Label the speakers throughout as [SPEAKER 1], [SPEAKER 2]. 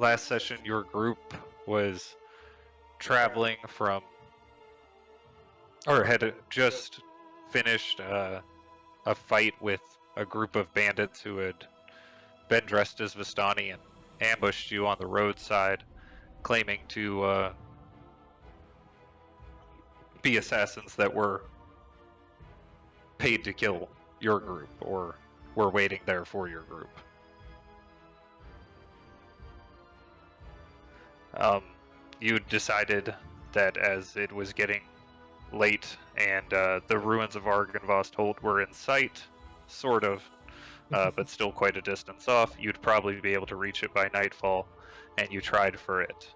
[SPEAKER 1] last session, your group was traveling from, or had just finished a fight with a group of bandits who had been dressed as Vistani and ambushed you on the roadside, claiming to be assassins that were paid to kill your group, or were waiting there for your group. You decided that as it was getting late and the ruins of Argynvost Holt were in sight, sort of, but still quite a distance off, you'd probably be able to reach it by nightfall, and you tried for it.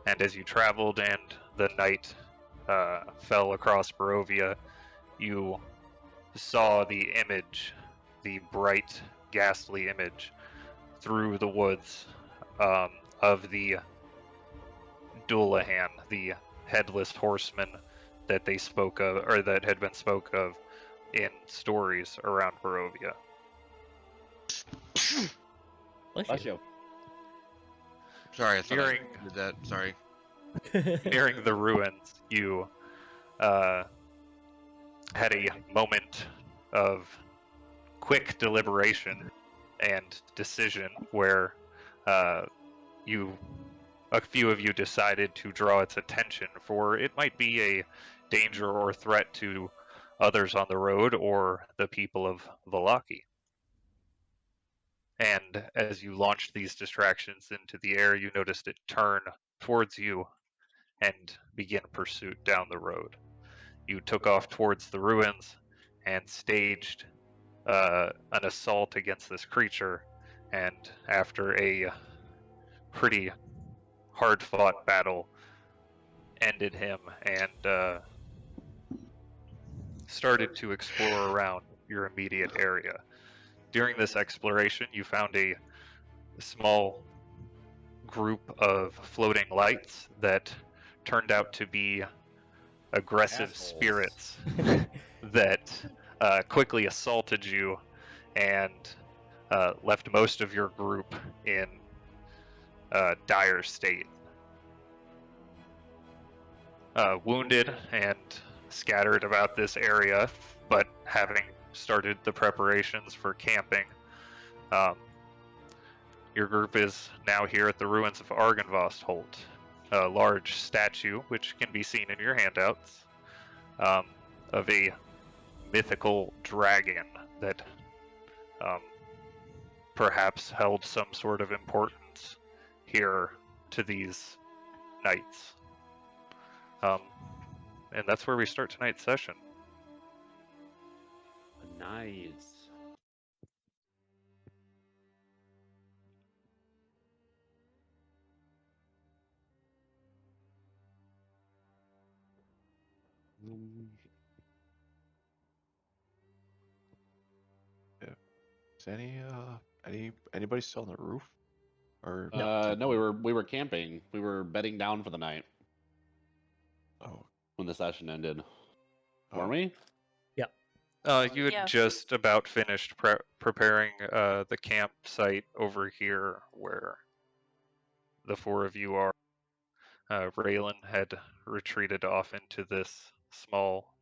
[SPEAKER 1] And as you traveled and the night fell across Barovia, you saw the image, the bright, ghastly image, through the woods of the Dullahan, the headless horseman that they spoke of, or that had been spoke of in stories around Barovia.
[SPEAKER 2] Bless you.
[SPEAKER 3] Sorry, I thought
[SPEAKER 1] Nearing,
[SPEAKER 3] I did that. Sorry.
[SPEAKER 1] nearing the ruins, you had a moment of quick deliberation and decision where a few of you decided to draw its attention, for it might be a danger or threat to others on the road or the people of Valaki. And as you launched these distractions into the air, you noticed it turn towards you and begin pursuit down the road. You took off towards the ruins and staged an assault against this creature, and after a pretty hard-fought battle, ended him and started to explore around your immediate area. During this exploration, you found a small group of floating lights that turned out to be aggressive
[SPEAKER 2] Assholes.
[SPEAKER 1] spirits that quickly assaulted you and left most of your group in a dire state. Wounded and scattered about this area, but having started the preparations for camping, your group is now here at the ruins of Argynvost Holt, a large statue, which can be seen in your handouts, of a mythical dragon that perhaps held some sort of importance here to these knights. And that's where we start tonight's session.
[SPEAKER 2] Nice.
[SPEAKER 4] Is anybody still on the roof? Or
[SPEAKER 2] No, we were camping. We were bedding down for the night
[SPEAKER 4] Oh,
[SPEAKER 2] when the session ended.
[SPEAKER 4] oh.
[SPEAKER 2] Weren't we?
[SPEAKER 1] You had
[SPEAKER 5] Yeah.
[SPEAKER 1] just about finished preparing the campsite over here where the four of you are. Raylan had retreated off into this small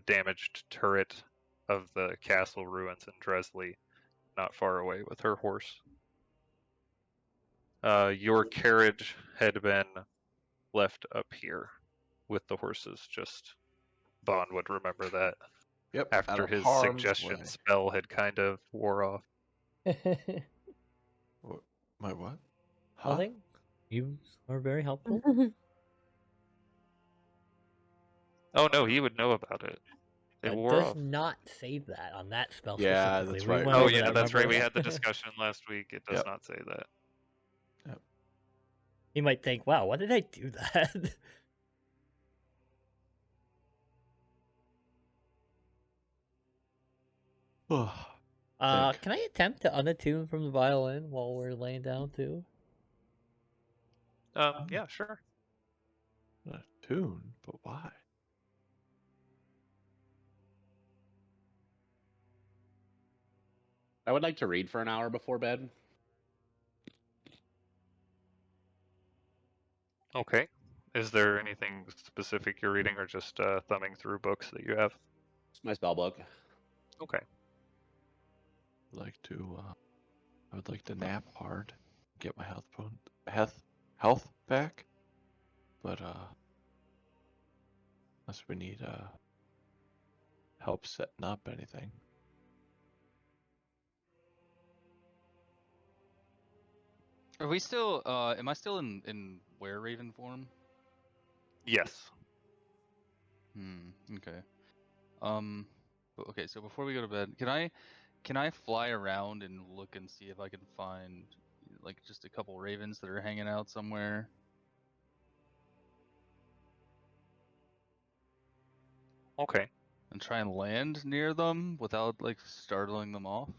[SPEAKER 1] damaged turret of the castle ruins in Dresley, not far away with her horse. Your carriage had been left up here with the horses, just Bond would remember that
[SPEAKER 4] Yep.
[SPEAKER 1] after
[SPEAKER 4] out of
[SPEAKER 1] his
[SPEAKER 4] harm's
[SPEAKER 1] suggestion
[SPEAKER 4] way.
[SPEAKER 1] spell had kind of wore off.
[SPEAKER 4] What? My what? Huh?
[SPEAKER 6] Nothing. You are very helpful.
[SPEAKER 1] Oh no, he would know about it. It
[SPEAKER 6] That
[SPEAKER 1] wore
[SPEAKER 6] does
[SPEAKER 1] off.
[SPEAKER 6] not say that on that spell
[SPEAKER 4] Yeah,
[SPEAKER 6] specifically.
[SPEAKER 4] that's
[SPEAKER 6] We
[SPEAKER 4] right.
[SPEAKER 6] went
[SPEAKER 1] Oh
[SPEAKER 6] over
[SPEAKER 1] yeah,
[SPEAKER 6] that,
[SPEAKER 1] that's right.
[SPEAKER 6] remember?
[SPEAKER 1] We had the discussion last week. It does
[SPEAKER 4] Yep.
[SPEAKER 1] not say that.
[SPEAKER 6] He might think, "Wow, why did I do that?"
[SPEAKER 4] Think.
[SPEAKER 6] Can I attempt to unattune from the violin while we're laying down too?
[SPEAKER 1] Yeah, sure.
[SPEAKER 4] A tune, but why?
[SPEAKER 2] I would like to read for an hour before bed.
[SPEAKER 1] Okay. Is there anything specific you're reading, or just thumbing through books that you have?
[SPEAKER 2] It's my spell book.
[SPEAKER 1] Okay.
[SPEAKER 4] I'd like to. I would like to nap hard, get my health back. But unless we need help setting up anything.
[SPEAKER 5] Are we still? Am I still in were raven form?
[SPEAKER 1] Yes.
[SPEAKER 5] Okay. Okay. So before we go to bed, can I fly around and look and see if I can find like just a couple ravens that are hanging out somewhere?
[SPEAKER 1] Okay.
[SPEAKER 5] And try and land near them without like startling them off?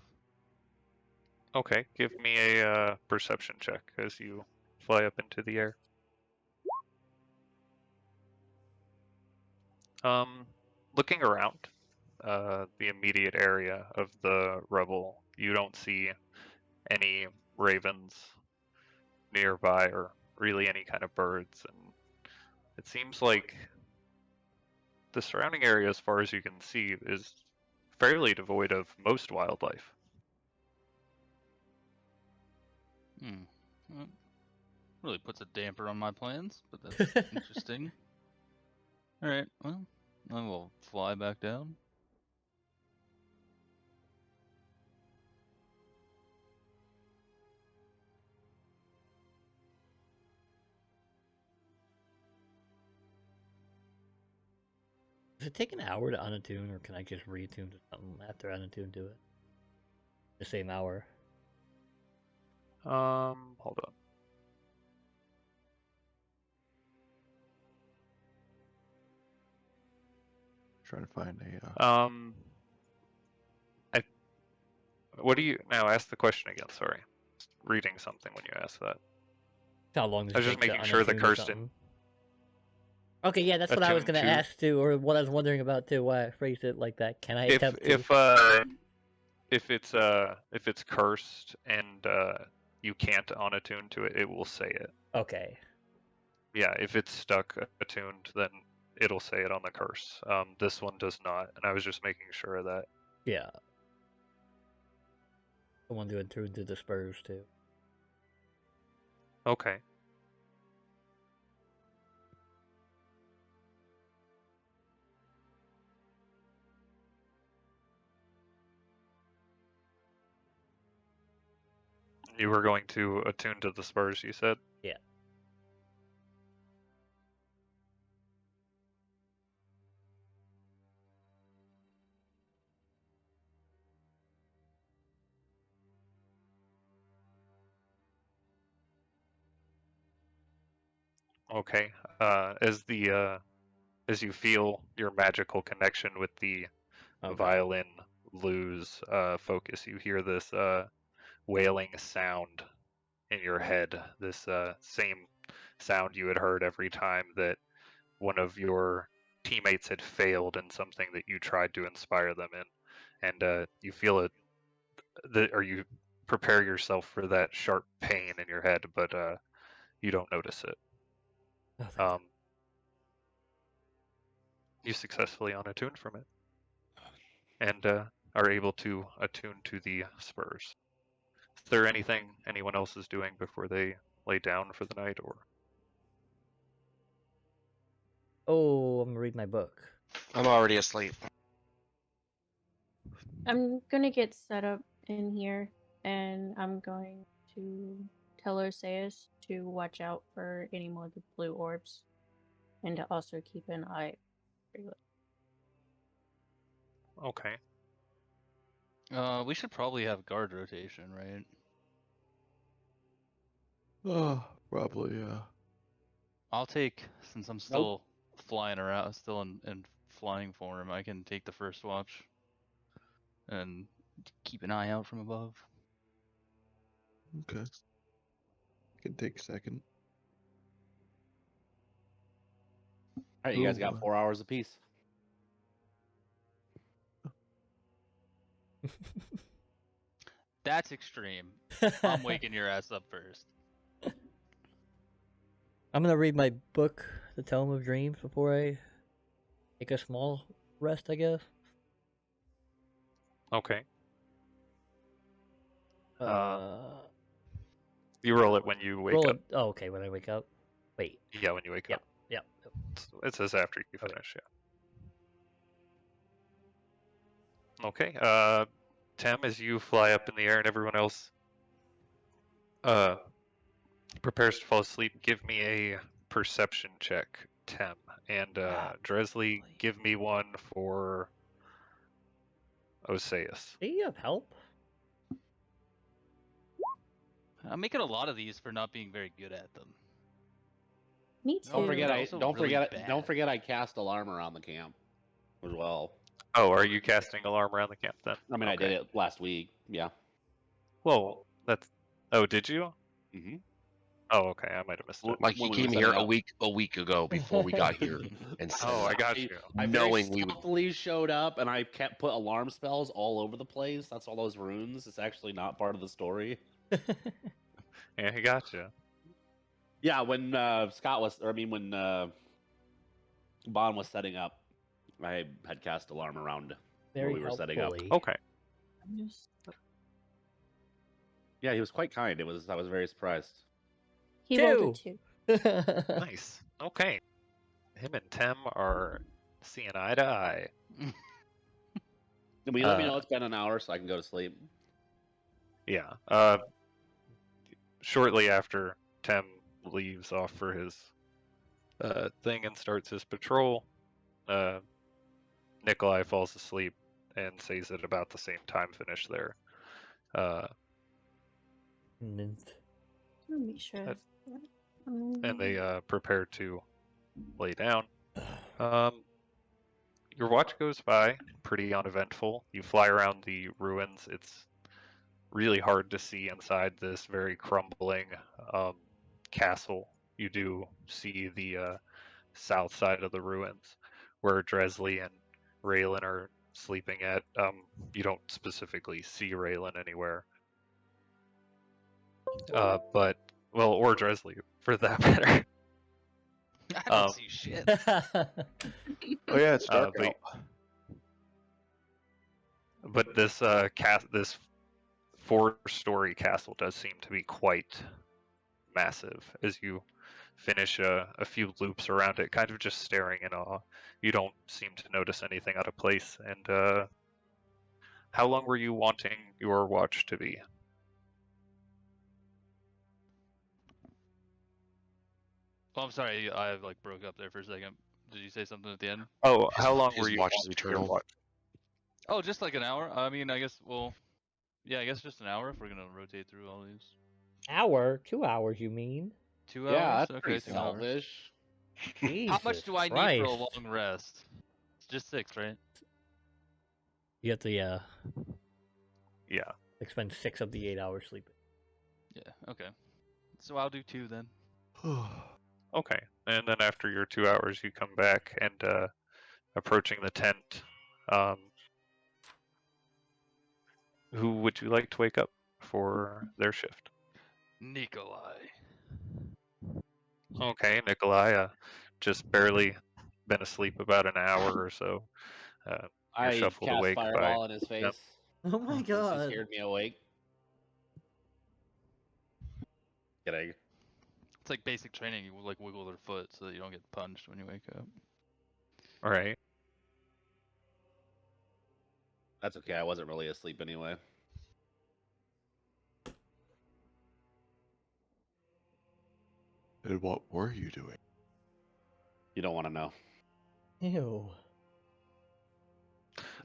[SPEAKER 1] Okay. Give me a perception check as you fly up into the air. Looking around the immediate area of the rubble, you don't see any ravens nearby, or really any kind of birds, and it seems like the surrounding area, as far as you can see, is fairly devoid of most wildlife.
[SPEAKER 5] Well, really puts a damper on my plans, but that's interesting. Alright, well, I will fly back down.
[SPEAKER 6] Does it take an hour to unattune, or can I just reattune to something after unattune to it? The same hour.
[SPEAKER 1] Hold on.
[SPEAKER 4] Trying to find a.
[SPEAKER 1] What do you now? Ask the question again. Sorry, reading something when you ask that.
[SPEAKER 6] How long does
[SPEAKER 1] I
[SPEAKER 6] it
[SPEAKER 1] was just
[SPEAKER 6] take to
[SPEAKER 1] making sure the
[SPEAKER 6] unattune to
[SPEAKER 1] curse didn't
[SPEAKER 6] something? Okay, yeah, that's what I was
[SPEAKER 1] attune
[SPEAKER 6] gonna
[SPEAKER 1] to.
[SPEAKER 6] ask too, or what I was wondering about too. Why I phrased it like that? Can I
[SPEAKER 1] If
[SPEAKER 6] attempt to?
[SPEAKER 1] if it's cursed and you can't unattune to it, it will say it.
[SPEAKER 6] Okay.
[SPEAKER 1] Yeah, if it's stuck attuned, then it'll say it on the curse. This one does not, and I was just making sure of that.
[SPEAKER 6] Yeah. I want to attune to the spurs too.
[SPEAKER 1] Okay. You were going to attune to the spurs, you said?
[SPEAKER 6] Yeah.
[SPEAKER 1] Okay. As you feel your magical connection with the
[SPEAKER 6] Okay.
[SPEAKER 1] violin lose focus, you hear this wailing sound in your head. This same sound you had heard every time that one of your teammates had failed in something that you tried to inspire them in, and you feel it, or you prepare yourself for that sharp pain in your head, but you don't notice it.
[SPEAKER 6] Oh, thank
[SPEAKER 1] Um, you successfully unattuned from it, and are able to attune to the spurs. Is there anything anyone else is doing before they lay down for the night, or?
[SPEAKER 6] Oh, I'm gonna read my book.
[SPEAKER 3] I'm already asleep.
[SPEAKER 7] I'm gonna get set up in here, and I'm going to tell Arceus to watch out for any more of the blue orbs, and to also keep an eye.
[SPEAKER 1] Okay.
[SPEAKER 5] We should probably have guard rotation, right?
[SPEAKER 4] Oh, probably.
[SPEAKER 5] I'll take, since I'm still flying around, still in flying form, I can take the first watch and keep an eye out from above.
[SPEAKER 4] Okay. Can take a second.
[SPEAKER 2] Alright, you guys
[SPEAKER 4] Ooh,
[SPEAKER 2] got 4 hours apiece.
[SPEAKER 5] That's extreme. I'm waking your ass up first.
[SPEAKER 6] I'm gonna read my book, The Tome of Dreams, before I take a small rest, I guess.
[SPEAKER 1] Okay.
[SPEAKER 6] Uh,
[SPEAKER 1] You roll it when you wake
[SPEAKER 6] roll
[SPEAKER 1] up.
[SPEAKER 6] it. Oh, okay. When I wake up. Wait.
[SPEAKER 1] Yeah, when you wake
[SPEAKER 6] Yep.
[SPEAKER 1] up.
[SPEAKER 6] Yep.
[SPEAKER 1] It says after you
[SPEAKER 6] Okay.
[SPEAKER 1] finish. Yeah. Okay. Tem, as you fly up in the air and everyone else prepares to fall asleep, give me a perception check, Tem, and Dresley, give me one for Oseus.
[SPEAKER 6] Do you have help?
[SPEAKER 5] I'm making a lot of these for not being very good at them.
[SPEAKER 7] Me
[SPEAKER 5] Oh,
[SPEAKER 2] Don't
[SPEAKER 7] too.
[SPEAKER 2] forget,
[SPEAKER 5] they're
[SPEAKER 2] I
[SPEAKER 5] also
[SPEAKER 2] don't
[SPEAKER 5] really
[SPEAKER 2] forget,
[SPEAKER 5] bad.
[SPEAKER 2] don't forget, I cast alarm around the camp as well.
[SPEAKER 1] Oh, are you casting alarm around the camp then?
[SPEAKER 2] I mean, I did it last week. Yeah.
[SPEAKER 1] Well, that's. Oh, did you?
[SPEAKER 2] Mm-hmm.
[SPEAKER 1] Oh, okay. I might have missed it.
[SPEAKER 8] Like he
[SPEAKER 2] When we
[SPEAKER 8] came
[SPEAKER 2] were
[SPEAKER 8] here
[SPEAKER 2] setting
[SPEAKER 8] a
[SPEAKER 2] up.
[SPEAKER 8] week ago before we got here, and
[SPEAKER 1] Oh, I
[SPEAKER 8] said,
[SPEAKER 1] got you.
[SPEAKER 2] I
[SPEAKER 8] knowing
[SPEAKER 2] very
[SPEAKER 8] we would.
[SPEAKER 2] stealthily showed up, and I kept put alarm spells all over the place. That's all those runes. It's actually not part of the story.
[SPEAKER 1] Yeah, I got you.
[SPEAKER 2] Yeah, when Scott was, or I mean, when Bond was setting up, I had cast alarm around where
[SPEAKER 6] Very
[SPEAKER 2] we were setting up.
[SPEAKER 6] helpfully.
[SPEAKER 1] Okay.
[SPEAKER 2] Yeah, he was quite kind. I was very surprised.
[SPEAKER 7] He rolled a 2.
[SPEAKER 1] Nice. Okay. Him and Tem are seeing eye to eye.
[SPEAKER 2] Will you let me know it's been an hour so I can go to sleep?
[SPEAKER 1] Yeah. Shortly after Tem leaves off for his thing and starts his patrol, Nikolai falls asleep and says at about the same time finish there.
[SPEAKER 6] Mint.
[SPEAKER 7] Let me make sure.
[SPEAKER 1] That- And they prepare to lay down. Your watch goes by pretty uneventful. You fly around the ruins. It's really hard to see inside this very crumbling castle. You do see the south side of the ruins where Dresley and Raylan are sleeping at. You don't specifically see Raylan anywhere. But, well, or Dresley for that matter.
[SPEAKER 5] I don't see shit.
[SPEAKER 4] Oh yeah, it's dark
[SPEAKER 1] but,
[SPEAKER 4] out.
[SPEAKER 1] but this this 4-story castle does seem to be quite massive as you finish a few loops around it, kind of just staring in awe. You don't seem to notice anything out of place. And how long were you wanting your watch to be?
[SPEAKER 5] Oh, I'm sorry. I like broke up there for a second. Did you say something at the end?
[SPEAKER 1] Oh, how long
[SPEAKER 8] his
[SPEAKER 1] were you
[SPEAKER 8] watch is
[SPEAKER 1] wanting your
[SPEAKER 8] eternal.
[SPEAKER 1] watch?
[SPEAKER 5] Oh, just like an hour. I mean, I guess. Well, yeah, I guess just an hour if we're gonna rotate through all these.
[SPEAKER 6] Hour? 2 hours, you mean?
[SPEAKER 5] 2
[SPEAKER 2] Yeah,
[SPEAKER 5] hours.
[SPEAKER 2] that's
[SPEAKER 5] Okay,
[SPEAKER 2] pretty
[SPEAKER 5] 2 hours.
[SPEAKER 2] selfish.
[SPEAKER 5] How much
[SPEAKER 6] Jesus
[SPEAKER 5] do I need
[SPEAKER 6] Christ.
[SPEAKER 5] for a long rest? It's just 6, right?
[SPEAKER 6] You have to,
[SPEAKER 1] Yeah.
[SPEAKER 6] expend 6 of the 8 hours sleeping.
[SPEAKER 5] Yeah. Okay. So I'll do 2 then.
[SPEAKER 1] Okay. And then after your 2 hours, you come back and approaching the tent. Who would you like to wake up for their shift?
[SPEAKER 5] Nikolai.
[SPEAKER 1] Okay, Nikolai, just barely been asleep about an hour or so. You're
[SPEAKER 2] I
[SPEAKER 1] shuffled
[SPEAKER 2] cast
[SPEAKER 1] awake by.
[SPEAKER 2] fireball in his face.
[SPEAKER 6] Oh my
[SPEAKER 2] Since he scared me awake. Kidding.
[SPEAKER 5] It's like basic training. You like wiggle their foot so that you don't get punched when you wake up.
[SPEAKER 1] All right.
[SPEAKER 2] That's okay. I wasn't really asleep anyway.
[SPEAKER 4] And what were you doing?
[SPEAKER 2] You don't want to know.
[SPEAKER 6] Ew.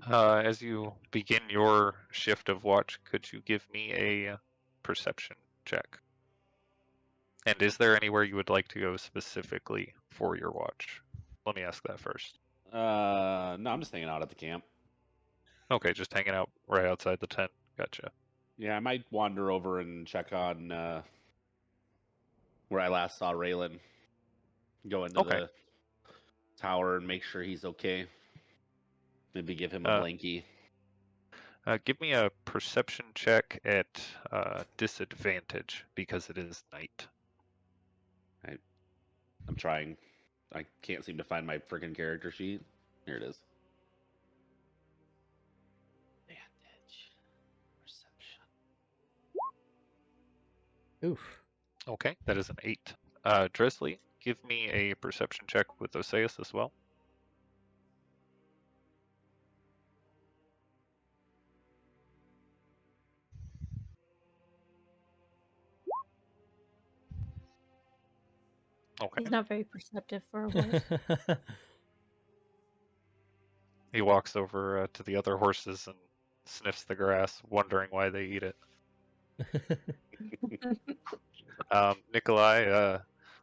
[SPEAKER 1] As you begin your shift of watch, could you give me a perception check? And is there anywhere you would like to go specifically for your watch? Let me ask that first.
[SPEAKER 2] No, I'm just hanging out at the camp.
[SPEAKER 1] Okay, just hanging out right outside the tent. Gotcha.
[SPEAKER 2] Yeah, I might wander over and check on where I last saw Raylan. Go into
[SPEAKER 1] Okay.
[SPEAKER 2] the tower and make sure he's okay. Maybe give him a blankie.
[SPEAKER 1] Give me a perception check at disadvantage because it is night.
[SPEAKER 2] I'm trying. I can't seem to find my freaking character sheet. Here it is. Advantage. Perception.
[SPEAKER 6] Oof.
[SPEAKER 1] Okay, that is an 8. Dresley, give me a perception check with Oseus as well. Okay.
[SPEAKER 7] He's not very perceptive for a horse.
[SPEAKER 1] He walks over to the other horses and sniffs the grass, wondering why they eat it. Nikolai,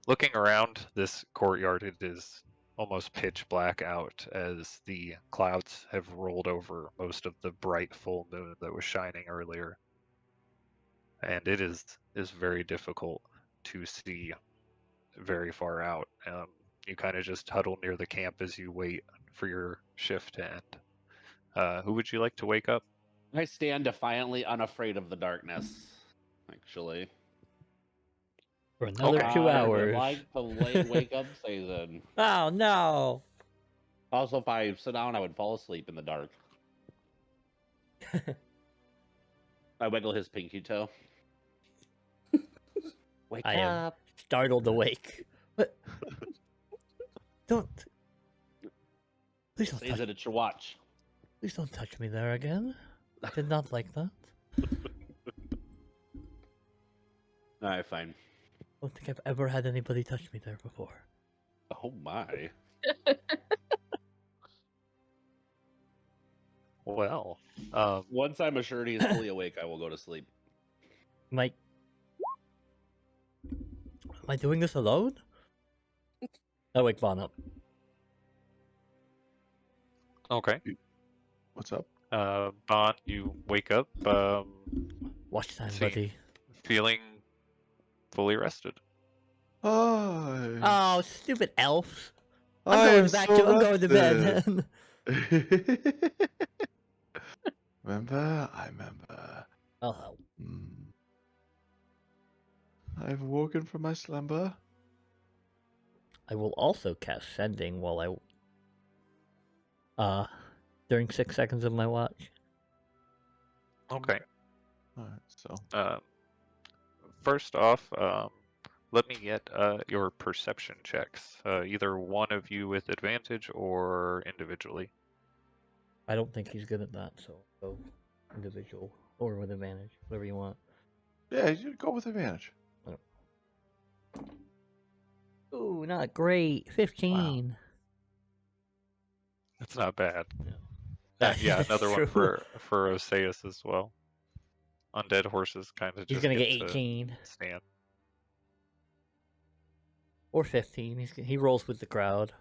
[SPEAKER 1] looking around this courtyard, it is almost pitch black out as the clouds have rolled over most of the bright full moon that was shining earlier. And it is very difficult to see very far out. You kind of just huddle near the camp as you wait for your shift to end. Who would you like to wake up?
[SPEAKER 2] I stand defiantly unafraid of the darkness. Actually.
[SPEAKER 6] For another
[SPEAKER 1] Okay.
[SPEAKER 6] 2
[SPEAKER 2] I would
[SPEAKER 6] hours.
[SPEAKER 2] like to wake up season.
[SPEAKER 6] Oh no!
[SPEAKER 2] Also, if I sit down, I would fall asleep in the dark. I wiggle his pinky toe. Wake
[SPEAKER 6] I am
[SPEAKER 2] up.
[SPEAKER 6] startled awake. What? Don't. Please don't
[SPEAKER 2] Says
[SPEAKER 6] touch.
[SPEAKER 2] it at your watch.
[SPEAKER 6] Please don't touch me there again. I did not like that.
[SPEAKER 2] Alright, fine.
[SPEAKER 6] I don't think I've ever had anybody touch me there before.
[SPEAKER 2] Oh my.
[SPEAKER 1] Well,
[SPEAKER 2] Once I'm assured he is fully awake, I will go to sleep.
[SPEAKER 6] Am I doing this alone? I wake Vaughn up.
[SPEAKER 1] okay.
[SPEAKER 4] What's up?
[SPEAKER 1] Bon, you wake up
[SPEAKER 6] Watch time,
[SPEAKER 1] See.
[SPEAKER 6] buddy.
[SPEAKER 1] feeling fully rested.
[SPEAKER 4] Hi.
[SPEAKER 6] Oh, stupid elf.
[SPEAKER 4] I
[SPEAKER 6] I'm going
[SPEAKER 4] am
[SPEAKER 6] back
[SPEAKER 4] so
[SPEAKER 6] to. I'm going to
[SPEAKER 4] rested.
[SPEAKER 6] bed.
[SPEAKER 4] Remember? I remember.
[SPEAKER 6] I'll help.
[SPEAKER 4] I've woken from my slumber.
[SPEAKER 6] I will also cast sending while during 6 seconds of my watch.
[SPEAKER 1] Okay.
[SPEAKER 4] Alright, so
[SPEAKER 1] First off, let me get your perception checks. Either one of you with advantage or individually.
[SPEAKER 6] I don't think he's good at that, so go individual or with advantage, whatever you want.
[SPEAKER 4] yeah, you go with advantage.
[SPEAKER 6] Ooh, not great. 15.
[SPEAKER 1] That's not bad.
[SPEAKER 6] Yeah.
[SPEAKER 1] Yeah, another one
[SPEAKER 6] True.
[SPEAKER 1] for Oseus as well. Undead horses kind of
[SPEAKER 6] He's
[SPEAKER 1] just
[SPEAKER 6] gonna get
[SPEAKER 1] to
[SPEAKER 6] 18
[SPEAKER 1] stand.
[SPEAKER 6] or 15. He rolls with the crowd.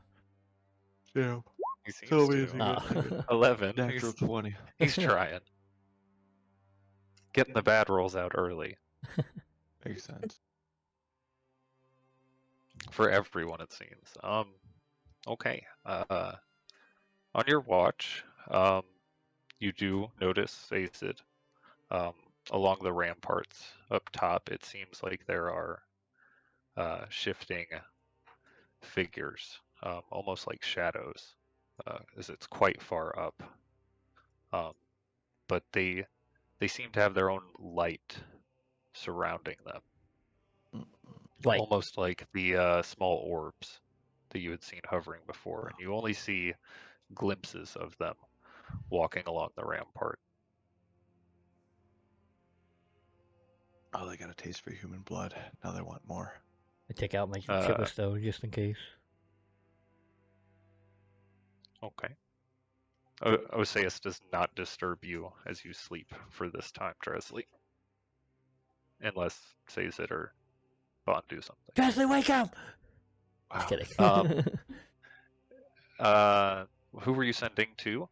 [SPEAKER 4] Yeah.
[SPEAKER 1] He seems
[SPEAKER 4] So
[SPEAKER 1] to.
[SPEAKER 4] amazing.
[SPEAKER 6] Ah.
[SPEAKER 1] 11.
[SPEAKER 4] Natural 20.
[SPEAKER 1] He's trying. Getting the bad rolls out early.
[SPEAKER 4] Makes sense.
[SPEAKER 1] For everyone, it seems. Okay. On your watch, you do notice Acid. Along the ramparts up top, it seems like there are shifting figures, almost like shadows, as it's quite far up. But they seem to have their own light surrounding them,
[SPEAKER 6] Like,
[SPEAKER 1] almost like the small orbs that you had seen hovering before, and you only see glimpses of them walking along the rampart.
[SPEAKER 4] Oh, they got a taste for human blood. Now they want more.
[SPEAKER 6] I take out my Chippesto just in case.
[SPEAKER 1] Okay. Oseus does not disturb you as you sleep for this time, Dresley. Unless Sazed or Bond do something.
[SPEAKER 6] Dresley, wake up!
[SPEAKER 4] Wow.
[SPEAKER 6] Just kidding.
[SPEAKER 1] Who were you sending to?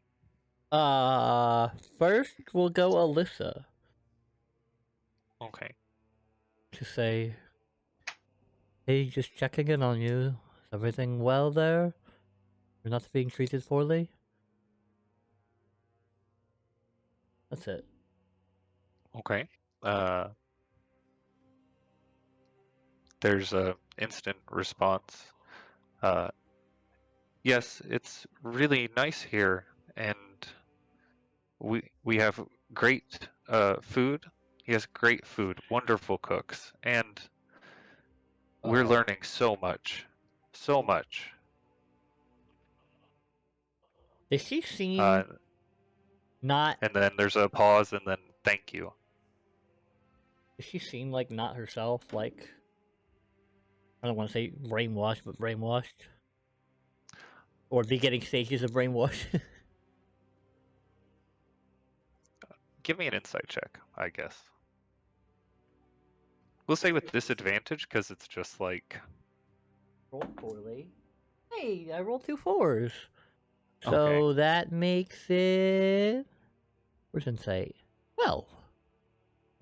[SPEAKER 6] First we'll go Alyssa
[SPEAKER 1] Okay.
[SPEAKER 6] to say, hey, just checking in on you. Is everything well there? You're not being treated poorly? That's it.
[SPEAKER 1] Okay. There's a instant response. Yes, it's really nice here, and we have great food. He has great food, wonderful cooks, and we're
[SPEAKER 6] Uh-oh.
[SPEAKER 1] learning so much, so much.
[SPEAKER 6] Does she seem
[SPEAKER 1] Uh,
[SPEAKER 6] not?
[SPEAKER 1] and then there's a pause, and then thank you.
[SPEAKER 6] Does she seem like not herself? Like, I don't want to say brainwashed, but brainwashed, or beginning stages of brainwash.
[SPEAKER 1] Give me an insight check, I guess. We'll say with disadvantage because it's just like
[SPEAKER 6] Rolled poorly. Hey, I rolled 2 4s.
[SPEAKER 1] Okay.
[SPEAKER 6] So that makes it. Where's insight? 12.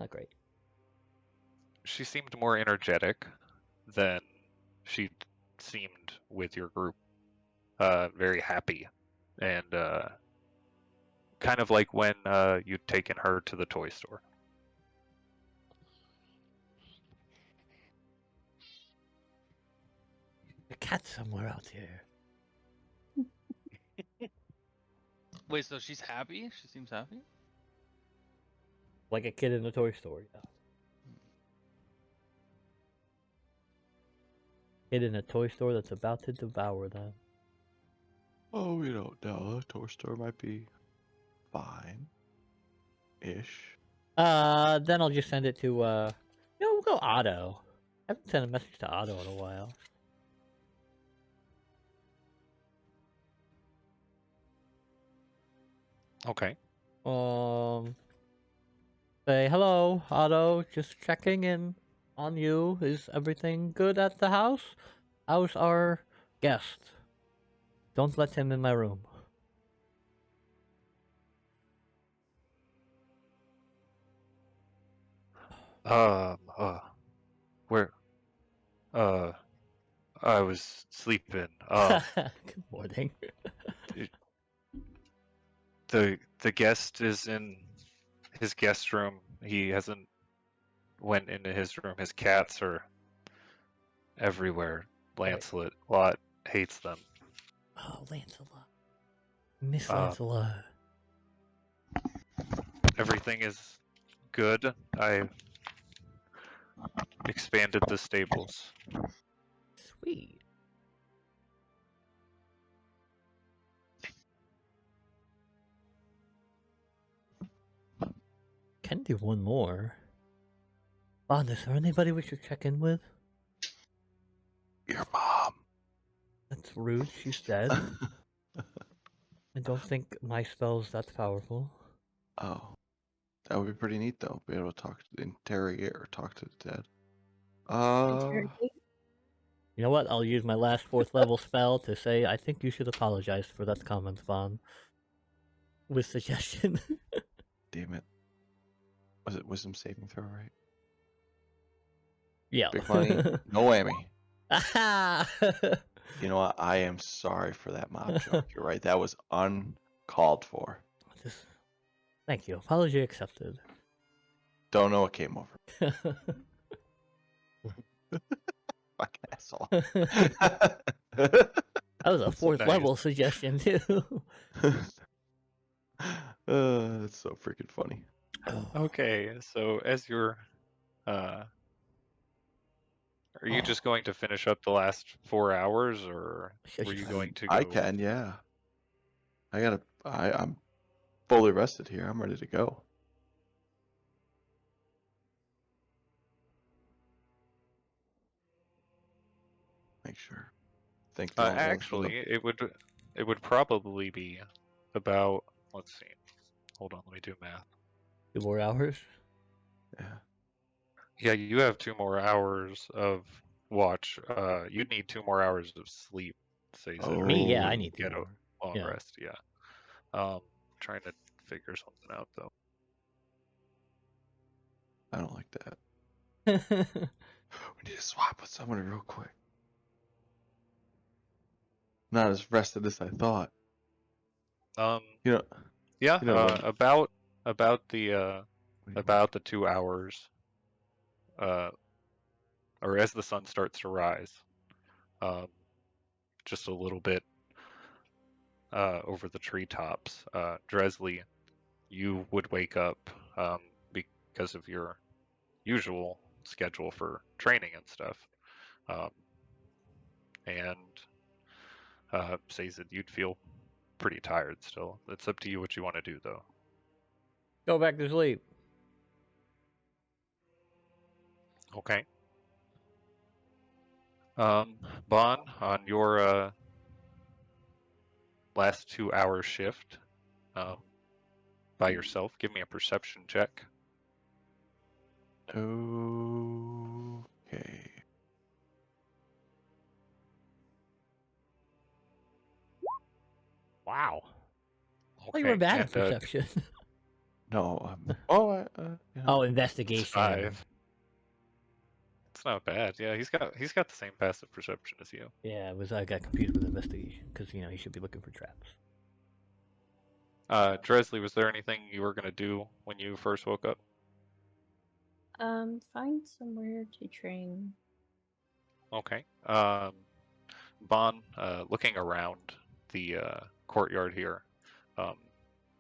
[SPEAKER 6] Not great.
[SPEAKER 1] she seemed more energetic than she seemed with your group. Very happy, and kind of like when you'd taken her to the toy store.
[SPEAKER 6] The cat's somewhere out here.
[SPEAKER 5] Wait, so she's happy? She seems happy?
[SPEAKER 6] Like a kid in a toy store. Yeah. Kid in a toy store that's about to devour them.
[SPEAKER 4] Oh, we don't know. The toy store might be fine. Ish.
[SPEAKER 6] Then I'll just send it to, we'll go Otto. I haven't sent a message to Otto in a while.
[SPEAKER 1] Okay.
[SPEAKER 6] Say, hello, Otto, just checking in on you. Is everything good at the house? How's our guest? Don't let him in my room.
[SPEAKER 1] Um. Where? I was sleeping.
[SPEAKER 6] Good morning.
[SPEAKER 1] The guest is in his guest room. He hasn't went into his room. His cats are everywhere.
[SPEAKER 6] Right.
[SPEAKER 1] Lancelot Lot hates them.
[SPEAKER 6] Oh, Lancelot. Miss
[SPEAKER 1] Uh,
[SPEAKER 6] Lancelot.
[SPEAKER 1] Everything is good. I expanded the stables.
[SPEAKER 6] Sweet. Can do one more. Bond, is there anybody we should check in with?
[SPEAKER 4] Your mom.
[SPEAKER 6] That's rude. She's dead. I don't think my spell's that powerful.
[SPEAKER 4] Oh. That would be pretty neat, though. Be able to interrogate or talk to the dead.
[SPEAKER 7] Interrogate.
[SPEAKER 6] You know what? I'll use my last 4th level spell to say I think you should apologize for that comment, Bond. With suggestion.
[SPEAKER 4] Damn it. Was it wisdom saving throw, right?
[SPEAKER 6] Yeah.
[SPEAKER 4] Big money, no whammy.
[SPEAKER 6] Aha!
[SPEAKER 4] You know what? I am sorry for that mob joke. You're right. That was uncalled for.
[SPEAKER 6] Thank you. Apology accepted.
[SPEAKER 4] Don't know what came over. Fucking asshole.
[SPEAKER 6] That was a 4th
[SPEAKER 1] Nice.
[SPEAKER 6] level suggestion, too.
[SPEAKER 4] That's so freaking funny.
[SPEAKER 1] Okay, so as you're, are you just going to finish up the last 4 hours, or were you going to go?
[SPEAKER 4] I can, yeah. I'm fully rested here. I'm ready to go. Make sure. Think the only ones
[SPEAKER 1] Actually, it would probably be about. Let's see. Hold on, let me do math.
[SPEAKER 6] 2 more hours?
[SPEAKER 4] Yeah.
[SPEAKER 1] Yeah, you have 2 more hours of watch. You'd need 2 more hours of sleep, say, so
[SPEAKER 6] Me, yeah,
[SPEAKER 1] you
[SPEAKER 6] I need 2
[SPEAKER 1] get
[SPEAKER 6] more.
[SPEAKER 1] a long
[SPEAKER 6] Yeah.
[SPEAKER 1] rest. Yeah. Trying to figure something out though.
[SPEAKER 4] I don't like that. We need to swap with somebody real quick. Not as rested as I thought. You know,
[SPEAKER 1] Yeah.
[SPEAKER 4] you know when-
[SPEAKER 1] About the 2 hours. Or as the sun starts to rise. just a little bit over the treetops. Dresley, you would wake up because of your usual schedule for training and stuff. And says that you'd feel pretty tired still. It's up to you what you want to do, though.
[SPEAKER 6] Go back to sleep.
[SPEAKER 1] Okay. Bon, on your last 2-hour shift by yourself, give me a perception check.
[SPEAKER 4] Okay.
[SPEAKER 6] Wow. Oh,
[SPEAKER 1] Okay.
[SPEAKER 6] you were bad at
[SPEAKER 1] and,
[SPEAKER 6] perception.
[SPEAKER 4] No.
[SPEAKER 6] Oh,
[SPEAKER 1] it's
[SPEAKER 6] investigation.
[SPEAKER 1] 5. It's not bad. Yeah, he's got the same passive perception as you.
[SPEAKER 6] Yeah, I got confused with investigation because he should be looking for traps.
[SPEAKER 1] Dresley, was there anything you were gonna do when you first woke up?
[SPEAKER 7] Find somewhere to train.
[SPEAKER 1] Okay. Bon, looking around the courtyard here,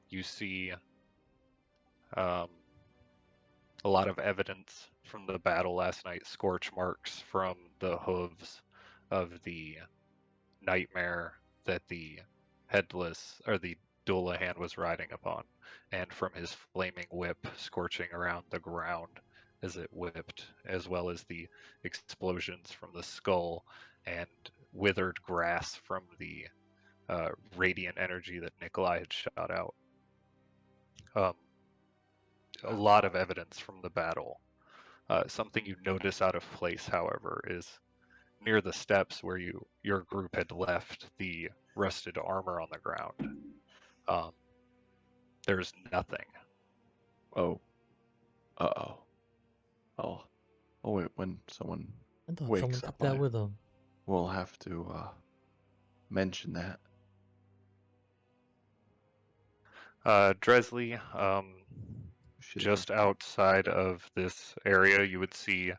[SPEAKER 1] you see a lot of evidence from the battle last night, scorch marks from the hooves of the nightmare that the headless or the Dullahan was riding upon, and from his flaming whip scorching around the ground as it whipped, as well as the explosions from the skull and withered grass from the radiant energy that Nikolai had shot out. A lot of evidence from the battle. Something you notice out of place, however, is near the steps where your group had left the rusted armor on the ground. There's nothing.
[SPEAKER 4] Oh. Uh-oh. Oh. Oh, wait, when someone
[SPEAKER 6] I thought
[SPEAKER 4] wakes
[SPEAKER 6] someone
[SPEAKER 4] up,
[SPEAKER 6] took that with them.
[SPEAKER 4] we'll have to mention that.
[SPEAKER 1] Dresley,
[SPEAKER 4] Should
[SPEAKER 1] just outside of this area, you would see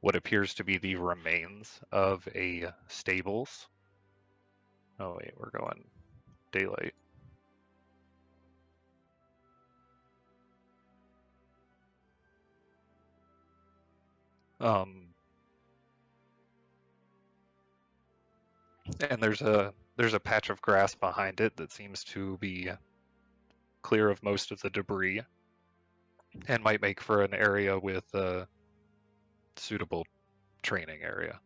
[SPEAKER 1] what appears to be the remains of a stables. Oh wait, we're going daylight. And there's a patch of grass behind it that seems to be clear of most of the debris, and might make for an area with a suitable training area.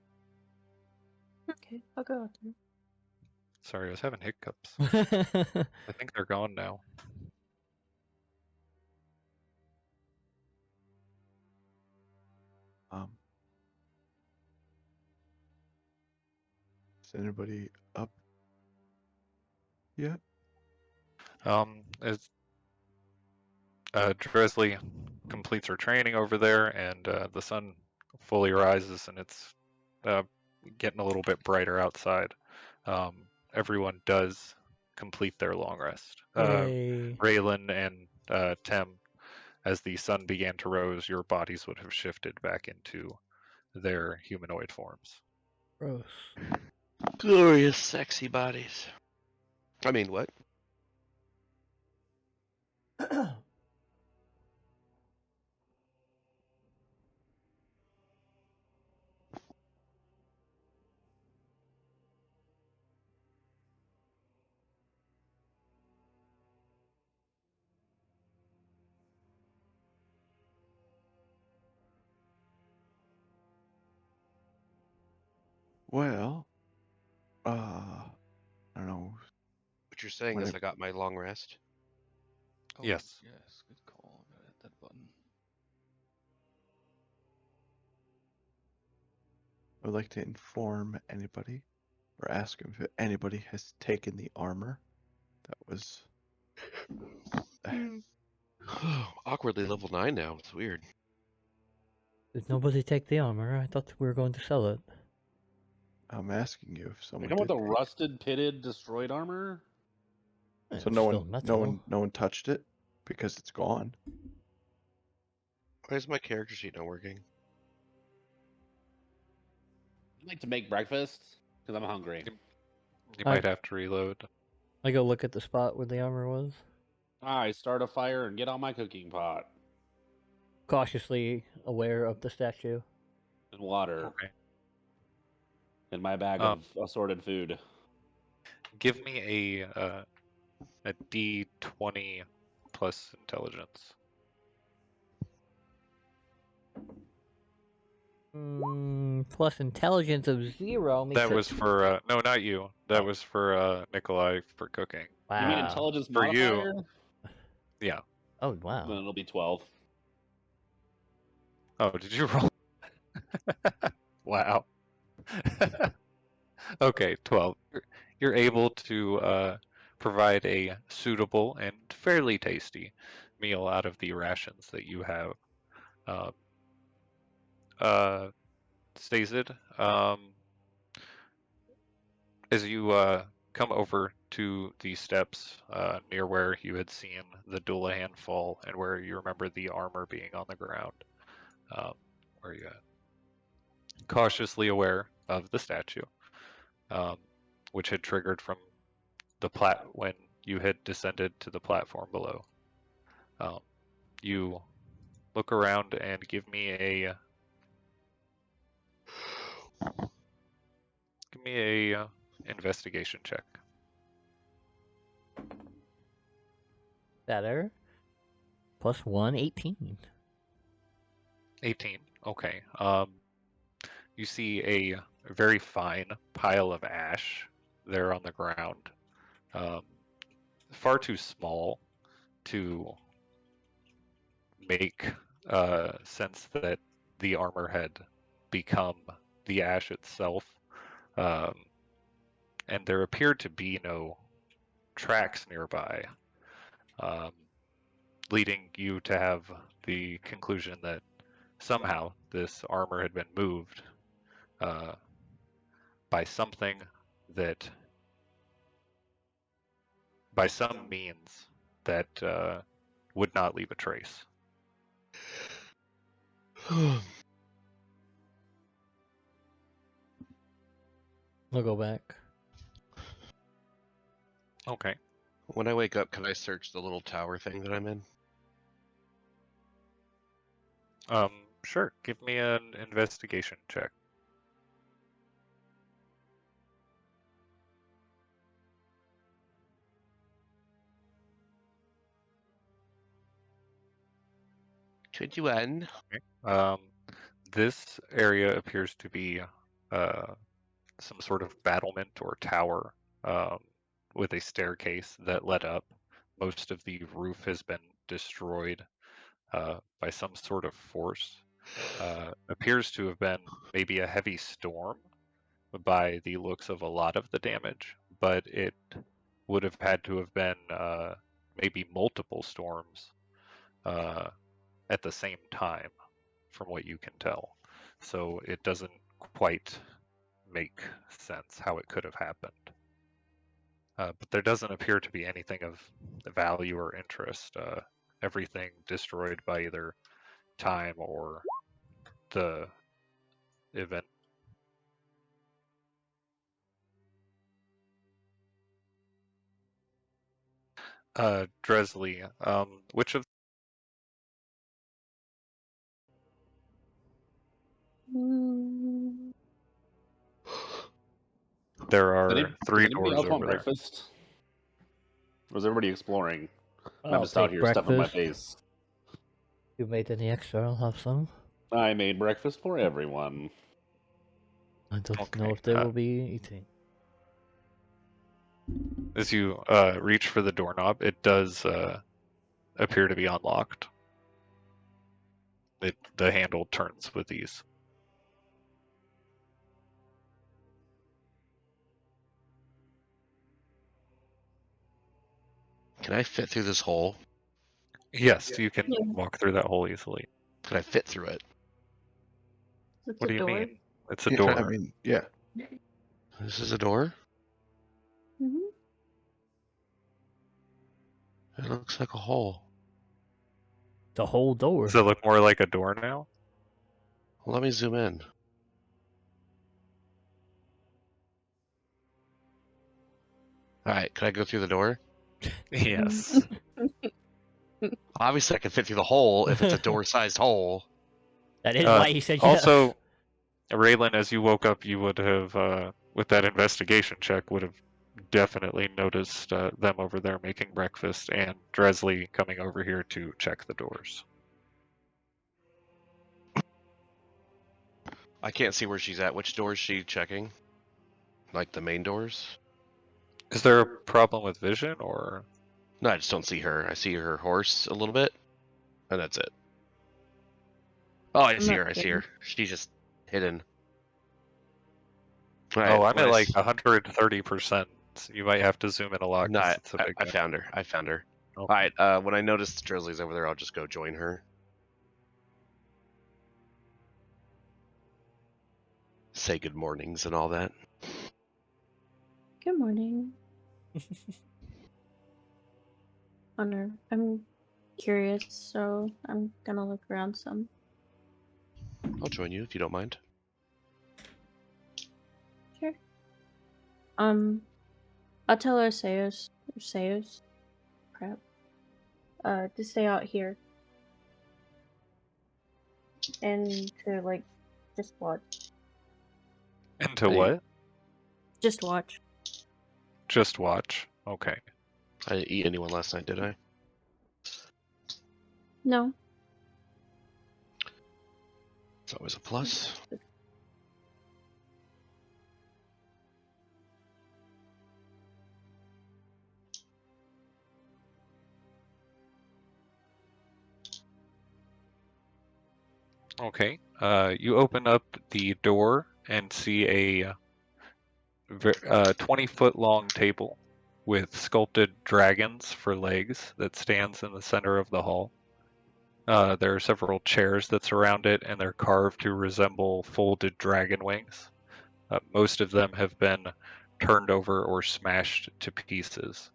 [SPEAKER 7] Okay, I'll go out there.
[SPEAKER 1] Sorry, I was having hiccups. I think they're gone now.
[SPEAKER 4] Is anybody up yet?
[SPEAKER 1] As Dresley completes her training over there, and the sun fully rises, and it's getting a little bit brighter outside. Everyone does complete their long rest.
[SPEAKER 6] Yay.
[SPEAKER 1] Raylan and Tem, as the sun began to rose, your bodies would have shifted back into their humanoid forms.
[SPEAKER 6] Gross.
[SPEAKER 8] Glorious, sexy bodies. I mean, what?
[SPEAKER 4] Well, I don't know.
[SPEAKER 8] What you're saying is I got my long rest.
[SPEAKER 5] Oh,
[SPEAKER 1] Yes.
[SPEAKER 5] Yes, good call. I gotta hit that button.
[SPEAKER 4] I would like to inform anybody or ask if anybody has taken the armor that was
[SPEAKER 8] Awkwardly level 9 now. It's weird.
[SPEAKER 6] Did nobody take the armor? I thought we were going to sell it.
[SPEAKER 4] I'm asking you if
[SPEAKER 2] You
[SPEAKER 4] someone
[SPEAKER 2] know about
[SPEAKER 4] did
[SPEAKER 2] the
[SPEAKER 4] take
[SPEAKER 2] rusted, pitted, destroyed armor?
[SPEAKER 4] it.
[SPEAKER 6] It's
[SPEAKER 4] So no
[SPEAKER 6] still
[SPEAKER 4] one,
[SPEAKER 6] metal.
[SPEAKER 4] no one touched it because it's gone.
[SPEAKER 8] Why is my character sheet not working?
[SPEAKER 2] I'd like to make breakfast. Because I'm hungry.
[SPEAKER 1] You
[SPEAKER 6] I-
[SPEAKER 1] might have to reload.
[SPEAKER 6] I go look at the spot where the armor was.
[SPEAKER 2] I start a fire and get on my cooking pot
[SPEAKER 6] Cautiously aware of the statue.
[SPEAKER 2] and water
[SPEAKER 1] Okay.
[SPEAKER 2] and my bag
[SPEAKER 1] Um,
[SPEAKER 2] of assorted food.
[SPEAKER 1] Give me a D20 plus intelligence.
[SPEAKER 6] Plus intelligence of 0 makes
[SPEAKER 1] That
[SPEAKER 6] it
[SPEAKER 1] was for no, not you. That was for Nikolai for cooking.
[SPEAKER 2] You mean
[SPEAKER 6] wow.
[SPEAKER 2] intelligence
[SPEAKER 1] For you.
[SPEAKER 2] modifier?
[SPEAKER 1] Yeah.
[SPEAKER 6] Oh
[SPEAKER 2] Then
[SPEAKER 6] wow.
[SPEAKER 2] it'll be 12.
[SPEAKER 1] Oh, did you roll? Wow. Okay, 12. You're able to provide a suitable and fairly tasty meal out of the rations that you have. Um, Stazid, as you come over to the steps near where you had seen the Dullahan fall and where you remember the armor being on the ground, where you cautiously aware of the statue, which had triggered from the when you had descended to the platform below. You look around and give me a investigation check.
[SPEAKER 6] Better. Plus 1, 18.
[SPEAKER 1] 18. Okay. You see a very fine pile of ash there on the ground. Far too small to make sense that the armor had become the ash itself. And there appeared to be no tracks nearby, leading you to have the conclusion that somehow this armor had been moved by something that, by some means that would not leave a trace.
[SPEAKER 6] I'll go back.
[SPEAKER 1] Okay.
[SPEAKER 8] When I wake up, can I search the little tower thing that I'm in?
[SPEAKER 1] Sure. Give me an investigation check.
[SPEAKER 8] Could you end?
[SPEAKER 1] Um, this area appears to be some sort of battlement or tower with a staircase that led up. Most of the roof has been destroyed by some sort of force. Appears to have been maybe a heavy storm by the looks of a lot of the damage, but it would have had to have been maybe multiple storms at the same time, from what you can tell. So it doesn't quite make sense how it could have happened. But there doesn't appear to be anything of value or interest. Everything destroyed by either time or the event. Dresley, which of
[SPEAKER 7] Mm,
[SPEAKER 1] there are
[SPEAKER 2] Does
[SPEAKER 1] three
[SPEAKER 2] anybody
[SPEAKER 1] doors
[SPEAKER 2] else want
[SPEAKER 1] over there.
[SPEAKER 2] breakfast? Or is everybody exploring? I'm
[SPEAKER 6] I'll
[SPEAKER 2] just out
[SPEAKER 6] take
[SPEAKER 2] here stuffing my
[SPEAKER 6] breakfast.
[SPEAKER 2] face.
[SPEAKER 6] You made any extra, I'll have some.
[SPEAKER 2] I made breakfast for everyone.
[SPEAKER 6] I don't
[SPEAKER 1] Okay,
[SPEAKER 6] know if they will be eating.
[SPEAKER 1] As you reach for the doorknob, it does appear to be unlocked. The handle turns with ease.
[SPEAKER 8] Can I fit through this hole?
[SPEAKER 1] Yes, you can
[SPEAKER 7] Yeah.
[SPEAKER 1] walk through that hole easily.
[SPEAKER 8] Can I fit through it?
[SPEAKER 7] it's
[SPEAKER 1] What
[SPEAKER 7] a
[SPEAKER 1] do you
[SPEAKER 7] door.
[SPEAKER 1] mean? It's a
[SPEAKER 4] Yeah,
[SPEAKER 1] door.
[SPEAKER 4] I mean, yeah.
[SPEAKER 8] This is a door?
[SPEAKER 7] Hmm.
[SPEAKER 8] It looks like a hole.
[SPEAKER 6] The whole door.
[SPEAKER 1] Does it look more like a door now?
[SPEAKER 8] Well, let me zoom in. All right, can I go through the door?
[SPEAKER 1] Yes.
[SPEAKER 8] Obviously, I can fit through the hole if it's a door-sized hole.
[SPEAKER 6] That is
[SPEAKER 1] Uh,
[SPEAKER 6] why he said yes.
[SPEAKER 1] Also, Raylan, as you woke up, you would have, with that investigation check, would have definitely noticed them over there making breakfast and Dresley coming over here to check the doors.
[SPEAKER 8] I can't see where she's at. Which door is she checking? Like the main doors?
[SPEAKER 1] Is there a problem with vision, or
[SPEAKER 8] No, I just don't see her. I see her horse a little bit, and that's it. Oh, I
[SPEAKER 7] I'm
[SPEAKER 8] see
[SPEAKER 7] not
[SPEAKER 8] her. I see
[SPEAKER 7] kidding.
[SPEAKER 8] her. She's just hidden.
[SPEAKER 1] oh, I'm
[SPEAKER 8] when
[SPEAKER 1] at
[SPEAKER 8] I
[SPEAKER 1] like
[SPEAKER 8] s-
[SPEAKER 1] 130%. You might have to zoom in a lot
[SPEAKER 8] No,
[SPEAKER 1] because it's a big
[SPEAKER 8] I
[SPEAKER 1] map.
[SPEAKER 8] found her. I found her.
[SPEAKER 1] Okay.
[SPEAKER 8] All right. When I notice Drizzly's over there, I'll just go join her. Say good mornings and all that.
[SPEAKER 7] Good morning. Honor. I'm curious, so I'm gonna look around some.
[SPEAKER 8] I'll join you if you don't mind.
[SPEAKER 7] Sure. I'll tell Arceus, crap, to stay out here and to like just watch.
[SPEAKER 1] Into
[SPEAKER 8] Hey.
[SPEAKER 1] what?
[SPEAKER 7] Just watch.
[SPEAKER 1] Just watch. Okay.
[SPEAKER 8] I didn't eat anyone last night, did I?
[SPEAKER 7] No.
[SPEAKER 8] It's always a plus.
[SPEAKER 1] Okay. You open up the door and see a 20-foot long table with sculpted dragons for legs that stands in the center of the hall. There are several chairs that surround it, and they're carved to resemble folded dragon wings. Most of them have been turned over or smashed to pieces.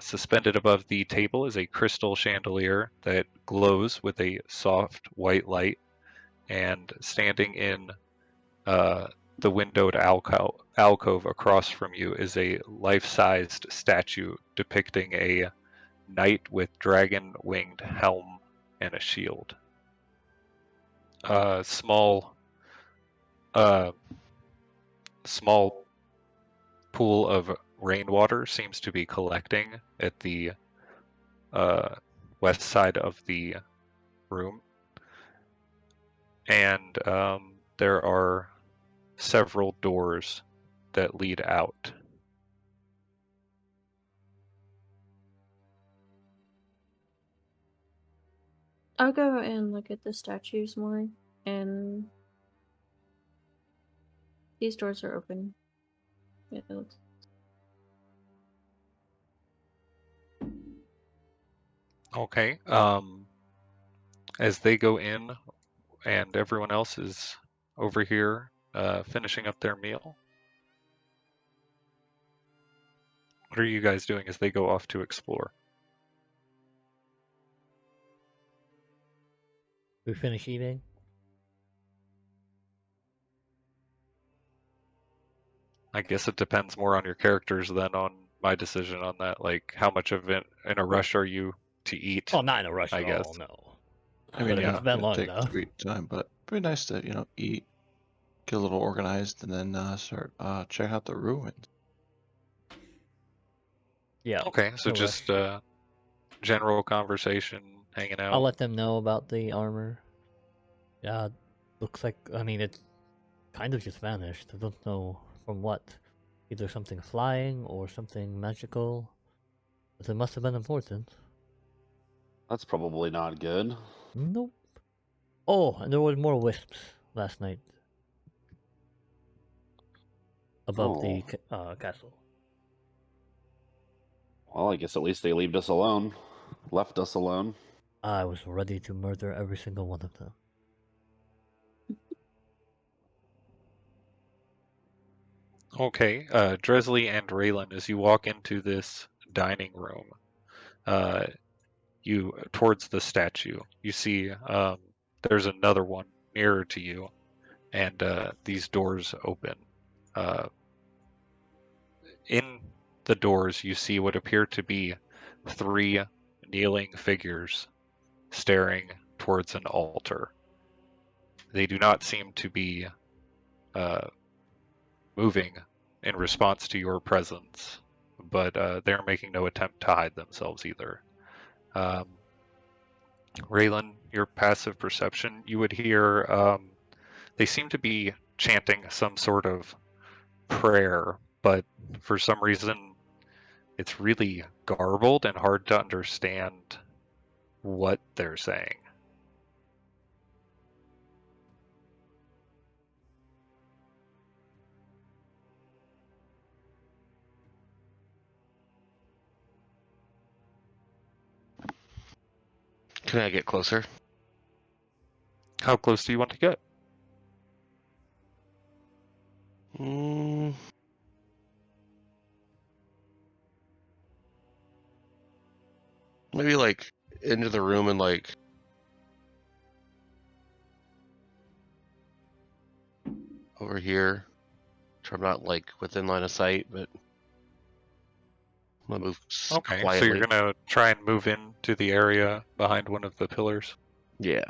[SPEAKER 1] Suspended above the table is a crystal chandelier that glows with a soft white light, and standing in the windowed alcove across from you is a life-sized statue depicting a knight with dragon-winged helm and a shield. Small pool of rainwater seems to be collecting at the west side of the room, and there are several doors that lead out.
[SPEAKER 7] I'll go and look at the statues more, and these doors are open. Yeah,
[SPEAKER 1] Okay. As they go in, and everyone else is over here finishing up their meal. What are you guys doing as they go off to explore?
[SPEAKER 6] We finish eating.
[SPEAKER 1] I guess it depends more on your characters than on my decision on that. Like, how much of it in a rush are you to eat?
[SPEAKER 6] Oh, not in a rush
[SPEAKER 1] I
[SPEAKER 6] at
[SPEAKER 1] guess.
[SPEAKER 6] all. No.
[SPEAKER 4] I mean,
[SPEAKER 6] But
[SPEAKER 4] yeah,
[SPEAKER 6] it's been
[SPEAKER 4] it'd
[SPEAKER 6] long
[SPEAKER 4] take
[SPEAKER 6] enough.
[SPEAKER 4] sweet time, but it'd be nice to, eat, get a little organized, and then start check out the ruins.
[SPEAKER 6] Yeah.
[SPEAKER 1] Okay, so
[SPEAKER 6] no
[SPEAKER 1] just
[SPEAKER 6] rush.
[SPEAKER 1] general conversation, hanging out.
[SPEAKER 6] I'll let them know about the armor. Yeah, looks like, I mean, it's kind of just vanished. I don't know from what. Either something flying or something magical. But it must have been important.
[SPEAKER 2] That's probably not good.
[SPEAKER 6] Nope. Oh, and there was more wisps last night. Above the castle.
[SPEAKER 2] Well, I guess at least they left us alone. Left us alone.
[SPEAKER 6] I was ready to murder every single one of them.
[SPEAKER 1] Okay, Dresley and Raylan, as you walk into this dining room, you towards the statue, you see there's another one nearer to you, and these doors open. In the doors, you see what appear to be 3 kneeling figures staring towards an altar. They do not seem to be moving in response to your presence, but they're making no attempt to hide themselves either. Raylan, your passive perception, you would hear they seem to be chanting some sort of prayer, but for some reason it's really garbled and hard to understand what they're saying.
[SPEAKER 8] Can I get closer?
[SPEAKER 1] How close do you want to get?
[SPEAKER 8] Mm, maybe like into the room and like over here. So I'm not like within line of sight, but I'm gonna move
[SPEAKER 1] Okay, so you're
[SPEAKER 8] quietly.
[SPEAKER 1] gonna try and move into the area behind one of the pillars.
[SPEAKER 8] Yeah.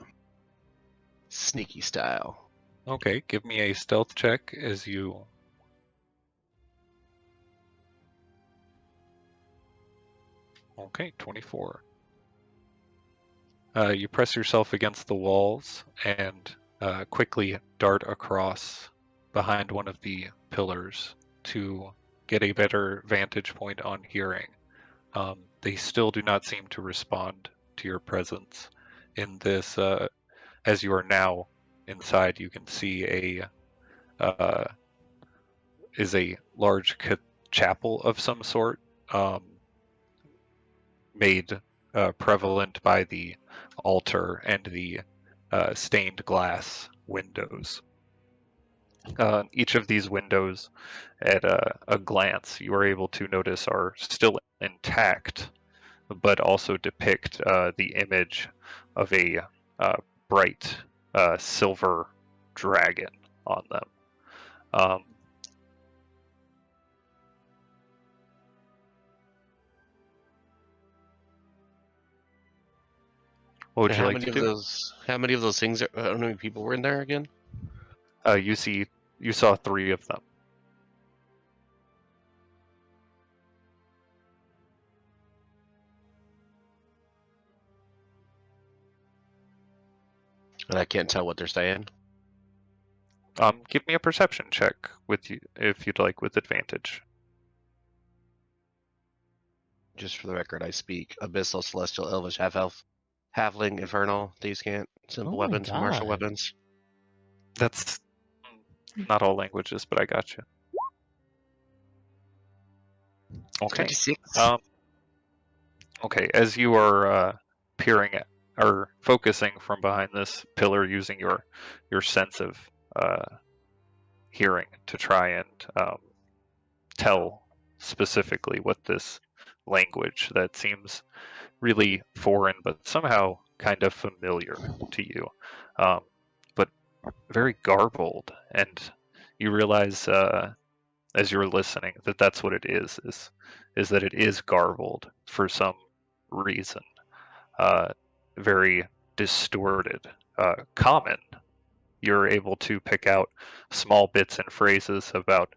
[SPEAKER 8] Sneaky style.
[SPEAKER 1] Okay, give me a stealth check as you. Okay, 24. You press yourself against the walls and quickly dart across behind one of the pillars to get a better vantage point on hearing. They still do not seem to respond to your presence in this. As you are now inside, you can see is a large chapel of some sort, made prevalent by the altar and the stained glass windows. Each of these windows, at a glance, you are able to notice are still intact, but also depict the image of a bright silver dragon on them. What would
[SPEAKER 8] And
[SPEAKER 1] you
[SPEAKER 8] how
[SPEAKER 1] like
[SPEAKER 8] many
[SPEAKER 1] to
[SPEAKER 8] of
[SPEAKER 1] do?
[SPEAKER 8] those? How many of those things? How many people were in there again?
[SPEAKER 1] You saw 3 of them.
[SPEAKER 8] And I can't tell what they're saying.
[SPEAKER 1] Give me a perception check with you if you'd like, with advantage.
[SPEAKER 8] Just for the record, I speak Abyssal, Celestial, Elvish, Half Elf, Halfling, Infernal. These can't. Simple
[SPEAKER 6] Oh my
[SPEAKER 8] weapons, martial
[SPEAKER 6] god.
[SPEAKER 8] weapons.
[SPEAKER 1] That's not all languages, but I got you. Okay.
[SPEAKER 8] 26.
[SPEAKER 1] Okay. As you are peering at, or focusing from behind this pillar, using your sense of hearing to try and tell specifically what this language that seems really foreign, but somehow kind of familiar to you, but very garbled. And you realize as you're listening that that's what it is that it is garbled for some reason, uh, very distorted. Common, you're able to pick out small bits and phrases about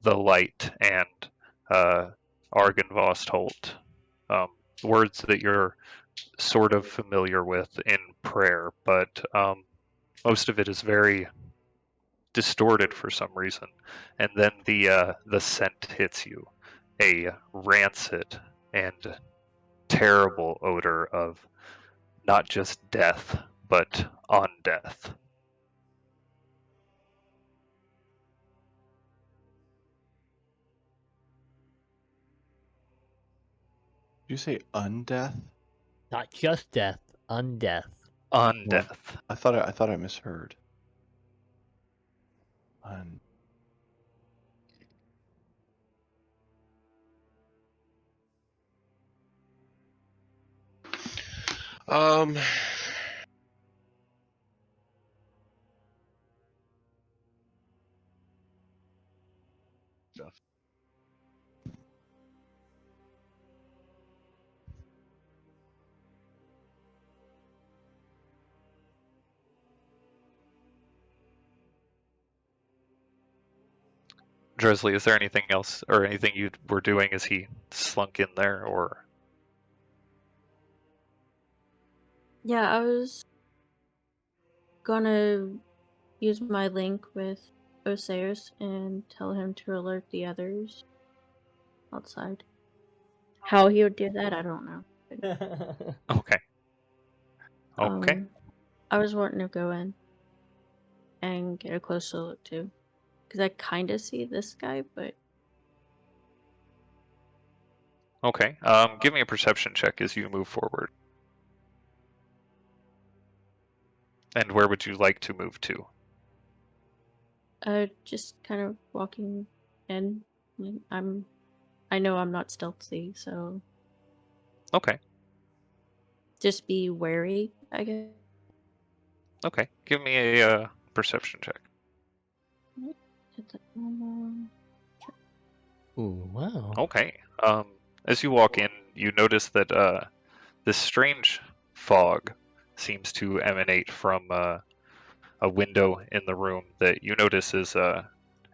[SPEAKER 1] the light and Argynvost Holt, words that you're sort of familiar with in prayer, but most of it is very distorted for some reason. And then the scent hits you, a rancid and terrible odor of not just death, but undeath.
[SPEAKER 4] Did you say undeath?
[SPEAKER 6] Not just death, undeath.
[SPEAKER 1] Undeath.
[SPEAKER 4] I thought I misheard. Un.
[SPEAKER 8] Um. Stuff.
[SPEAKER 1] Dresley, is there anything else or anything you were doing as he slunk in there, or?
[SPEAKER 7] Yeah, I was gonna use my link with Osiris and tell him to alert the others outside. How he would do that, I don't know.
[SPEAKER 1] Okay. Okay.
[SPEAKER 7] I was wanting to go in and get a closer look too, because I kind of see this guy, but
[SPEAKER 1] Okay. Give me a perception check as you move forward. And where would you like to move to?
[SPEAKER 7] just kind of walking in. Like, I know I'm not stealthy, so
[SPEAKER 1] Okay.
[SPEAKER 7] just be wary, I guess.
[SPEAKER 1] Okay. Give me a perception check.
[SPEAKER 7] Hit the normal.
[SPEAKER 6] Ooh, wow.
[SPEAKER 1] Okay. As you walk in, you notice that this strange fog seems to emanate from a window in the room that you notice is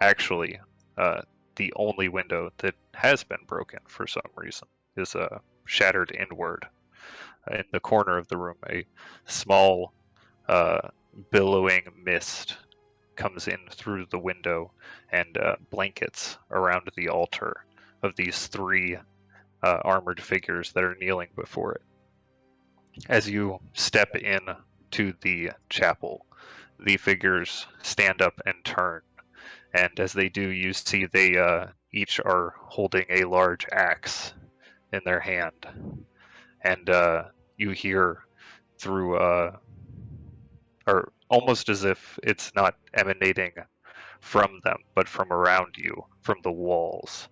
[SPEAKER 1] actually the only window that has been broken for some reason, is shattered inward. In the corner of the room, a small billowing mist comes in through the window and blankets around the altar of these three armored figures that are kneeling before it. As you step in to the chapel, the figures stand up and turn, and as they do, you see they each are holding a large axe in their hand, and you hear through, or almost as if it's not emanating from them, but from around you, from the walls,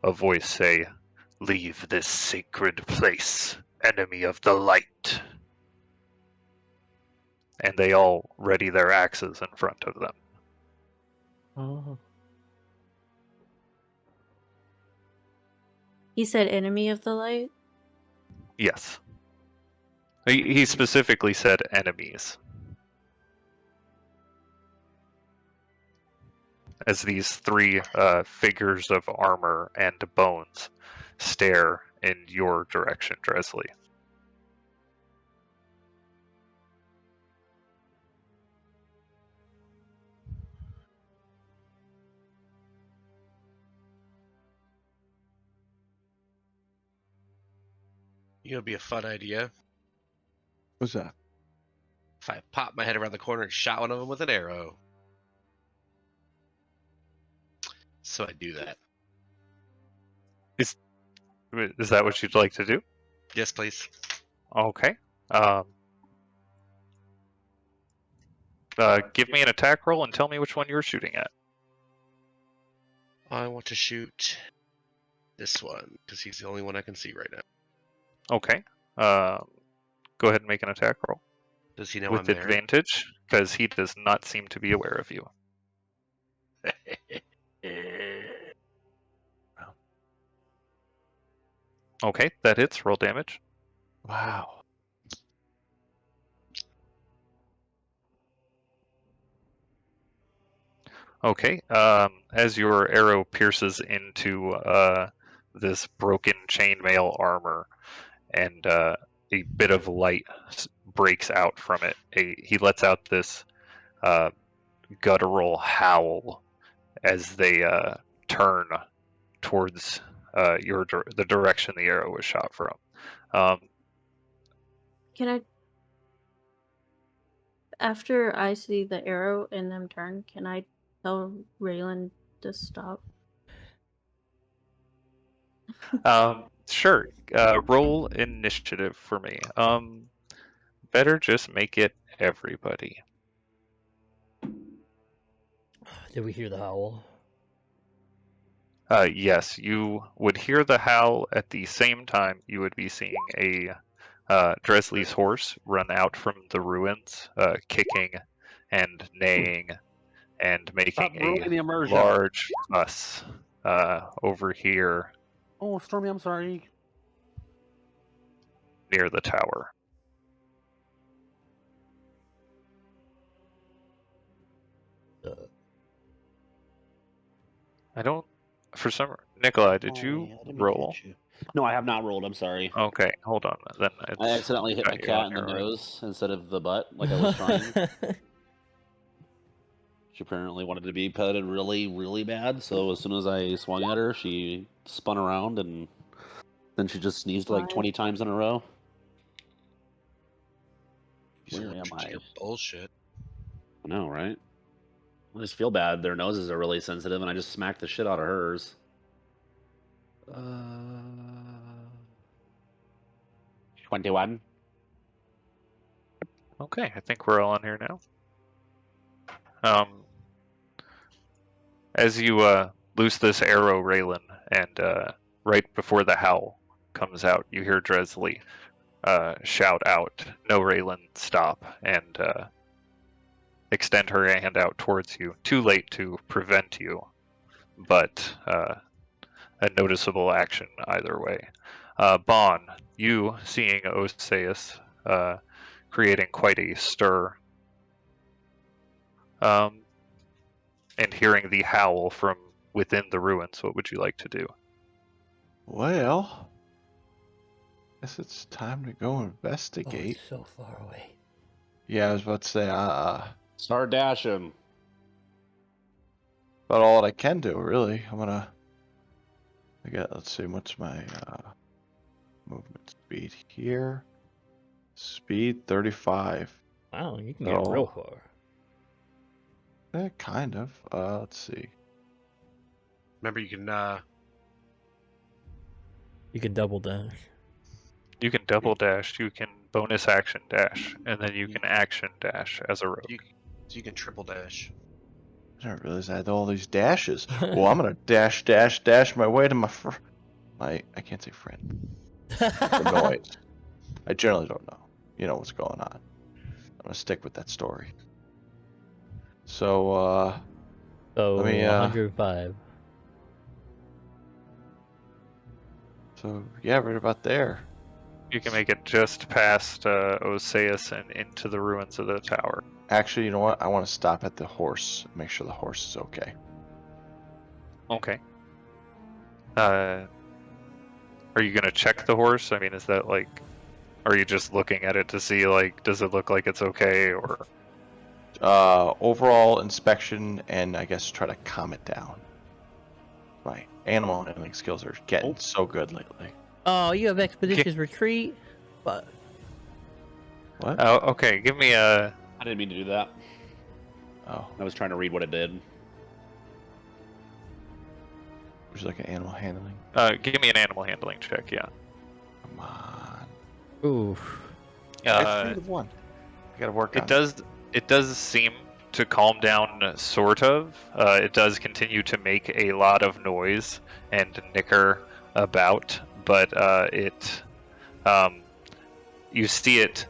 [SPEAKER 1] a voice say, "Leave this sacred place, enemy of the light." And they all ready their axes in front of them.
[SPEAKER 6] Oh.
[SPEAKER 7] He said enemy of the light.
[SPEAKER 1] Yes. He specifically said enemies. As these three figures of armor and bones stare in your direction, Dresley.
[SPEAKER 8] You know, it'd be a fun idea
[SPEAKER 4] What's that?
[SPEAKER 8] if I popped my head around the corner and shot one of them with an arrow. So I do that.
[SPEAKER 1] Is that what you'd like to do?
[SPEAKER 8] Yes, please.
[SPEAKER 1] Okay. Give me an attack roll and tell me which one you're shooting at.
[SPEAKER 8] I want to shoot this one because he's the only one I can see right now.
[SPEAKER 1] Okay. Go ahead and make an attack roll.
[SPEAKER 8] Does he know
[SPEAKER 1] With
[SPEAKER 8] I'm there?
[SPEAKER 1] advantage, because he does not seem to be aware of you. Okay, that hits. Roll damage.
[SPEAKER 4] Wow.
[SPEAKER 1] Okay. As your arrow pierces into this broken chainmail armor, and a bit of light breaks out from it, he lets out this guttural howl as they turn towards the direction the arrow was shot from.
[SPEAKER 7] Can I, after I see the arrow and them turn, can I tell Raylan to stop?
[SPEAKER 1] Sure. Roll initiative for me. Better just make it everybody.
[SPEAKER 6] Did we hear the howl?
[SPEAKER 1] Yes, you would hear the howl at the same time you would be seeing a Dresley's horse run out from the ruins, kicking and neighing and
[SPEAKER 2] Stop
[SPEAKER 1] making
[SPEAKER 2] ruining the
[SPEAKER 1] a
[SPEAKER 2] immersion.
[SPEAKER 1] large fuss over here
[SPEAKER 2] Oh, Stormy, I'm sorry.
[SPEAKER 1] near the tower. I don't. For some, Nikolai, did you
[SPEAKER 2] I didn't mean to
[SPEAKER 1] roll?
[SPEAKER 2] hit you. No, I have not rolled. I'm sorry.
[SPEAKER 1] Okay, hold on. Then it's
[SPEAKER 2] I accidentally hit
[SPEAKER 1] got
[SPEAKER 2] my
[SPEAKER 1] you on
[SPEAKER 2] cat in the
[SPEAKER 1] here, right?
[SPEAKER 2] nose instead of the butt, like I was trying. She apparently wanted to be petted really, really bad. So as soon as I swung at her, she spun around and then she just sneezed like 20 times in a row.
[SPEAKER 3] He's
[SPEAKER 2] Where am
[SPEAKER 3] allergic to
[SPEAKER 2] I?
[SPEAKER 3] your bullshit.
[SPEAKER 2] I know, right? I just feel bad. Their noses are really sensitive, and I just smacked the shit out of hers. 21.
[SPEAKER 1] Okay, I think we're all on here now. As you loose this arrow, Raylan, and right before the howl comes out, you hear Dresley shout out, "No, Raylan, stop!" and extend her hand out towards you. Too late to prevent you, but a noticeable action either way. Bon, you seeing Oseus creating quite a stir, and hearing the howl from within the ruins, what would you like to do?
[SPEAKER 4] Well, guess it's time to go
[SPEAKER 6] Oh,
[SPEAKER 4] investigate.
[SPEAKER 6] it's so far away.
[SPEAKER 4] Yeah, I was about to say,
[SPEAKER 2] Start dashing.
[SPEAKER 4] about all that I can do, really. Let's see, what's my movement speed here? Speed 35.
[SPEAKER 6] Wow, you can get real far.
[SPEAKER 4] Yeah, kind of. Let's see.
[SPEAKER 3] Remember, you can
[SPEAKER 6] You can double dash.
[SPEAKER 1] You can double dash, you can bonus action dash, and then you can action dash as a rogue.
[SPEAKER 3] you can triple dash.
[SPEAKER 4] I didn't realize I had all these dashes. Well, I'm gonna dash my way to I can't say friend. The noise. I generally don't know. You know what's going on. I'm gonna stick with that story. So,
[SPEAKER 6] So
[SPEAKER 4] let me,
[SPEAKER 6] 105.
[SPEAKER 4] so yeah, right about there.
[SPEAKER 1] You can make it just past Oseus and into the ruins of the tower.
[SPEAKER 4] Actually, you know what? I want to stop at the horse. Make sure the horse is okay.
[SPEAKER 1] Okay. Are you gonna check the horse? I mean, is that like, are you just looking at it to see like, does it look like it's okay, or?
[SPEAKER 4] Overall inspection and I guess try to calm it down. My animal handling skills are getting so good lately.
[SPEAKER 6] Oh, you have expeditious retreat? But
[SPEAKER 4] What?
[SPEAKER 1] Oh, okay. Give me a.
[SPEAKER 2] I didn't mean to do that.
[SPEAKER 4] Oh,
[SPEAKER 2] I was trying to read what it did.
[SPEAKER 4] would you like an animal handling?
[SPEAKER 1] Give me an animal handling check. Yeah.
[SPEAKER 4] Come on.
[SPEAKER 6] oof.
[SPEAKER 4] I have one. I gotta work on
[SPEAKER 1] It does. It does seem to calm down, sort of. It does continue to make a lot of noise and nicker about, but you see it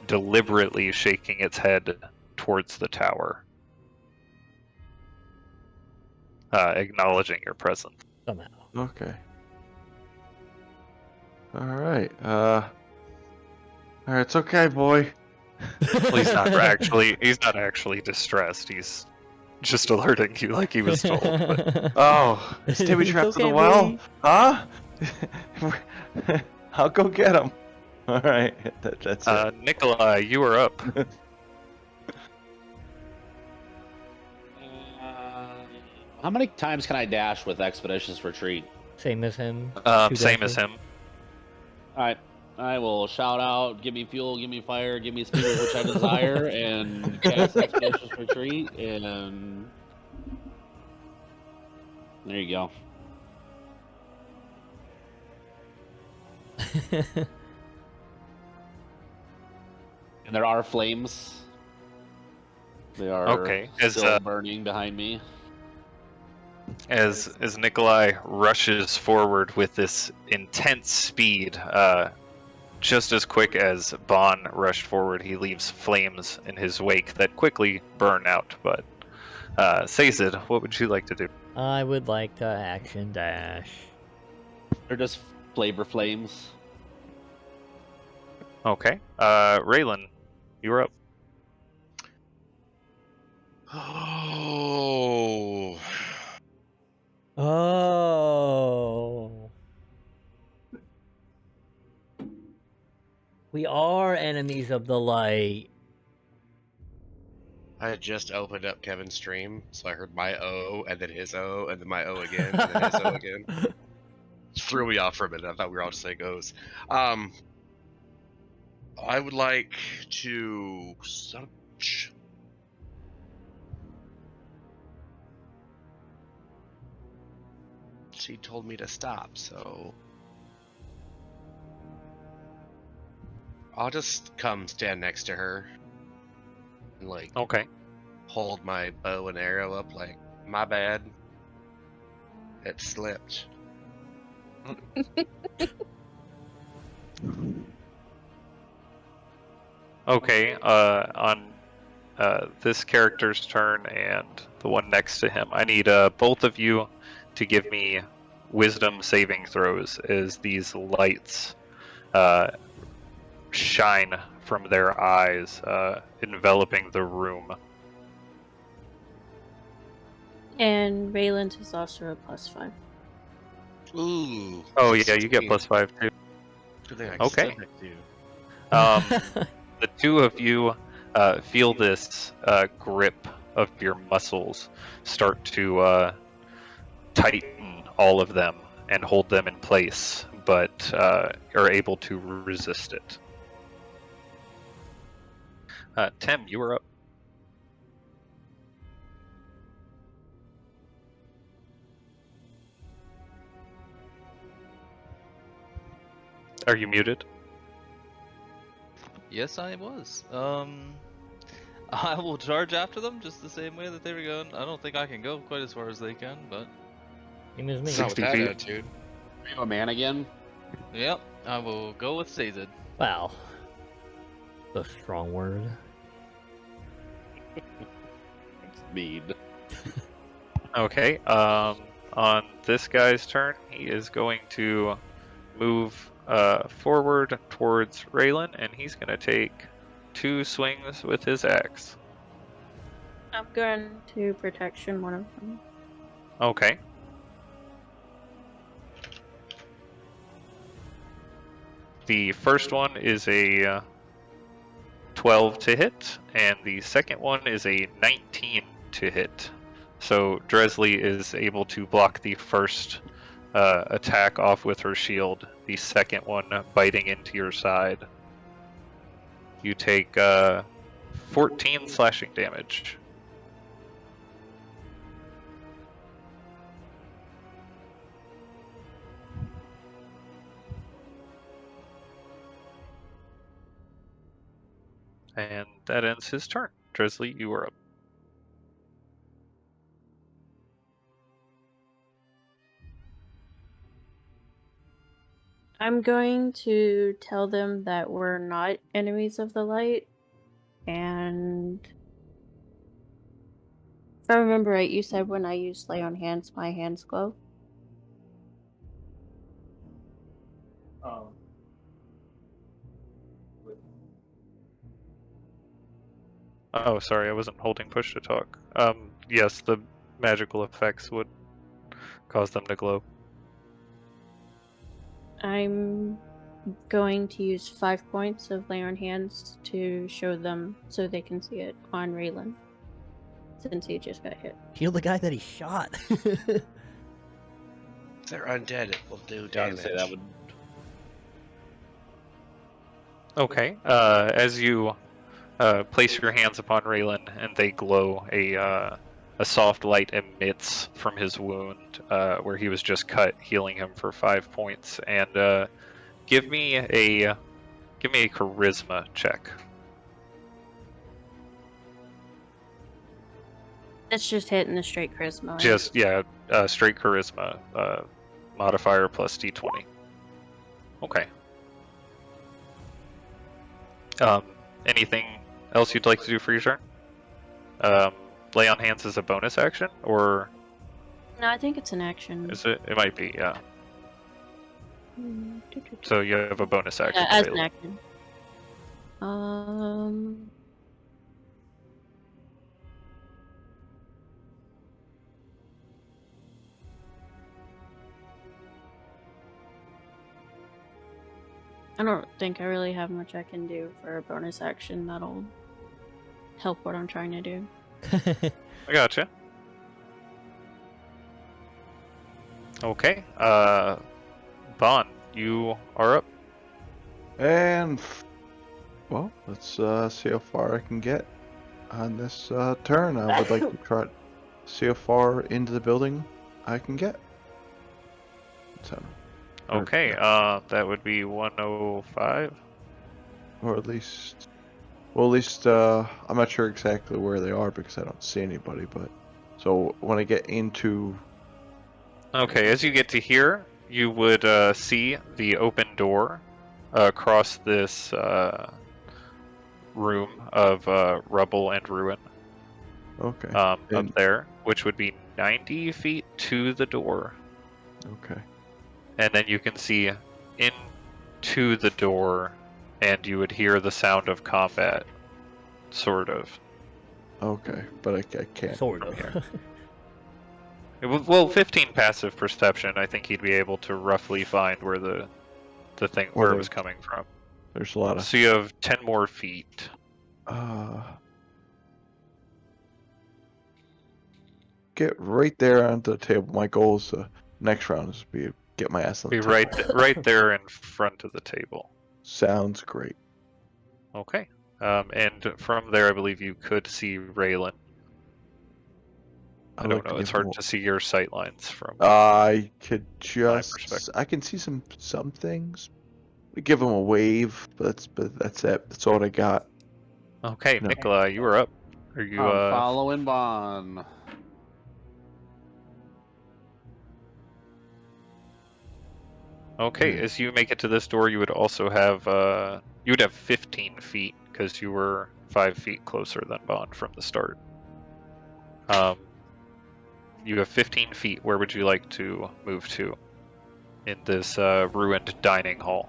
[SPEAKER 1] deliberately shaking its head towards the tower, acknowledging your presence.
[SPEAKER 6] Somehow.
[SPEAKER 4] Okay. Alright, alright, it's okay, boy.
[SPEAKER 1] Well, he's not actually. He's not actually distressed. He's just alerting you, like he was told. But
[SPEAKER 4] Oh, is Timmy
[SPEAKER 6] It's
[SPEAKER 4] trapped in
[SPEAKER 6] okay,
[SPEAKER 4] the well?
[SPEAKER 6] buddy.
[SPEAKER 4] Huh? I'll go get him. Alright, that's it.
[SPEAKER 1] Nikolai, you are up.
[SPEAKER 2] How many times can I dash with Expeditious Retreat?
[SPEAKER 6] Same as him.
[SPEAKER 1] Same as him.
[SPEAKER 2] Alright. I will shout out, give me fuel, give me fire, give me speed, which I desire, and cast Expeditious Retreat, and there you go. And there are flames. They are
[SPEAKER 1] Okay,
[SPEAKER 2] still burning behind me.
[SPEAKER 1] As Nikolai rushes forward with this intense speed, just as quick as Bon rushed forward, he leaves flames in his wake that quickly burn out. But Sazed, what would you like to do?
[SPEAKER 6] I would like to action dash.
[SPEAKER 2] They're just flavor flames.
[SPEAKER 1] Okay, Raylan, you're up.
[SPEAKER 3] Oh.
[SPEAKER 6] Oh. We are enemies of the light.
[SPEAKER 8] I had just opened up Kevin's stream, so I heard my O, and then his O, and then my O again, and then his O again. Threw me off for a minute. I thought we were all saying O's. I would like to. She told me to stop, so I'll just come stand next to her and like
[SPEAKER 1] Okay.
[SPEAKER 8] hold my bow and arrow up. Like, my bad, it slipped.
[SPEAKER 1] Okay. On this character's turn and the one next to him, I need both of you to give me wisdom saving throws as these lights shine from their eyes, enveloping the room.
[SPEAKER 7] And Raylan's is also a +5.
[SPEAKER 8] Ooh.
[SPEAKER 1] Oh yeah, you get
[SPEAKER 8] 16.
[SPEAKER 1] +5 too.
[SPEAKER 8] Good thing I
[SPEAKER 1] Okay.
[SPEAKER 8] stood next to you.
[SPEAKER 1] The two of you feel this grip of your muscles start to tighten all of them and hold them in place, but are able to resist it. Tim, you were up. Are you muted?
[SPEAKER 5] Yes, I was. I will charge after them just the same way that they were going. I don't think I can go quite as far as they can, but
[SPEAKER 6] Same as me.
[SPEAKER 8] Not with
[SPEAKER 1] 60
[SPEAKER 8] that
[SPEAKER 1] feet.
[SPEAKER 8] attitude.
[SPEAKER 2] Are you a man again?
[SPEAKER 5] yep, I will go with Sazed.
[SPEAKER 6] Wow. A strong word.
[SPEAKER 2] It's mean.
[SPEAKER 1] Okay. On this guy's turn, he is going to move forward towards Raylan, and he's going to take 2 swings with his axe.
[SPEAKER 7] I'm going to protection one of them.
[SPEAKER 1] Okay. The first one is a 12 to hit, and the second one is a 19 to hit. So Dresley is able to block the first attack off with her shield, the second one biting into your side. You take 14 slashing damage. And that ends his turn. Dresley, you are up.
[SPEAKER 7] I'm going to tell them that we're not enemies of the light, and if I remember right, you said when I use lay on hands, my hands glow.
[SPEAKER 1] Oh, sorry, I wasn't holding push to talk. Yes, the magical effects would cause them to glow.
[SPEAKER 7] I'm going to use 5 points of lay on hands to show them so they can see it on Raylan, since he just got hit.
[SPEAKER 6] Heal the guy that he shot.
[SPEAKER 8] If they're undead, it will do
[SPEAKER 2] Yeah, I was
[SPEAKER 8] damage.
[SPEAKER 2] gonna say that would.
[SPEAKER 1] Okay. As you place your hands upon Raylan and they glow, a soft light emits from his wound where he was just cut, healing him for 5 points. And give me a charisma check.
[SPEAKER 7] That's just hitting the straight charisma. Right?
[SPEAKER 1] Just straight charisma modifier plus d20. Okay. Anything else you'd like to do for your turn? Lay on hands is a bonus action, or
[SPEAKER 7] No, I think it's an action.
[SPEAKER 1] is it? It might be, yeah.
[SPEAKER 7] Mm,
[SPEAKER 1] So you have a bonus action
[SPEAKER 7] Yeah, as an
[SPEAKER 1] available.
[SPEAKER 7] action. I don't think I really have much I can do for a bonus action that'll help what I'm trying to do.
[SPEAKER 1] I gotcha. Okay. Bond, you are up.
[SPEAKER 4] And well, let's see how far I can get on this turn. I would like to try to see how far into the building I can get. So,
[SPEAKER 1] Okay. That would be 105.
[SPEAKER 4] or at least, well, at least I'm not sure exactly where they are because I don't see anybody. But so when I get into,
[SPEAKER 1] Okay, as you get to here, you would see the open door across this room of rubble and ruin
[SPEAKER 4] okay,
[SPEAKER 1] up
[SPEAKER 4] and
[SPEAKER 1] there, which would be 90 feet to the door.
[SPEAKER 4] okay,
[SPEAKER 1] And then you can see into the door, and you would hear the sound of combat, sort of.
[SPEAKER 4] okay, but I can't.
[SPEAKER 6] Sort
[SPEAKER 1] from
[SPEAKER 6] of.
[SPEAKER 1] here. Well, 15 passive perception, I think he'd be able to roughly find where the thing
[SPEAKER 4] Where
[SPEAKER 1] where it
[SPEAKER 4] the-
[SPEAKER 1] was coming from.
[SPEAKER 4] There's a lot of.
[SPEAKER 1] So you have 10 more feet.
[SPEAKER 4] Get right there onto the table. My goal is next round is to get my ass on the
[SPEAKER 1] Be
[SPEAKER 4] table.
[SPEAKER 1] right there in front of the table.
[SPEAKER 4] Sounds great.
[SPEAKER 1] Okay. And from there, I believe you could see Raylan. I
[SPEAKER 4] I'd
[SPEAKER 1] don't
[SPEAKER 4] like to
[SPEAKER 1] know. It's
[SPEAKER 4] give
[SPEAKER 1] hard to see your sight lines from.
[SPEAKER 4] I could
[SPEAKER 1] perspective.
[SPEAKER 4] I can see some things. We give him a wave, but that's it. That's all I got.
[SPEAKER 1] Okay,
[SPEAKER 4] No.
[SPEAKER 1] Nikolai, you are up. Are you
[SPEAKER 2] I'm following Bon.
[SPEAKER 1] Okay, as you make it to this door, you would also have you would have 15 feet because you were 5 feet closer than Bond from the start. You have 15 feet. Where would you like to move to in this ruined dining hall?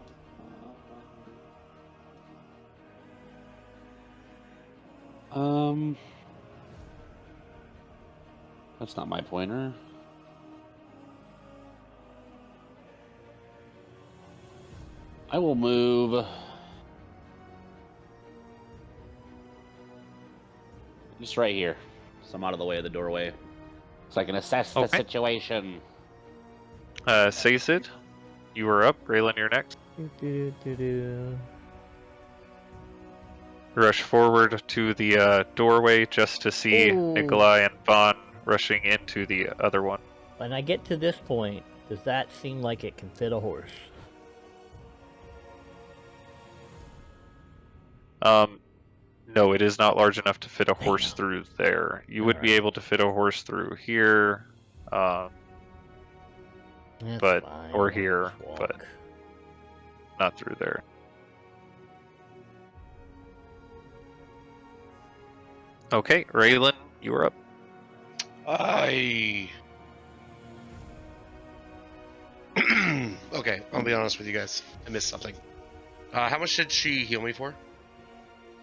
[SPEAKER 2] That's not my pointer. I will move just right here, so I'm out of the way of the doorway, so I can assess the
[SPEAKER 1] Okay.
[SPEAKER 2] situation.
[SPEAKER 1] Sazid, you are up. Raylan, you're next. Rush forward to the doorway just to see
[SPEAKER 6] Ooh.
[SPEAKER 1] Nikolai and Bond rushing into the other one.
[SPEAKER 6] When I get to this point, does that seem like it can fit a horse?
[SPEAKER 1] No, it is not large enough to fit a horse
[SPEAKER 6] Damn.
[SPEAKER 1] through there. You would be
[SPEAKER 6] Alright.
[SPEAKER 1] able to fit a horse through here,
[SPEAKER 6] That's
[SPEAKER 1] but
[SPEAKER 6] fine,
[SPEAKER 1] or
[SPEAKER 6] I'll
[SPEAKER 1] here,
[SPEAKER 6] just
[SPEAKER 1] but
[SPEAKER 6] walk.
[SPEAKER 1] not through there. Okay, Raylan, you are up.
[SPEAKER 8] Okay, I'll be honest with you guys. I missed something. How much did she heal me for?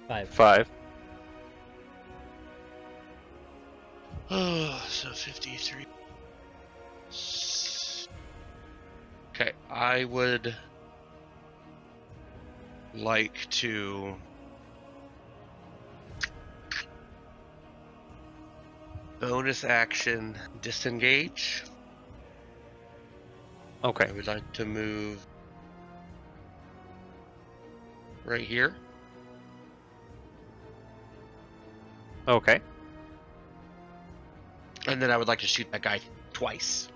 [SPEAKER 6] 5.
[SPEAKER 1] 5.
[SPEAKER 8] So 53. Okay, I would like to bonus action disengage.
[SPEAKER 1] Okay.
[SPEAKER 8] I would like to move right here.
[SPEAKER 1] Okay.
[SPEAKER 8] And then I would like to shoot that guy twice.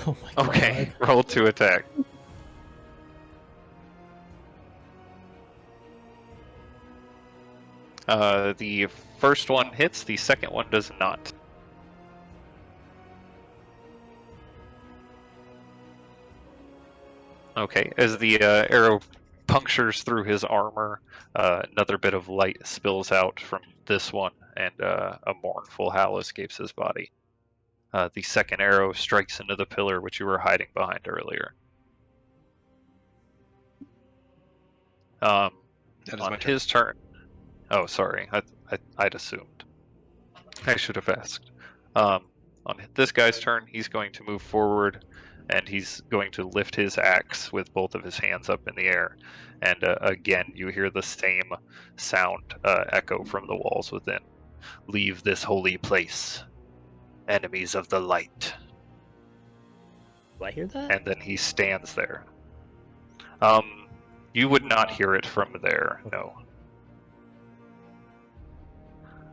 [SPEAKER 6] Oh my god.
[SPEAKER 1] Okay. Roll to attack. The first one hits, the second one does not. Okay, as the arrow punctures through his armor, another bit of light spills out from this one, and a mournful howl escapes his body. The second arrow strikes into the pillar which you were hiding behind earlier.
[SPEAKER 8] That is
[SPEAKER 1] On
[SPEAKER 8] my turn.
[SPEAKER 1] his turn. Oh, sorry. I'd assumed. I should have asked. On this guy's turn, he's going to move forward, and he's going to lift his axe with both of his hands up in the air. And again, you hear the same sound echo from the walls within. Leave this holy place, enemies of the light.
[SPEAKER 6] Do I hear that?
[SPEAKER 1] And then he stands there. You would not hear it from there, no.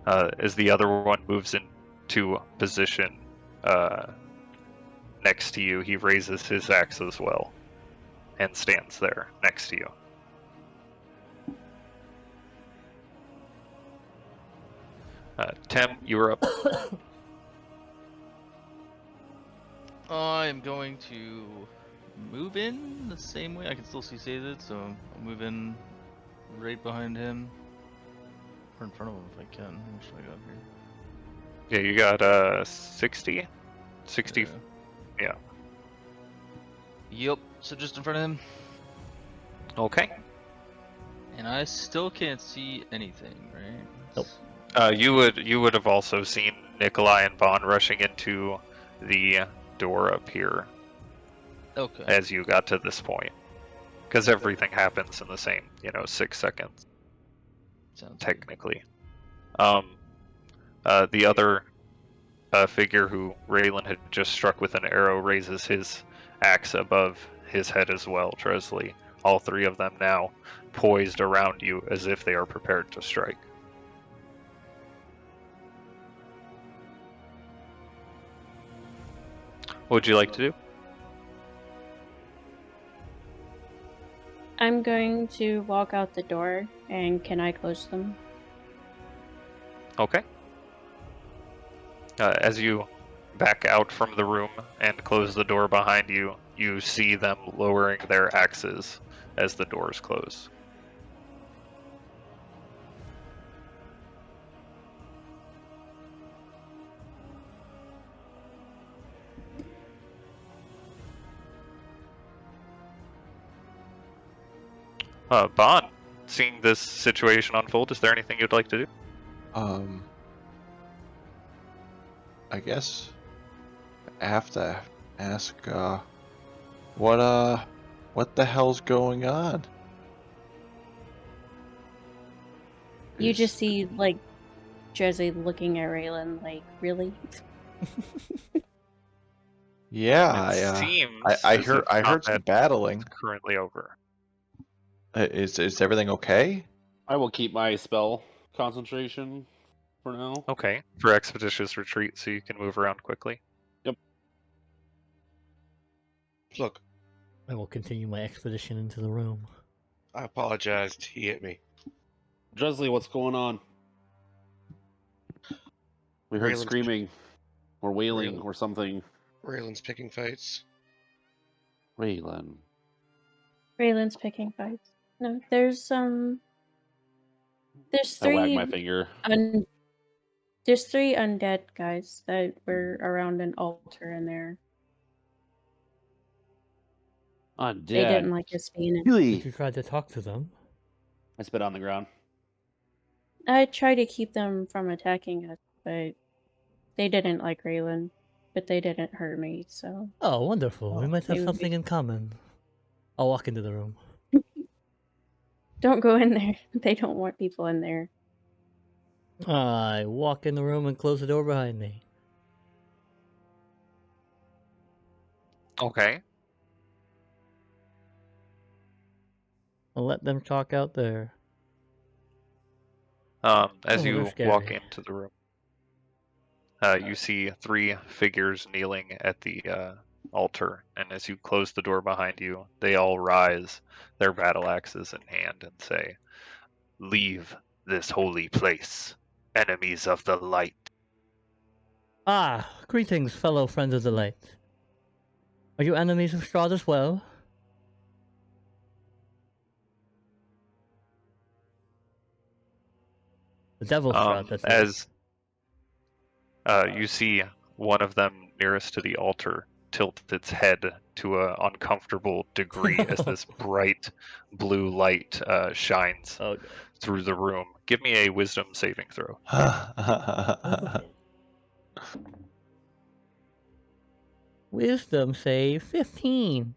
[SPEAKER 1] As the other one moves into position next to you, he raises his axe as well and stands there next to you. Tem, you're up.
[SPEAKER 5] I am going to move in the same way. I can still see Sazed, so I'll move in right behind him. Or in front of him if I can. How much do I got here?
[SPEAKER 1] Yeah, you got 60? 60. Yeah.
[SPEAKER 5] Yep, so just in front of him.
[SPEAKER 1] Okay.
[SPEAKER 5] And I still can't see anything, right?
[SPEAKER 6] Nope.
[SPEAKER 1] You would have also seen Nikolai and Vaughn rushing into the door up here
[SPEAKER 5] Okay.
[SPEAKER 1] as you got to this point, because everything happens in the same 6 seconds
[SPEAKER 5] Sounds good.
[SPEAKER 1] technically. The other figure who Raylan had just struck with an arrow raises his axe above his head as well, Tresley. All three of them now poised around you as if they are prepared to strike. What would you like to do?
[SPEAKER 7] I'm going to walk out the door, and can I close them?
[SPEAKER 1] Okay. As you back out from the room and close the door behind you, you see them lowering their axes as the doors close. Bond, seeing this situation unfold, is there anything you'd like to do?
[SPEAKER 4] I guess I have to ask, what the hell's going on?
[SPEAKER 7] You
[SPEAKER 4] Is-
[SPEAKER 7] just see, like, Jesse looking at Raylan, like, really?
[SPEAKER 4] Yeah,
[SPEAKER 1] It seems
[SPEAKER 4] I
[SPEAKER 1] as
[SPEAKER 4] heard
[SPEAKER 1] if
[SPEAKER 4] some
[SPEAKER 1] combat
[SPEAKER 4] battling.
[SPEAKER 1] is currently over.
[SPEAKER 4] Is everything okay?
[SPEAKER 2] I will keep my spell concentration for now.
[SPEAKER 1] Okay, for expeditious retreat, so you can move around quickly.
[SPEAKER 3] Look,
[SPEAKER 6] I will continue my expedition into the room.
[SPEAKER 3] I apologized. He hit me.
[SPEAKER 2] Dresley, what's going on? We heard
[SPEAKER 3] Raylan's-
[SPEAKER 2] screaming or wailing
[SPEAKER 3] Raylan-
[SPEAKER 2] or something.
[SPEAKER 3] Raylan's picking fights.
[SPEAKER 2] Raylan.
[SPEAKER 7] Raylan's picking fights. No, there's
[SPEAKER 2] I wag
[SPEAKER 7] three
[SPEAKER 2] my finger.
[SPEAKER 7] there's three undead guys that were around an altar in there.
[SPEAKER 2] Undead.
[SPEAKER 7] They didn't like us being in.
[SPEAKER 6] Did
[SPEAKER 2] Really?
[SPEAKER 6] you try to talk to them?
[SPEAKER 2] I spit on the ground.
[SPEAKER 7] I tried to keep them from attacking us, but they didn't like Raylan. But they didn't hurt me, so.
[SPEAKER 6] Oh, wonderful. We
[SPEAKER 7] Oh,
[SPEAKER 6] might have
[SPEAKER 7] maybe-
[SPEAKER 6] something in common. I'll walk into the room.
[SPEAKER 7] Don't go in there. They don't want people in there.
[SPEAKER 6] I walk in the room and close the door behind me.
[SPEAKER 1] Okay.
[SPEAKER 6] I'll let them talk out there.
[SPEAKER 1] As
[SPEAKER 6] Oh, they're
[SPEAKER 1] you walk
[SPEAKER 6] scary.
[SPEAKER 1] into the room, you see three figures kneeling at the altar, and as you close the door behind you, they all rise, their battle axes in hand, and say, "Leave this holy place, enemies of the light."
[SPEAKER 6] Ah, greetings, fellow friends of the light. Are you enemies of Strahd as well? The devil's Strahd, that's it.
[SPEAKER 1] As you see one of them nearest to the altar tilt its head to an uncomfortable degree as this bright blue light shines
[SPEAKER 6] Oh,
[SPEAKER 1] through the room. Give me a wisdom saving throw.
[SPEAKER 6] okay. Wisdom save 15.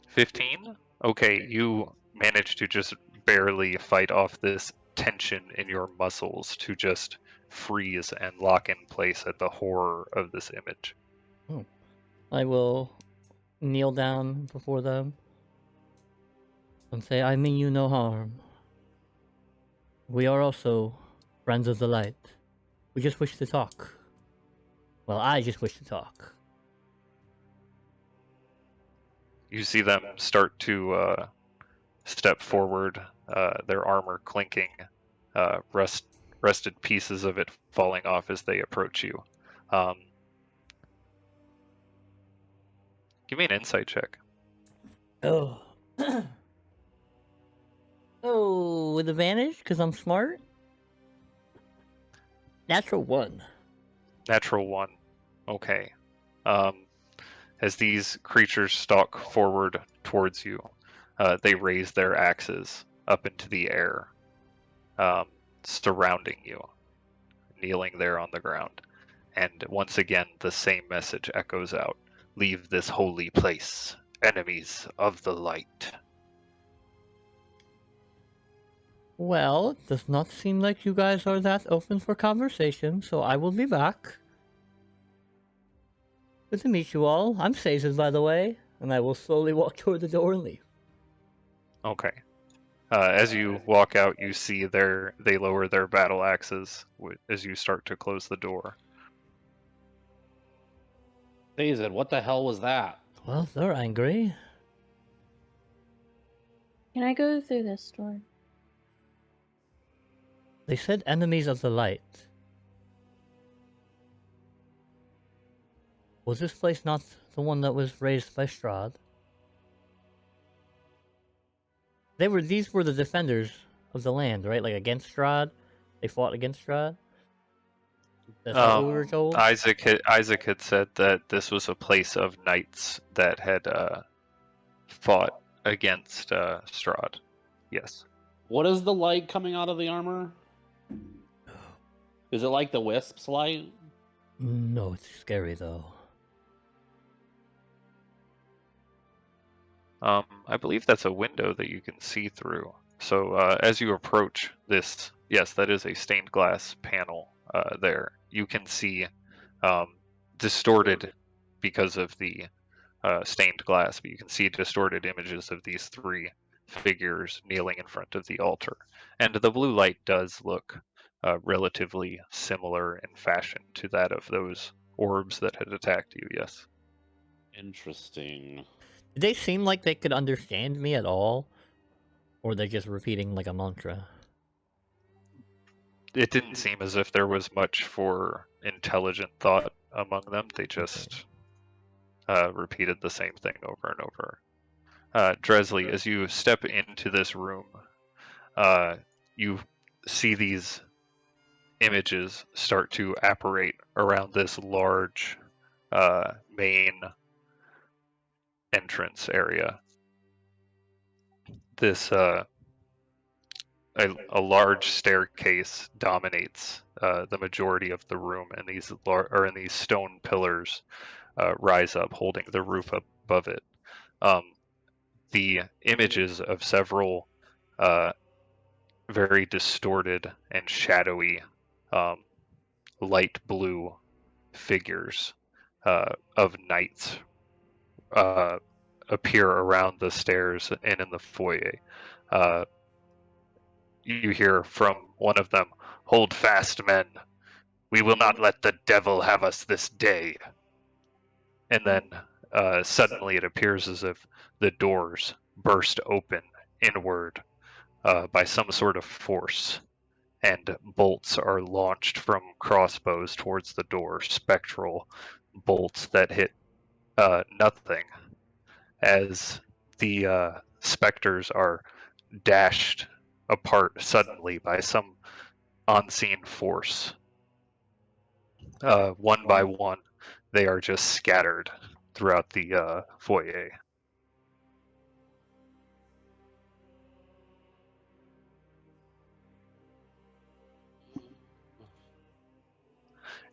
[SPEAKER 1] 15? Okay, you manage to just barely fight off this tension in your muscles to just freeze and lock in place at the horror of this image.
[SPEAKER 6] I will kneel down before them and say, I mean you no harm. We are also friends of the light. We just wish to talk. Well, I just wish to talk.
[SPEAKER 1] You see them start to step forward, their armor clinking, rusted pieces of it falling off as they approach you. Give me an insight check.
[SPEAKER 6] Oh. Oh, with advantage because I'm smart? Natural 1.
[SPEAKER 1] Natural 1. Okay. As these creatures stalk forward towards you, they raise their axes up into the air, surrounding you, kneeling there on the ground. And once again, the same message echoes out. Leave this holy place, enemies of the light.
[SPEAKER 6] Well, it does not seem like you guys are that open for conversation, so I will be back. Good to meet you all. I'm Caesar, by the way, and I will slowly walk toward the door and leave.
[SPEAKER 1] Okay. As you walk out, you see they lower their battle axes as you start to close the door.
[SPEAKER 2] David, what the hell was that?
[SPEAKER 6] Well, they're angry.
[SPEAKER 7] Can I go through this door?
[SPEAKER 6] They said enemies of the light. Was this place not the one that was raised by Strahd? These were the defenders of the land, right? Like against Strahd? They fought against Strahd? That's what we were told?
[SPEAKER 1] Isaac had said that this was a place of knights that had fought against Strahd. Yes.
[SPEAKER 2] What is the light coming out of the armor? Is it like the Wisp's light?
[SPEAKER 6] No, it's scary though.
[SPEAKER 1] I believe that's a window that you can see through. So as you approach this, yes, that is a stained glass panel there. You can see distorted because of the stained glass, but you can see distorted images of these three figures kneeling in front of the altar. And the blue light does look relatively similar in fashion to that of those orbs that had attacked you, yes.
[SPEAKER 2] Interesting.
[SPEAKER 6] Did they seem like they could understand me at all? Or they're just repeating like a mantra?
[SPEAKER 1] It didn't seem as if there was much for intelligent thought among them. They just repeated the same thing over and over. Dresley, as you step into this room, you see these images start to apparate around this large main entrance area. This a large staircase dominates the majority of the room, and these stone pillars rise up, holding the roof above it. The images of several very distorted and shadowy light blue figures of knights appear around the stairs and in the foyer. You hear from one of them, "Hold fast, men. We will not let the devil have us this day." And then suddenly it appears as if the doors burst open inward by some sort of force, and bolts are launched from crossbows towards the door, spectral bolts that hit nothing, as the specters are dashed apart suddenly by some unseen force. One by one, they are just scattered throughout the foyer.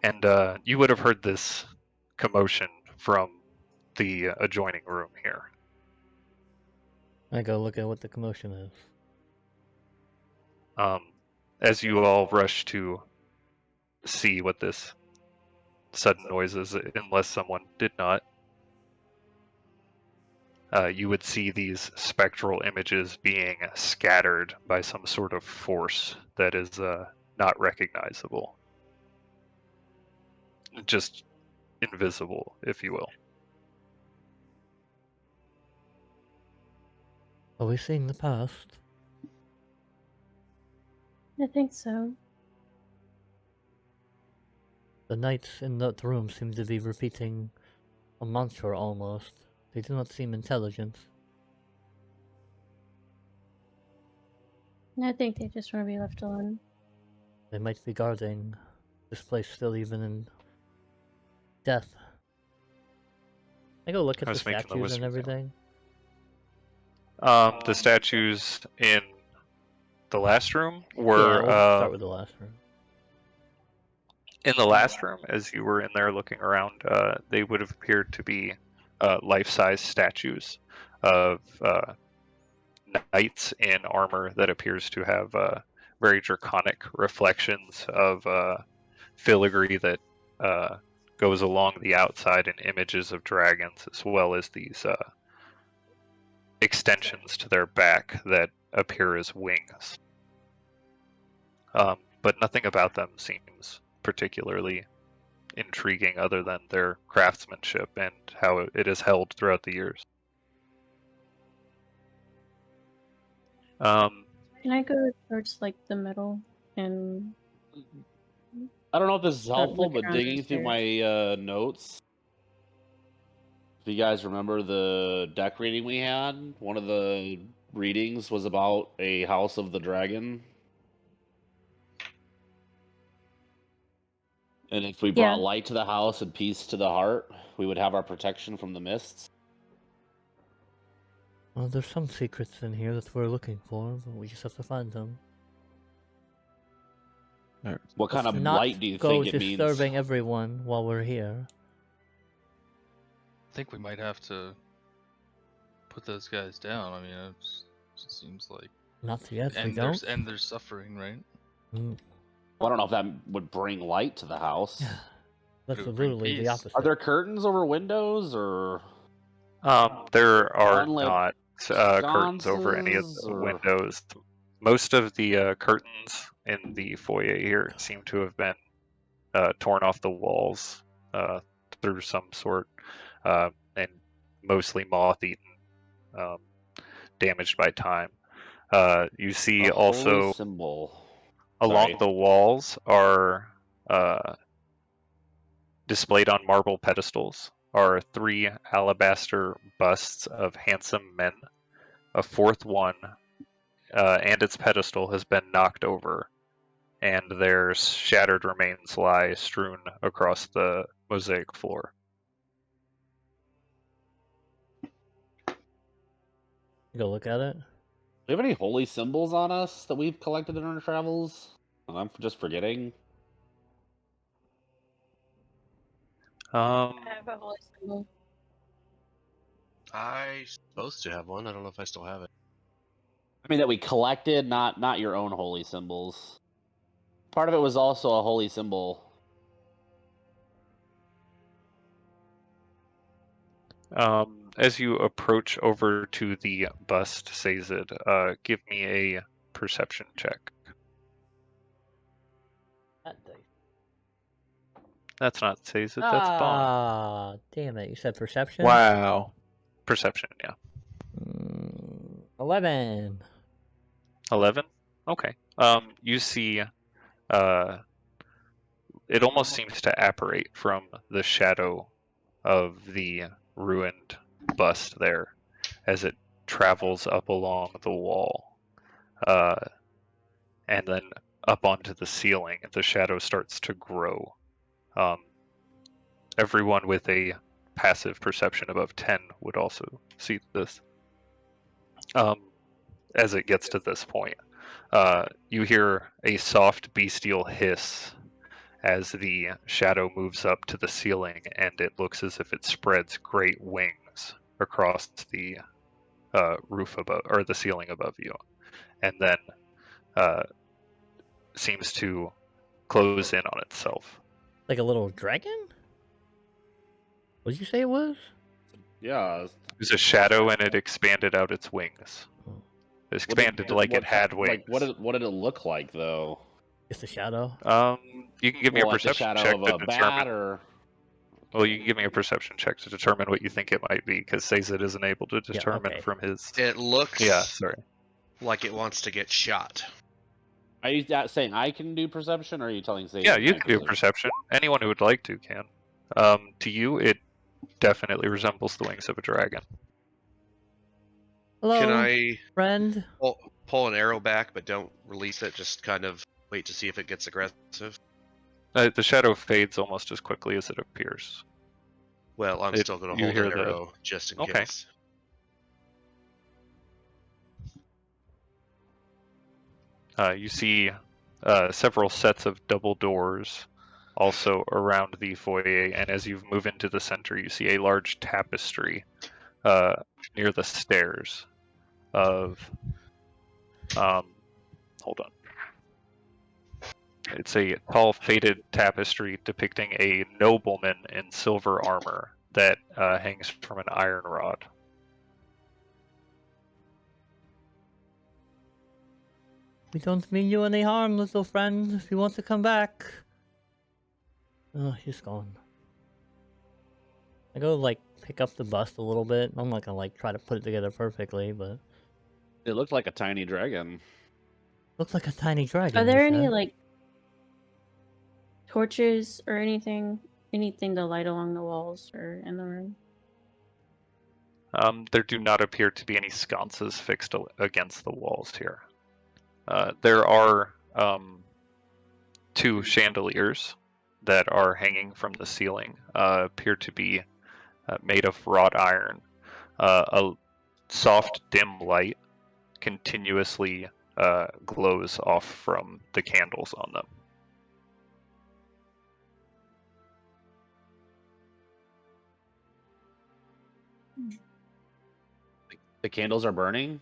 [SPEAKER 1] And you would have heard this commotion from the adjoining room here.
[SPEAKER 6] I go look at what the commotion is.
[SPEAKER 1] As you all rush to see what this sudden noise is, unless someone did not, you would see these spectral images being scattered by some sort of force that is not recognizable. Just invisible, if you will.
[SPEAKER 6] Are we seeing the past?
[SPEAKER 7] I think so.
[SPEAKER 6] The knights in that room seem to be repeating a mantra almost. They do not seem intelligent.
[SPEAKER 7] I think they just want to be left alone.
[SPEAKER 6] They might be guarding this place still even in death. I go look at
[SPEAKER 1] I
[SPEAKER 6] the
[SPEAKER 1] was making the
[SPEAKER 6] statues and
[SPEAKER 1] wizard sound.
[SPEAKER 6] everything.
[SPEAKER 1] The statues in the last room
[SPEAKER 6] Yeah,
[SPEAKER 1] were
[SPEAKER 6] we'll start with the last room.
[SPEAKER 1] in the last room. As you were in there looking around, they would have appeared to be life-size statues of knights in armor that appears to have very draconic reflections of filigree that goes along the outside and images of dragons, as well as these extensions to their back that appear as wings. But nothing about them seems particularly intriguing other than their craftsmanship and how it is held throughout the years.
[SPEAKER 7] Can I go towards like the middle and
[SPEAKER 2] I don't know if this is
[SPEAKER 7] start
[SPEAKER 2] helpful,
[SPEAKER 7] looking
[SPEAKER 2] but
[SPEAKER 7] around
[SPEAKER 2] digging through
[SPEAKER 7] upstairs?
[SPEAKER 2] my notes, if you guys remember the deck reading we had, one of the readings was about a house of the dragon. And if we brought
[SPEAKER 7] Yeah.
[SPEAKER 2] light to the house and peace to the heart, we would have our protection from the mists.
[SPEAKER 6] Well, there's some secrets in here that we're looking for, but we just have to find them.
[SPEAKER 2] What kind
[SPEAKER 6] Let's
[SPEAKER 2] of
[SPEAKER 6] not
[SPEAKER 2] light do you
[SPEAKER 6] go
[SPEAKER 2] think it means?
[SPEAKER 6] disturbing everyone while we're here.
[SPEAKER 5] I think we might have to put those guys down. I mean, it seems like.
[SPEAKER 6] Not yet, we
[SPEAKER 5] And
[SPEAKER 6] don't.
[SPEAKER 5] they're suffering, right?
[SPEAKER 6] Mm,
[SPEAKER 2] Well, I don't know if that would bring light to the house.
[SPEAKER 6] that's
[SPEAKER 5] It would bring
[SPEAKER 6] literally the
[SPEAKER 5] peace.
[SPEAKER 6] opposite.
[SPEAKER 2] Are there curtains over windows or
[SPEAKER 1] There are
[SPEAKER 2] unlit
[SPEAKER 1] not curtains over any of
[SPEAKER 2] sconces
[SPEAKER 1] the
[SPEAKER 2] or
[SPEAKER 1] windows. Most of the curtains in the foyer here seem to have been torn off the walls through some sort, and mostly moth-eaten, damaged by time. You see
[SPEAKER 2] a holy
[SPEAKER 1] also
[SPEAKER 2] symbol?
[SPEAKER 1] along
[SPEAKER 2] Sorry.
[SPEAKER 1] the walls are displayed on marble pedestals are 3 alabaster busts of handsome men. A fourth one and its pedestal has been knocked over, and their shattered remains lie strewn across the mosaic floor.
[SPEAKER 6] Go look at it.
[SPEAKER 2] Do we have any holy symbols on us that we've collected in our travels? And I'm just forgetting.
[SPEAKER 7] I have a holy symbol.
[SPEAKER 8] I supposed to have one. I don't know if I still have it.
[SPEAKER 2] I mean that we collected, not your own holy symbols. Part of it was also a holy symbol.
[SPEAKER 1] As you approach over to the bust, Sazed, give me a perception check.
[SPEAKER 6] That dice.
[SPEAKER 1] That's not Sazed, that's Bond.
[SPEAKER 6] Ah, damn it! You said perception.
[SPEAKER 4] Wow.
[SPEAKER 1] Perception, yeah.
[SPEAKER 6] 11.
[SPEAKER 1] 11? Okay. You see, it almost seems to apparate from the shadow of the ruined bust there as it travels up along the wall. And then up onto the ceiling, the shadow starts to grow. Everyone with a passive perception above 10 would also see this. As it gets to this point, you hear a soft bestial hiss as the shadow moves up to the ceiling, and it looks as if it spreads great wings across the roof above, or the ceiling above you, and then seems to close in on itself.
[SPEAKER 6] Like a little dragon? What did you say it was?
[SPEAKER 2] Yeah.
[SPEAKER 1] It was a shadow, and it expanded out its wings. It expanded like it had wings.
[SPEAKER 2] Like what did it look like though?
[SPEAKER 6] Just a shadow?
[SPEAKER 1] You can give me a
[SPEAKER 2] Like the
[SPEAKER 1] perception
[SPEAKER 2] shadow
[SPEAKER 1] check
[SPEAKER 2] of
[SPEAKER 1] to
[SPEAKER 2] a
[SPEAKER 1] determine.
[SPEAKER 2] bat, or
[SPEAKER 1] Well, you can give me a perception check to determine what you think it might be, because Sazed isn't able to
[SPEAKER 6] Yeah,
[SPEAKER 1] determine
[SPEAKER 6] okay.
[SPEAKER 1] from his.
[SPEAKER 8] It looks
[SPEAKER 1] Yeah, sorry.
[SPEAKER 8] like it wants to get shot.
[SPEAKER 2] are you saying I can do perception, or are you telling Sage?
[SPEAKER 1] Yeah, you can do perception. Anyone who would like to can. To you, it definitely resembles the wings of a dragon.
[SPEAKER 6] Hello,
[SPEAKER 8] Can I
[SPEAKER 6] friend?
[SPEAKER 8] pull an arrow back, but don't release it? Just kind of wait to see if it gets aggressive.
[SPEAKER 1] The shadow fades almost as quickly as it appears.
[SPEAKER 8] Well, I'm still going to
[SPEAKER 1] you
[SPEAKER 8] hold
[SPEAKER 1] hear
[SPEAKER 8] an
[SPEAKER 1] the-
[SPEAKER 8] arrow just in
[SPEAKER 1] Okay.
[SPEAKER 8] case.
[SPEAKER 1] You see several sets of double doors also around the foyer, and as you move into the center, you see a large tapestry near the stairs of. Hold on. It's a tall, faded tapestry depicting a nobleman in silver armor that hangs from an iron rod.
[SPEAKER 6] We don't mean you any harm, little friend. If you want to come back. Oh, he's gone. I go, like, pick up the bust a little bit. I'm not gonna, like, try to put it together perfectly, but...
[SPEAKER 2] It looked like a tiny dragon.
[SPEAKER 6] Looks like a tiny dragon.
[SPEAKER 7] Are there
[SPEAKER 6] you
[SPEAKER 7] any
[SPEAKER 6] said.
[SPEAKER 7] like torches or anything to light along the walls or in the room?
[SPEAKER 1] There do not appear to be any sconces fixed against the walls here. There are 2 chandeliers that are hanging from the ceiling, appear to be made of wrought iron. A soft, dim light continuously glows off from the candles on them.
[SPEAKER 2] The candles are burning.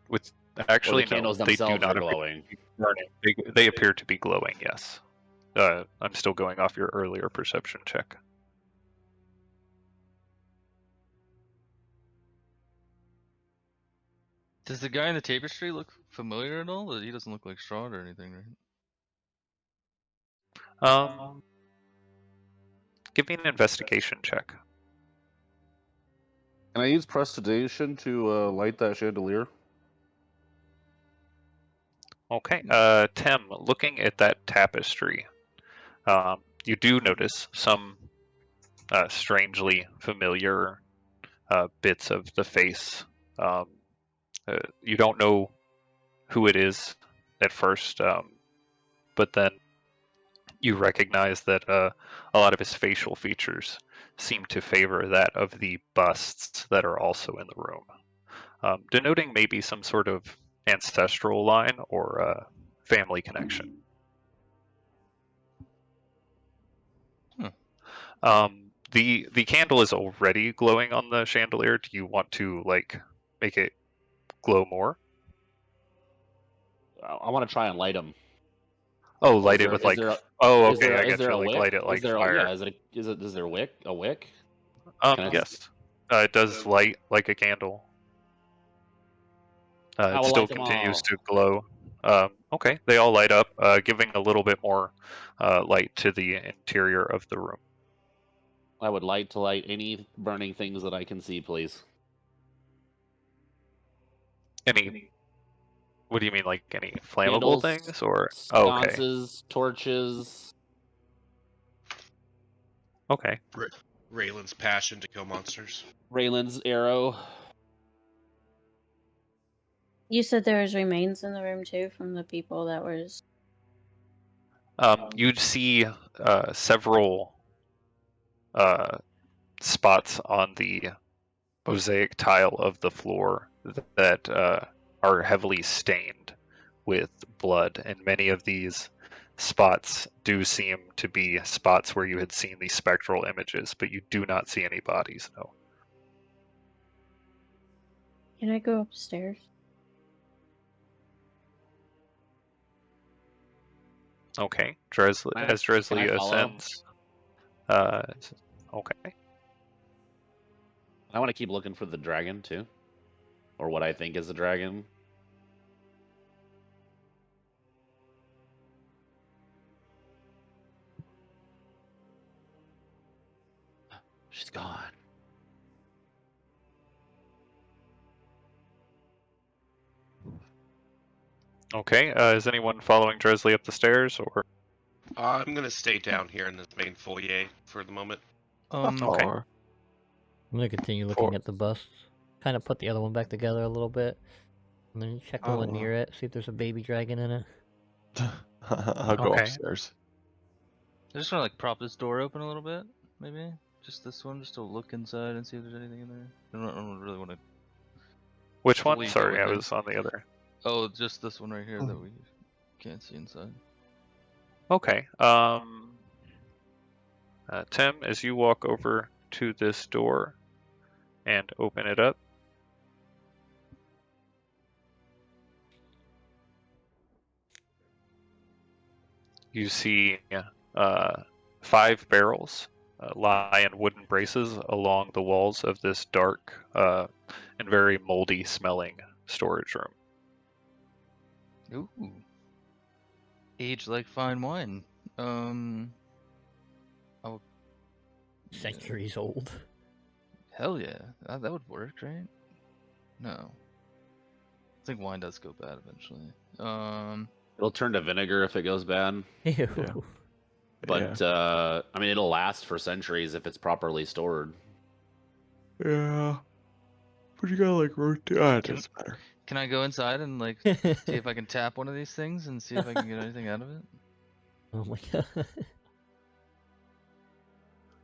[SPEAKER 1] With actually,
[SPEAKER 2] Or the candles
[SPEAKER 1] no, they do
[SPEAKER 2] themselves
[SPEAKER 1] not
[SPEAKER 2] are
[SPEAKER 1] appear
[SPEAKER 2] glowing.
[SPEAKER 1] to be burning. They appear to be glowing. Yes. I'm still going off your earlier perception check.
[SPEAKER 5] Does the guy in the tapestry look familiar at all? He doesn't look like Strahd or anything, right?
[SPEAKER 1] Give me an investigation check.
[SPEAKER 2] Can I use prestidigitation to light that chandelier?
[SPEAKER 1] Okay. Tim, looking at that tapestry, you do notice some strangely familiar bits of the face. You don't know who it is at first, but then you recognize that a lot of his facial features seem to favor that of the busts that are also in the room, denoting maybe some sort of ancestral line or family connection. The candle is already glowing on the chandelier. Do you want to like make it glow more?
[SPEAKER 2] I want to try and light them.
[SPEAKER 1] Oh, light it with like. Oh, okay. I
[SPEAKER 2] Is
[SPEAKER 1] got
[SPEAKER 2] there
[SPEAKER 1] you.
[SPEAKER 2] a
[SPEAKER 1] Like
[SPEAKER 2] wick?
[SPEAKER 1] light it like fire.
[SPEAKER 2] Yeah. Is there a wick? Can I-
[SPEAKER 1] Yes. It does light like a candle.
[SPEAKER 2] I
[SPEAKER 1] It
[SPEAKER 2] will
[SPEAKER 1] still
[SPEAKER 2] light them
[SPEAKER 1] continues
[SPEAKER 2] all.
[SPEAKER 1] to glow. Okay, they all light up, giving a little bit more light to the interior of the room.
[SPEAKER 2] I would like to light any burning things that I can see, please.
[SPEAKER 1] Any? What do you mean, like any flammable
[SPEAKER 2] Candles,
[SPEAKER 1] things, or? Oh, okay.
[SPEAKER 2] Sconces, torches.
[SPEAKER 1] Okay.
[SPEAKER 8] Raylan's passion to kill monsters.
[SPEAKER 2] Raylan's arrow.
[SPEAKER 7] You said there was remains in the room too from the people that was.
[SPEAKER 1] You'd see several spots on the mosaic tile of the floor that are heavily stained with blood, and many of these spots do seem to be spots where you had seen the spectral images, but you do not see any bodies, no.
[SPEAKER 7] Can I go upstairs?
[SPEAKER 1] Okay, Dresley, as
[SPEAKER 2] Can I
[SPEAKER 1] Dresley
[SPEAKER 2] follow?
[SPEAKER 1] ascends. Okay.
[SPEAKER 2] I want to keep looking for the dragon too, or what I think is a dragon. She's gone.
[SPEAKER 1] Okay, is anyone following Dresley up the stairs, or?
[SPEAKER 8] I'm gonna stay down here in this main foyer for the moment.
[SPEAKER 1] Okay.
[SPEAKER 6] I'm gonna continue
[SPEAKER 4] For-
[SPEAKER 6] looking at the busts. Kind of put the other one back together a little bit, and then check the one near it. See if there's a baby dragon in it.
[SPEAKER 4] I'll go
[SPEAKER 1] Okay.
[SPEAKER 4] upstairs.
[SPEAKER 5] I just want to like prop this door open a little bit, maybe. Just this one, just to look inside and see if there's anything in there. I don't really want to.
[SPEAKER 1] Which one?
[SPEAKER 5] fully go
[SPEAKER 1] Sorry, I
[SPEAKER 5] within.
[SPEAKER 1] was on the other.
[SPEAKER 5] Oh, just this one right here that we can't see inside.
[SPEAKER 1] Okay. Tim, as you walk over to this door and open it up, you see 5 barrels lie in wooden braces along the walls of this dark and very moldy smelling storage room.
[SPEAKER 5] Ooh. Aged like fine wine. Oh.
[SPEAKER 6] Centuries old.
[SPEAKER 5] Hell yeah, that would work, right? No. I think wine does go bad eventually.
[SPEAKER 2] It'll turn to vinegar if it goes bad.
[SPEAKER 6] Ew.
[SPEAKER 2] But I mean, it'll last for centuries if it's properly stored.
[SPEAKER 4] Yeah. But you gotta like rotate. Ah, it
[SPEAKER 5] Can-
[SPEAKER 4] doesn't matter.
[SPEAKER 5] Can I go inside and like see if I can tap one of these things and see if I can get anything out of it?
[SPEAKER 6] Oh my god.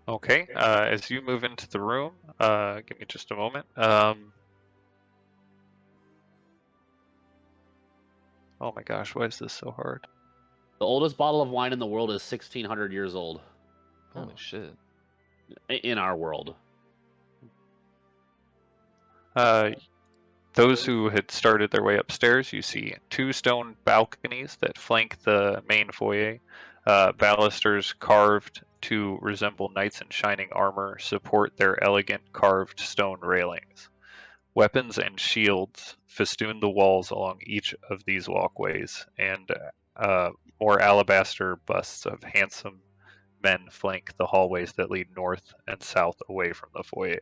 [SPEAKER 1] Okay, as you move into the room, give me just a moment. Oh my gosh, why is this so hard?
[SPEAKER 2] The oldest bottle of wine in the world is 1,600 years old.
[SPEAKER 5] Holy shit.
[SPEAKER 2] In our world.
[SPEAKER 1] Those who had started their way upstairs, you see 2 stone balconies that flank the main foyer. Balusters carved to resemble knights in shining armor support their elegant carved stone railings. Weapons and shields festoon the walls along each of these walkways, and more alabaster busts of handsome men flank the hallways that lead north and south away from the foyer.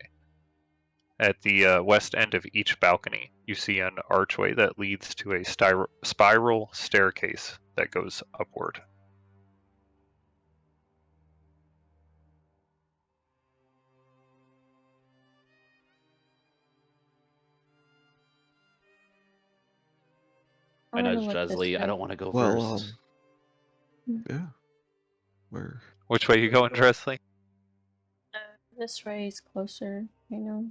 [SPEAKER 1] At the west end of each balcony, you see an archway that leads to a spiral staircase that goes upward.
[SPEAKER 2] I
[SPEAKER 7] wanna
[SPEAKER 2] nudge
[SPEAKER 7] look this
[SPEAKER 2] Dresley. I
[SPEAKER 7] way.
[SPEAKER 2] don't want to go
[SPEAKER 4] Well,
[SPEAKER 2] first.
[SPEAKER 4] yeah. Where?
[SPEAKER 1] Which way you going, Dresley?
[SPEAKER 7] This way is closer, you know.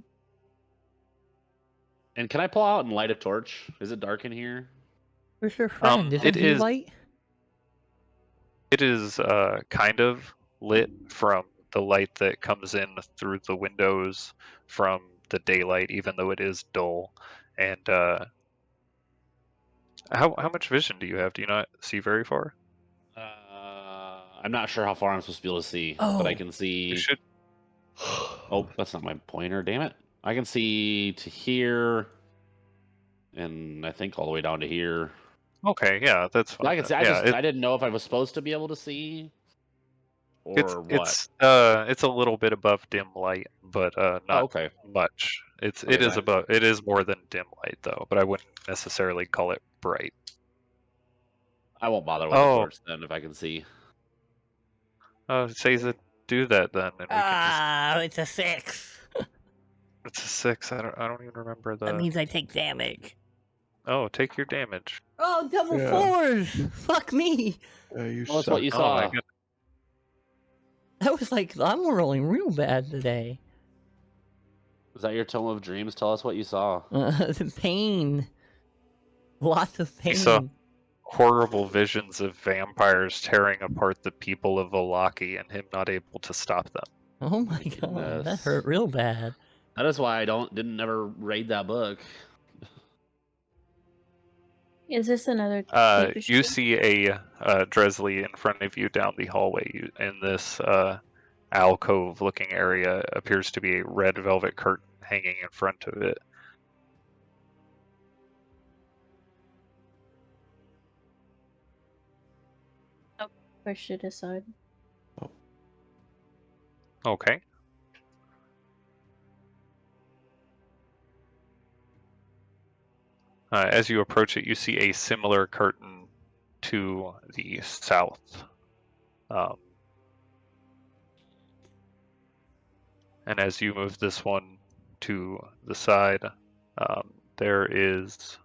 [SPEAKER 2] And can I pull out and light a torch? Is it dark in here?
[SPEAKER 6] Where's your friend?
[SPEAKER 1] it
[SPEAKER 6] Isn't he
[SPEAKER 1] is-
[SPEAKER 6] light?
[SPEAKER 1] It is kind of lit from the light that comes in through the windows from the daylight, even though it is dull. And how much vision do you have? Do you not see very far?
[SPEAKER 2] I'm not sure how far I'm supposed to be able to see, but I
[SPEAKER 6] Oh.
[SPEAKER 2] can
[SPEAKER 1] You
[SPEAKER 2] see.
[SPEAKER 1] should.
[SPEAKER 2] Oh, that's not my pointer. Damn it! I can see to here, and I think all the way down to here.
[SPEAKER 1] Okay, yeah, that's fine.
[SPEAKER 2] I can see.
[SPEAKER 1] Yeah,
[SPEAKER 2] I didn't know if I was supposed to be able to see,
[SPEAKER 1] it's
[SPEAKER 2] or what.
[SPEAKER 1] it's a little bit above dim light, but not
[SPEAKER 2] Oh, okay.
[SPEAKER 1] much. It
[SPEAKER 2] Okay,
[SPEAKER 1] is above. It is more than dim light though, but I wouldn't necessarily call it bright.
[SPEAKER 2] I won't bother with the torch then if I can see.
[SPEAKER 1] Say that do that then, and we can
[SPEAKER 6] It's a 6.
[SPEAKER 1] just. It's a 6. I don't even remember the.
[SPEAKER 6] That means I take damage.
[SPEAKER 1] Oh, take your damage.
[SPEAKER 6] Oh, double
[SPEAKER 4] Yeah.
[SPEAKER 6] 4s! Fuck me!
[SPEAKER 4] You
[SPEAKER 2] Well, that's
[SPEAKER 4] suck.
[SPEAKER 2] what you
[SPEAKER 1] Oh my
[SPEAKER 2] saw.
[SPEAKER 1] goodness.
[SPEAKER 6] That was like, I'm rolling real bad today.
[SPEAKER 2] Was that your Tome of Dreams? Tell us what you saw.
[SPEAKER 6] Pain. Lots of pain.
[SPEAKER 1] saw- horrible visions of vampires tearing apart the people of Volaki and him not able to stop them.
[SPEAKER 6] Oh my god, that
[SPEAKER 2] Goodness.
[SPEAKER 6] hurt real bad.
[SPEAKER 2] That is why I didn't ever read that book.
[SPEAKER 7] Is this another
[SPEAKER 1] You
[SPEAKER 7] tapestry?
[SPEAKER 1] see a Dresley in front of you down the hallway. In this alcove-looking area appears to be a red velvet curtain hanging in front of it.
[SPEAKER 7] Push it aside.
[SPEAKER 1] Okay. As you approach it, you see a similar curtain to the south. And as you move this one to the side, there is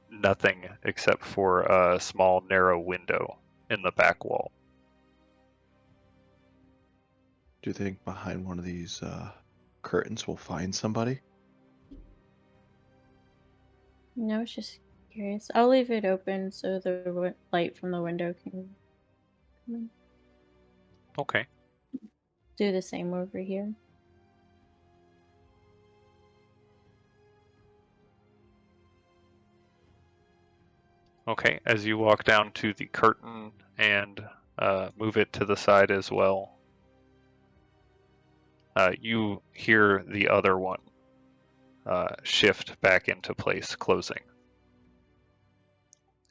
[SPEAKER 1] nothing except for a small narrow window in the back wall.
[SPEAKER 4] Do you think behind one of these curtains we'll find somebody?
[SPEAKER 7] No, I was just curious. I'll leave it open so the light from the window can come in.
[SPEAKER 1] Okay.
[SPEAKER 7] Do the same over here.
[SPEAKER 1] Okay, as you walk down to the curtain and move it to the side as well, you hear the other one shift back into place, closing.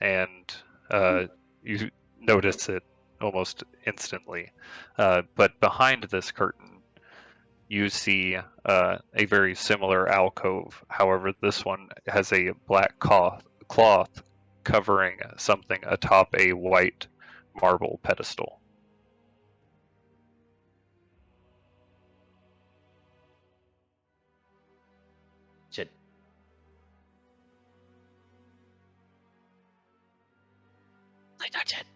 [SPEAKER 1] And you notice it almost instantly. But behind this curtain, you see a very similar alcove. However, this one has a black cloth covering something atop a white marble pedestal.
[SPEAKER 2] Shit. I touch it.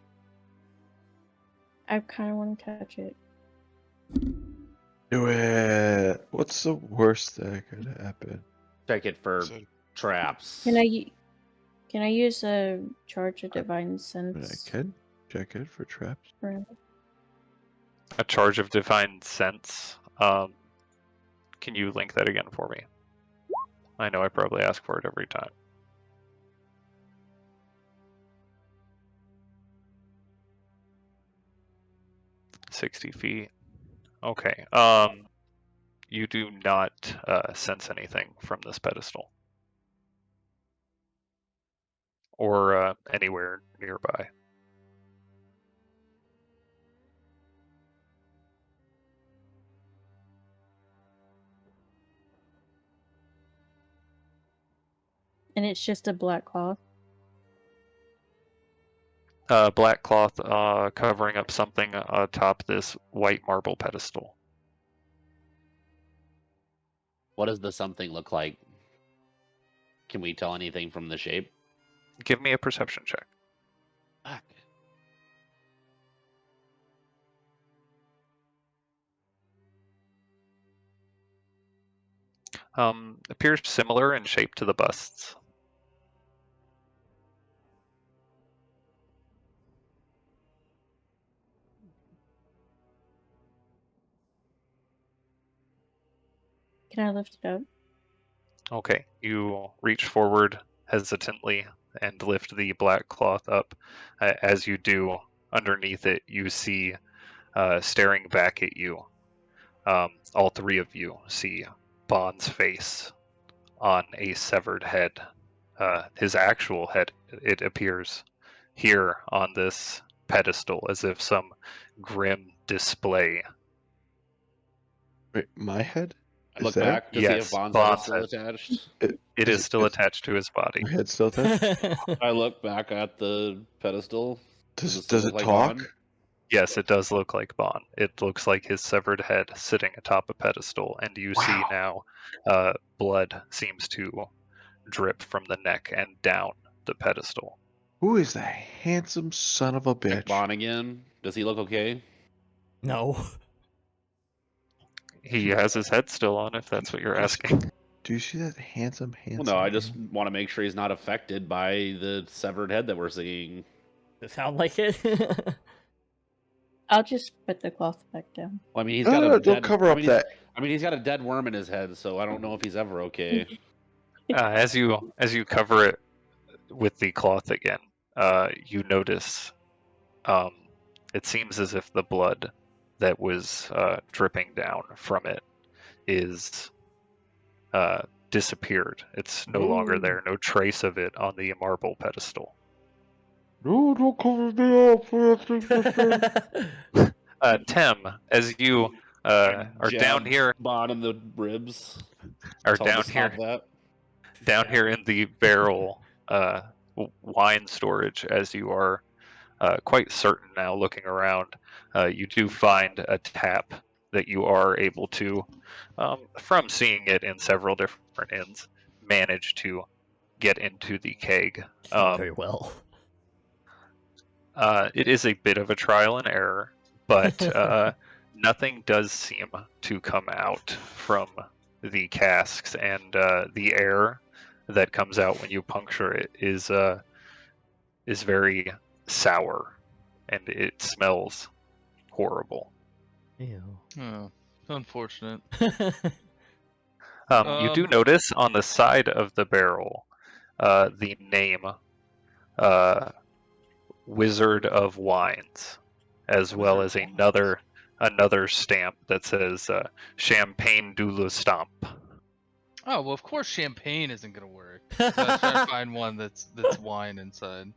[SPEAKER 7] I kind of want to touch it.
[SPEAKER 4] Do it. What's the worst that could happen?
[SPEAKER 2] Check it for
[SPEAKER 3] So,
[SPEAKER 2] traps.
[SPEAKER 7] Can I use a charge of divine
[SPEAKER 4] I mean, I
[SPEAKER 7] sense?
[SPEAKER 4] can check it for traps.
[SPEAKER 7] For...
[SPEAKER 1] A charge of divine sense. Can you link that again for me? I know I probably ask for it every time. 60 feet. Okay. You do not sense anything from this pedestal. Or anywhere nearby.
[SPEAKER 7] And it's just a black cloth.
[SPEAKER 1] Black cloth covering up something atop this white marble pedestal.
[SPEAKER 2] What does the something look like? Can we tell anything from the shape?
[SPEAKER 1] Give me a perception check.
[SPEAKER 2] Fuck.
[SPEAKER 1] Appears similar in shape to the busts.
[SPEAKER 7] Can I lift it up?
[SPEAKER 1] Okay, you reach forward hesitantly and lift the black cloth up. As you do, underneath it, you see staring back at you. All three of you see Bond's face on a severed head. His actual head, it appears, here on this pedestal, as if some grim display.
[SPEAKER 4] Wait, my head?
[SPEAKER 2] I look
[SPEAKER 4] there?
[SPEAKER 2] back to see
[SPEAKER 1] Yes,
[SPEAKER 2] if Bond's head is
[SPEAKER 1] Bond's
[SPEAKER 2] still
[SPEAKER 1] head.
[SPEAKER 2] attached.
[SPEAKER 1] It is still attached to his body.
[SPEAKER 4] My head's still attached?
[SPEAKER 2] I look back at the pedestal.
[SPEAKER 4] Does
[SPEAKER 2] still
[SPEAKER 4] it
[SPEAKER 2] look like
[SPEAKER 4] talk?
[SPEAKER 2] Bond?
[SPEAKER 1] Yes, it does look like Bond. It looks like his severed head sitting atop a pedestal, and you see now blood seems to drip from the neck and down the pedestal.
[SPEAKER 4] Who is that handsome son of a
[SPEAKER 2] Check
[SPEAKER 4] bitch?
[SPEAKER 2] Bond again. Does he look okay?
[SPEAKER 6] No.
[SPEAKER 1] He has his head still on, if that's what you're asking.
[SPEAKER 4] Do you see that handsome,
[SPEAKER 2] Well,
[SPEAKER 4] handsome?
[SPEAKER 2] no, I just
[SPEAKER 4] man?
[SPEAKER 2] want to make sure he's not affected by the severed head that we're seeing.
[SPEAKER 6] Does it sound like it?
[SPEAKER 7] I'll just put the cloth back down.
[SPEAKER 2] Well, I mean, he's
[SPEAKER 4] No,
[SPEAKER 2] got
[SPEAKER 4] no,
[SPEAKER 2] a
[SPEAKER 4] no, don't
[SPEAKER 2] dead.
[SPEAKER 4] cover
[SPEAKER 2] I
[SPEAKER 4] up
[SPEAKER 2] mean,
[SPEAKER 4] that.
[SPEAKER 2] he's got a dead worm in his head, so I don't know if he's ever okay.
[SPEAKER 1] As you cover it with the cloth again, you notice it seems as if the blood that was dripping down from it is disappeared. It's no longer there. No trace of it on the marble pedestal.
[SPEAKER 4] No, don't cover me up.
[SPEAKER 1] Tem, as you are down
[SPEAKER 2] Jab
[SPEAKER 1] here,
[SPEAKER 2] Bon in the ribs.
[SPEAKER 1] are
[SPEAKER 2] Tell him
[SPEAKER 1] down
[SPEAKER 2] to stop
[SPEAKER 1] here,
[SPEAKER 2] that.
[SPEAKER 1] here in the barrel wine storage, as you are quite certain now, looking around, you do find a tap that you are able to, from seeing it in several different inns, manage to get into the keg.
[SPEAKER 6] Not very well.
[SPEAKER 1] It is a bit of a trial and error, but nothing does seem to come out from the casks, and the air that comes out when you puncture it is very sour, and it smells horrible.
[SPEAKER 6] Ew.
[SPEAKER 5] Oh, unfortunate.
[SPEAKER 1] You do notice on the side of the barrel the name Wizard of Wines, as well as another stamp that says Champagne du Le Stamp.
[SPEAKER 5] Oh well, of course champagne isn't gonna work. So I was trying to find one that's wine inside.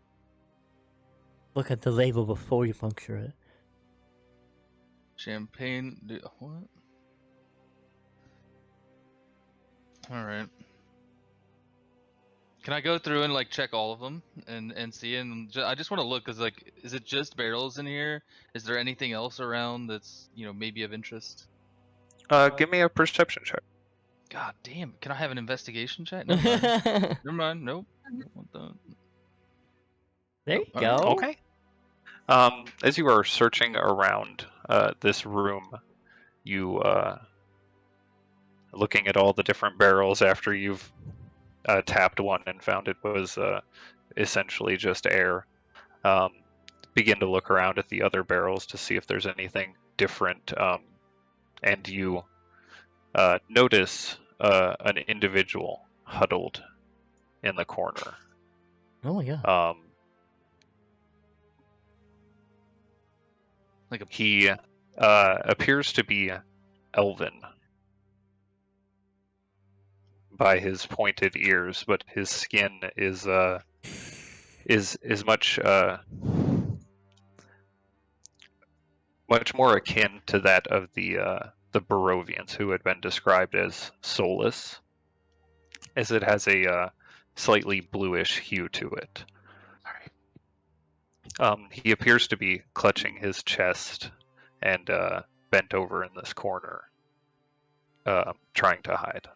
[SPEAKER 6] Look at the label before you puncture it.
[SPEAKER 5] Champagne. What? All right. Can I go through and like check all of them and see? And I just want to look, cause like, is it just barrels in here? Is there anything else around that's maybe of interest?
[SPEAKER 1] Give me a perception check.
[SPEAKER 5] God damn! Can I have an investigation check? Never mind. Never mind. Nope. Don't want that.
[SPEAKER 6] There you
[SPEAKER 5] All
[SPEAKER 6] go.
[SPEAKER 5] right.
[SPEAKER 1] Okay. As you are searching around this room, you looking at all the different barrels after you've tapped one and found it was essentially just air. Begin to look around at the other barrels to see if there's anything different, and you notice an individual huddled in the corner.
[SPEAKER 6] Oh my god.
[SPEAKER 1] He appears to be elven by his pointed ears, but his skin is much much more akin to that of the Barovians, who had been described as soulless, as it has a slightly bluish hue to it. He appears to be clutching his chest and bent over in this corner, trying to hide.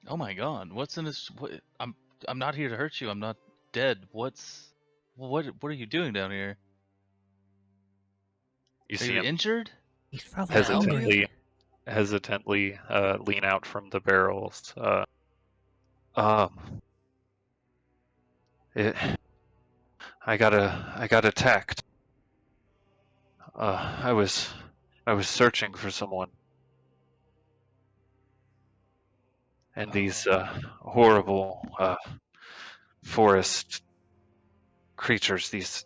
[SPEAKER 5] Oh my god! What's in this? I'm not here to hurt you. I'm not dead. What are you doing down here?
[SPEAKER 1] You
[SPEAKER 5] Are
[SPEAKER 1] see
[SPEAKER 5] you
[SPEAKER 1] him
[SPEAKER 5] injured?
[SPEAKER 6] He's probably hungry.
[SPEAKER 1] hesitantly lean out from the barrels. I got attacked. I was searching for someone, and these horrible forest creatures, these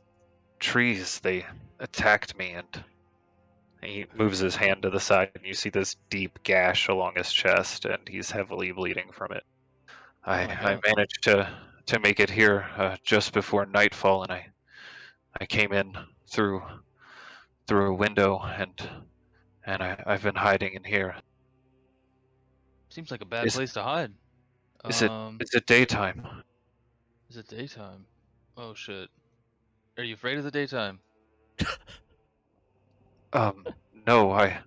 [SPEAKER 1] trees, they attacked me, and he moves his hand to the side, and you see this deep gash along his chest, and he's heavily bleeding from it. I managed to make it here just before nightfall, and I came in through a window, and I've been hiding in here.
[SPEAKER 5] Seems like a bad place to hide.
[SPEAKER 1] Is it daytime?
[SPEAKER 5] Is it daytime? Oh shit. Are you afraid of the daytime?
[SPEAKER 1] No, I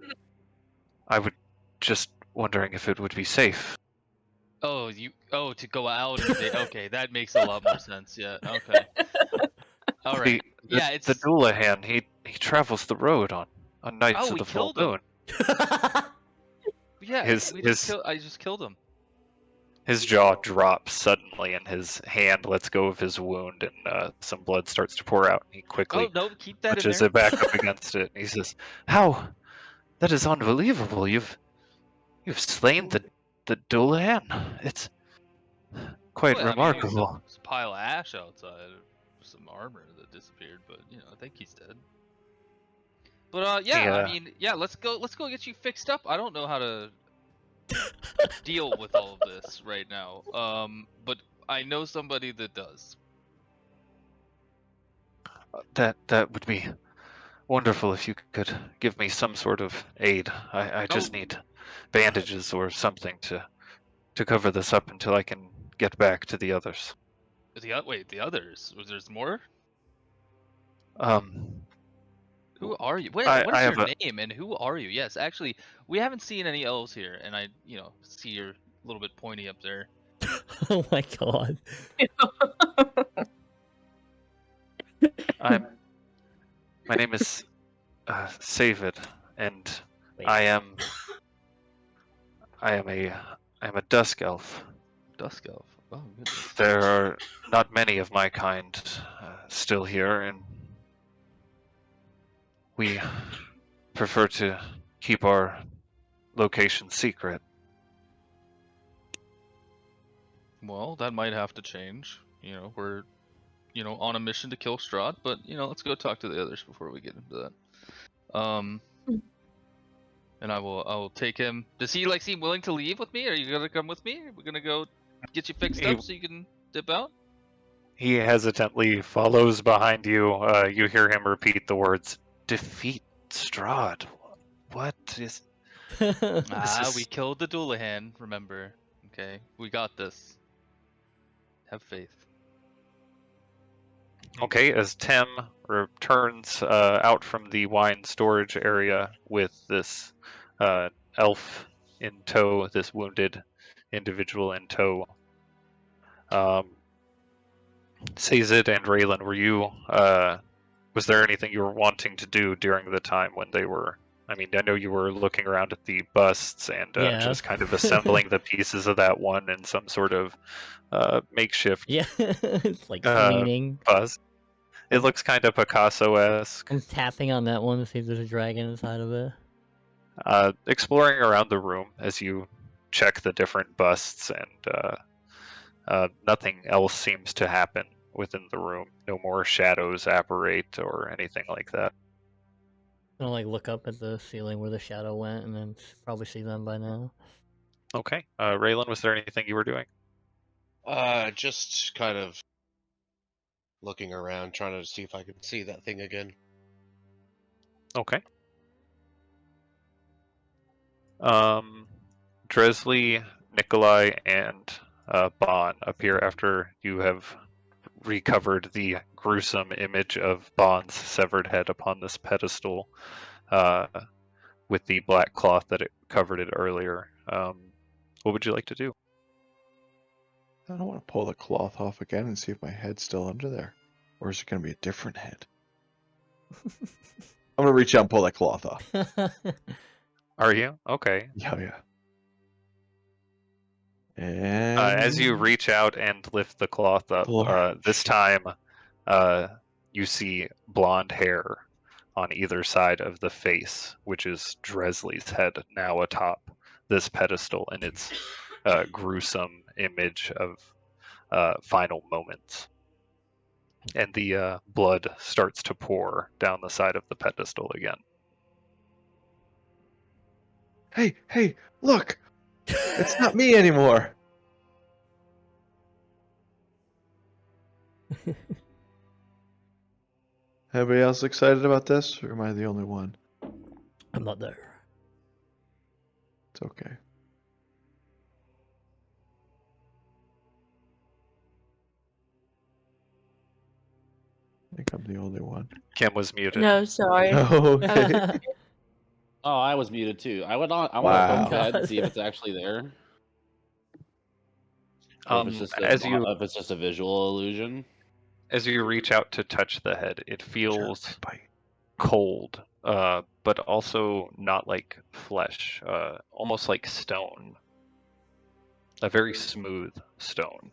[SPEAKER 1] would just wondering if it would be safe.
[SPEAKER 5] Oh, to go out in the day. Okay, that makes a lot more sense. Yeah. Okay. All right. Yeah, it's
[SPEAKER 1] the Doulahan. He travels the road on nights of
[SPEAKER 5] we
[SPEAKER 1] the full
[SPEAKER 5] killed him.
[SPEAKER 1] moon.
[SPEAKER 5] Yeah,
[SPEAKER 1] I
[SPEAKER 5] I just killed him.
[SPEAKER 1] His jaw drops suddenly, and his hand lets go of his wound, and some blood starts to pour out. He quickly
[SPEAKER 5] Oh no, keep that in
[SPEAKER 1] pushes
[SPEAKER 5] there.
[SPEAKER 1] it back up against it. And he says, "How? That is unbelievable! You've slain the Dullahan. It's quite
[SPEAKER 5] Well, I mean, there's
[SPEAKER 1] remarkable."
[SPEAKER 5] a pile of ash outside, some armor that disappeared, but I think he's dead. But yeah, I mean, yeah, let's go get you fixed up. I don't know how to deal with all of this right now. But I know somebody that does.
[SPEAKER 1] That would be wonderful if you could give me some sort of aid. I just
[SPEAKER 5] Oh.
[SPEAKER 1] need bandages or something to cover this up until I can get back to the others.
[SPEAKER 5] Wait, the others? There's more?
[SPEAKER 1] Um,
[SPEAKER 5] Who are you? Wait,
[SPEAKER 1] I
[SPEAKER 5] what
[SPEAKER 1] I
[SPEAKER 5] is your
[SPEAKER 1] have a
[SPEAKER 5] name and who are you? Yes, actually, we haven't seen any elves here, and I, see you're a little bit pointy up there.
[SPEAKER 6] Oh my god.
[SPEAKER 1] my name is Savid, and
[SPEAKER 6] Wait.
[SPEAKER 1] I am a dusk elf.
[SPEAKER 5] Dusk elf. Oh goodness.
[SPEAKER 1] There are not many of my kind still here, and we prefer to keep our location secret.
[SPEAKER 5] Well, that might have to change. We're, on a mission to kill Strahd, but let's go talk to the others before we get into that. And I will take him. Does he seem willing to leave with me? Are you gonna come with me? We're gonna go get you fixed
[SPEAKER 1] He
[SPEAKER 5] up so you can dip out.
[SPEAKER 1] he hesitantly follows behind you. You hear him repeat the words, "Defeat Strahd." What is?
[SPEAKER 5] We killed the Dullahan. Remember? Okay, we got this. Have faith.
[SPEAKER 1] Okay, as Tim returns out from the wine storage area with this elf in tow, this wounded individual in tow, Sazed and Raylan, was there anything you were wanting to do during the time when they were? I mean, I know you were looking around at the busts and
[SPEAKER 6] Yeah.
[SPEAKER 1] just kind of assembling the pieces of that one in some sort of makeshift
[SPEAKER 6] Yeah, it's like cleaning.
[SPEAKER 1] bust. It looks kind of Picasso-esque.
[SPEAKER 6] I'm tapping on that one to see if there's a dragon inside of it.
[SPEAKER 1] Exploring around the room as you check the different busts, and nothing else seems to happen within the room. No more shadows apparate or anything like that.
[SPEAKER 6] I'll look up at the ceiling where the shadow went and then probably see them by now.
[SPEAKER 1] Okay. Raylan, was there anything you were doing?
[SPEAKER 3] Just kind of looking around, trying to see if I can see that thing again.
[SPEAKER 1] Okay. Dresley, Nikolai, and Bon appear after you have recovered the gruesome image of Bon's severed head upon this pedestal with the black cloth that it covered it earlier. What would you like to do?
[SPEAKER 4] I don't want to pull the cloth off again and see if my head's still under there. Or is it going to be a different head? I'm going to reach out and pull that cloth off.
[SPEAKER 1] Are you? Okay.
[SPEAKER 4] Yeah. And
[SPEAKER 1] As you reach out and lift the cloth up, this time you see blonde hair on either side of the face, which is Dresley's head now atop this pedestal in its gruesome image of final moments. And the blood starts to pour down the side of the pedestal again.
[SPEAKER 4] Hey, look! It's not me anymore! Everybody else excited about this, or am I the only one?
[SPEAKER 6] I'm not there.
[SPEAKER 4] It's okay. I think I'm the only one.
[SPEAKER 1] Kim was muted.
[SPEAKER 7] No, sorry.
[SPEAKER 4] Okay.
[SPEAKER 2] Oh, I was muted too. I want to
[SPEAKER 4] Wow.
[SPEAKER 2] poke ahead and see if it's actually there. Or if it's just a visual illusion.
[SPEAKER 1] As you reach out to touch the head, it feels cold, but also not like flesh, almost like stone. a very smooth stone,